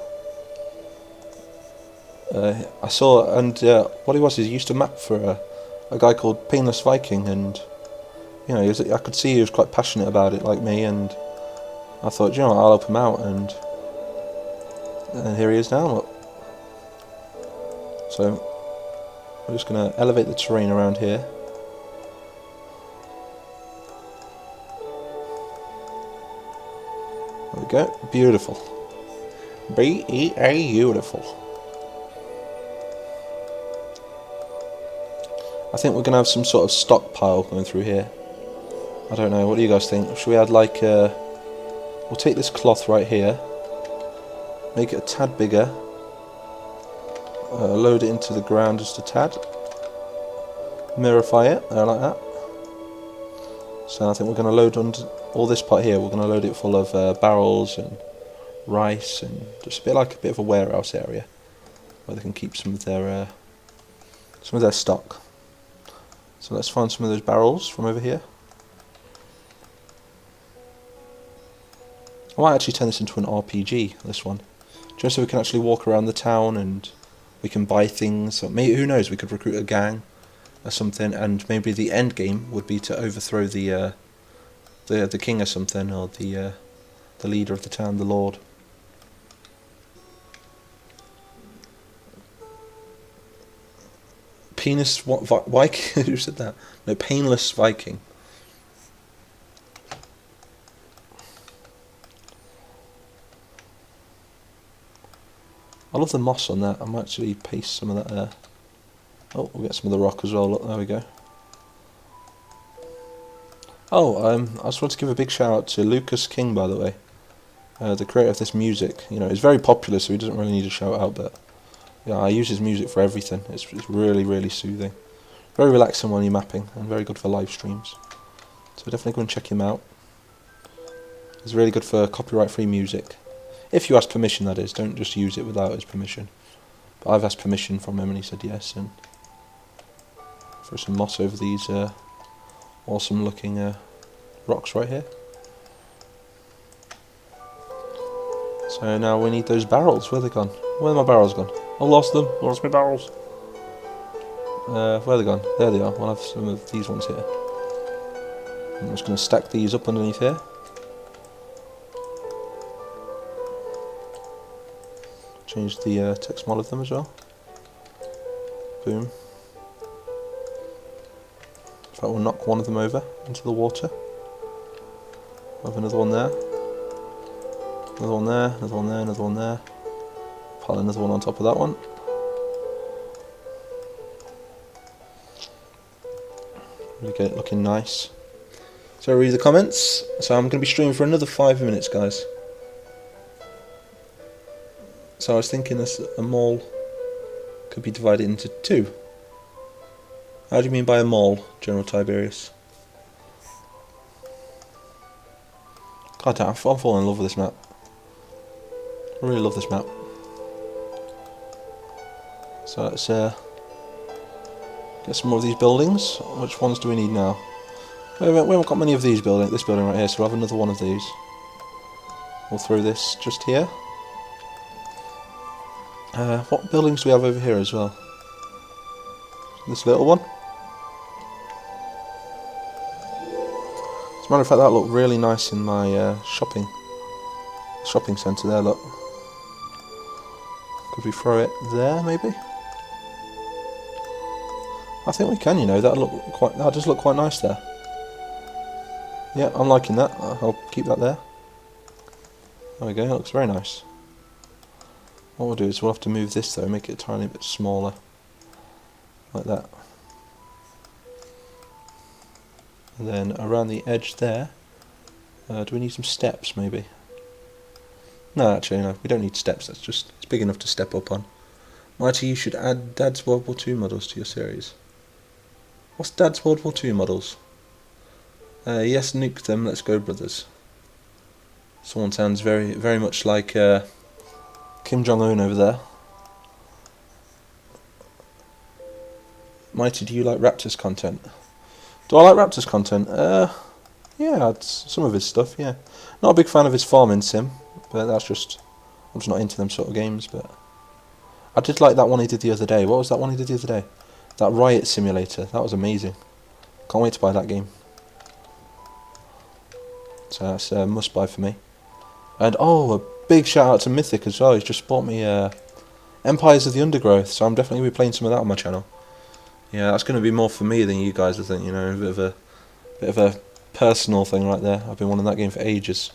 I saw, and what he was is he used to map for a guy called Painless Viking, and you know, I could see he was quite passionate about it, like me, and I thought, you know what, I'll help him out, and here he is now. Look. So we're just going to elevate the terrain around here. There we go. Beautiful. Beautiful. I think we're going to have some sort of stockpile going through here. I don't know, what do you guys think? Should we add like we'll take this cloth right here, make it a tad bigger, load it into the ground just a tad, mirrorify it, like that. So I think we're going to load on all this part here, we're going to load it full of barrels and rice, and just a bit of a warehouse area where they can keep some of their stock. So let's find some of those barrels from over here. I might actually turn this into an RPG, this one. Just so we can actually walk around the town and we can buy things. Or maybe, who knows, we could recruit a gang or something, and maybe the end game would be to overthrow the king or something, or the leader of the town, the lord. Penis Viking? Who said that? No, Painless Viking. I love the moss on that. I might actually paste some of that there. Oh, we'll get some of the rock as well. Look, there we go. Oh, I just want to give a big shout out to Lucas King, by the way. The creator of this music. You know, he's very popular, so he doesn't really need a shout out, but yeah, I use his music for everything. It's really, really soothing. Very relaxing when you're mapping, and very good for live streams. So definitely go and check him out. He's really good for copyright-free music. If you ask permission, that is. Don't just use it without his permission. But I've asked permission from him and he said yes. And throw some moss over these awesome looking rocks right here. So now we need those barrels. Where are they gone? Where are my barrels gone? I lost them. I lost my barrels. Where are they gone? There they are. We'll have some of these ones here. I'm just going to stack these up underneath here. Change the text model of them as well. Boom. That will knock one of them over into the water. We'll have another one there. Another one there, another one there, another one there. Pile another one on top of that one. Really get it looking nice. So read the comments. So I'm going to be streaming for another 5 minutes, guys. So I was thinking this a mall could be divided into two. How do you mean by a mall, General Tiberius? God damn, I'm falling in love with this map. I really love this map. So let's get some more of these buildings. Which ones do we need now? We haven't got many of these buildings. This building right here, so we'll have another one of these. We'll throw this just here. What buildings do we have over here as well? This little one. As a matter of fact, that looked really nice in my shopping centre there, look. Could we throw it there, maybe? I think we can, you know, that does look quite nice there. Yeah, I'm liking that. I'll keep that there. There we go, it looks very nice. What we'll do is we'll have to move this though, make it a tiny bit smaller. Like that. And then around the edge there, do we need some steps maybe? No, actually no, we don't need steps, it's big enough to step up on. Mighty, you should add Dad's World War II models to your series. What's Dad's World War II models? Yes, nuke them, let's go brothers. Someone sounds very, very much like Kim Jong-un over there. Mighty, do you like Raptors content? Do I like Raptors content? Yeah, some of his stuff, yeah. Not a big fan of his farming sim, but I'm just not into them sort of games, but I did like that one he did the other day. What was that one he did the other day? That Riot Simulator, that was amazing. Can't wait to buy that game. So that's a must buy for me. And oh, a big shout out to Mythic as well, he's just bought me Empires of the Undergrowth, so I'm definitely going to be playing some of that on my channel. Yeah, that's going to be more for me than you guys, I think, you know, a bit of a personal thing right there. I've been wanting that game for ages.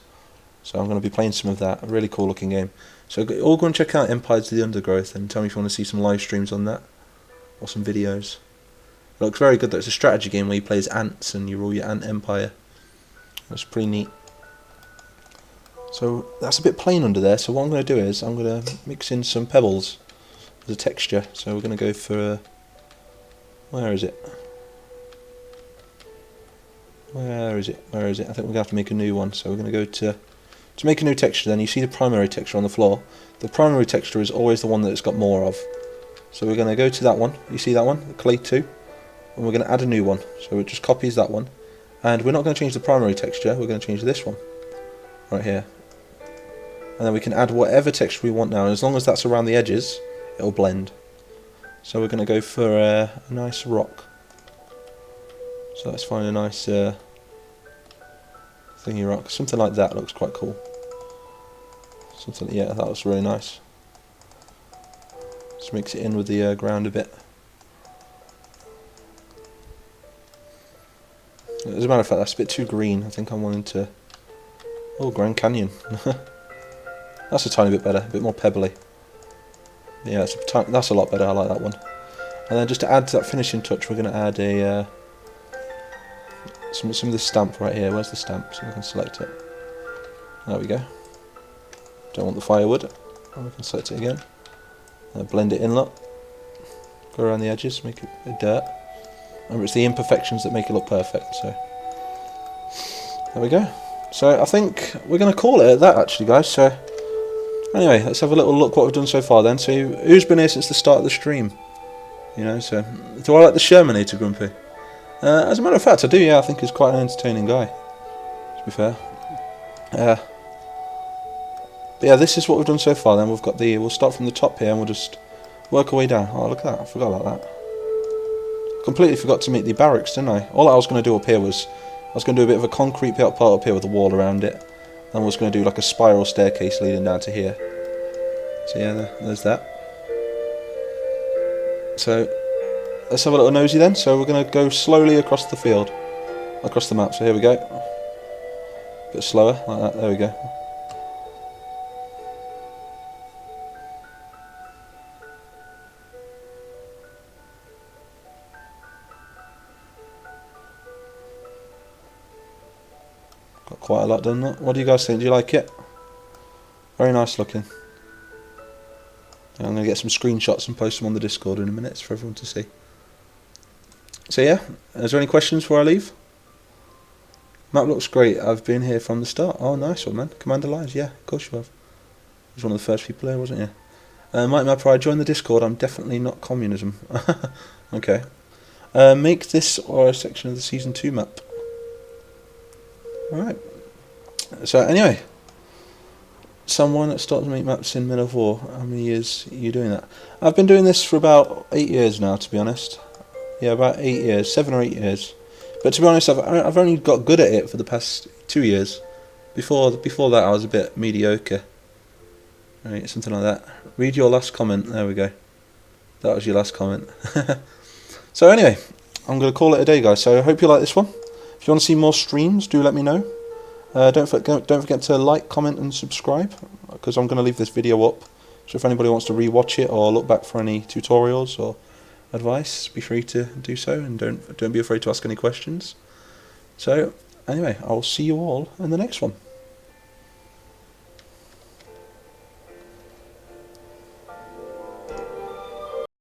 So I'm going to be playing some of that, a really cool looking game. So all go and check out Empires of the Undergrowth and tell me if you want to see some live streams on that. Or some videos. It looks very good though, it's a strategy game where you play as ants and you rule your ant empire. That's pretty neat. So that's a bit plain under there, so what I'm going to do is I'm going to mix in some pebbles as a texture. So we're going to go for where is it? Where is it? Where is it? I think we're going to have to make a new one. So we're going to go to make a new texture. Then you see the primary texture on the floor. The primary texture is always the one that it's got more of. So we're going to go to that one. You see that one? The clay 2. And we're going to add a new one. So it just copies that one. And we're not going to change the primary texture. We're going to change this one. Right here. And then we can add whatever texture we want now. And as long as that's around the edges, it'll blend. So we're going to go for a nice rock. So let's find a nice thingy rock. Something like that looks quite cool. Something, yeah, that looks really nice. Just mix it in with the ground a bit. As a matter of fact, that's a bit too green. I think I'm wanting to... Oh, Grand Canyon. That's a tiny bit better, a bit more pebbly. Yeah, that's a lot better, I like that one. And then just to add to that finishing touch, we're going to add a some of this stamp right here. Where's the stamp? So we can select it. There we go. Don't want the firewood. And we can select it again. Blend it in, look. Go around the edges, make it a bit of dirt. Remember, it's the imperfections that make it look perfect. So There we go. So I think we're going to call it at that, actually, guys. So anyway, let's have a little look what we've done so far then. So who's been here since the start of the stream? You know, so do I like the Shermanator, Grumpy? As a matter of fact, I do. Yeah, I think he's quite an entertaining guy, to be fair. But yeah, this is what we've done so far. Then we'll start from the top here and we'll just work our way down. Oh, look at that! I forgot about that. Completely forgot to meet the barracks, didn't I? All I was going to do up here was I was going to do a bit of a concrete part up here with a wall around it, and I was going to do like a spiral staircase leading down to here. So yeah, there's that. So let's have a little nosy then. So we're going to go slowly across the field, across the map. So here we go. A bit slower, like that. There we go. Got quite a lot done. What do you guys think? Do you like it? Very nice looking. I'm going to get some screenshots and post them on the Discord in a minute for everyone to see. So yeah, is there any questions before I leave? Map looks great. I've been here from the start. Oh, nice one, man. Commander Lies, yeah, of course you have. You was one of the first people there, wasn't you? MIGHTymapper, I joined the Discord. I'm definitely not communism. Okay. Make this or a section of the Season 2 map. Alright. So anyway, someone that started to make maps in Men of War. How many years are you doing that? I've been doing this for about 8 years now, to be honest. Yeah, about 8 years, 7 or 8 years. But to be honest, I've only got good at it for the past 2 years. Before that, I was a bit mediocre. Right, something like that. Read your last comment. There we go. That was your last comment. So anyway, I'm going to call it a day, guys. So I hope you like this one. If you want to see more streams, do let me know. Don't forget to like, comment and subscribe, because I'm going to leave this video up. So if anybody wants to rewatch it or look back for any tutorials or advice, be free to do so, and don't be afraid to ask any questions. So anyway, I'll see you all in the next one.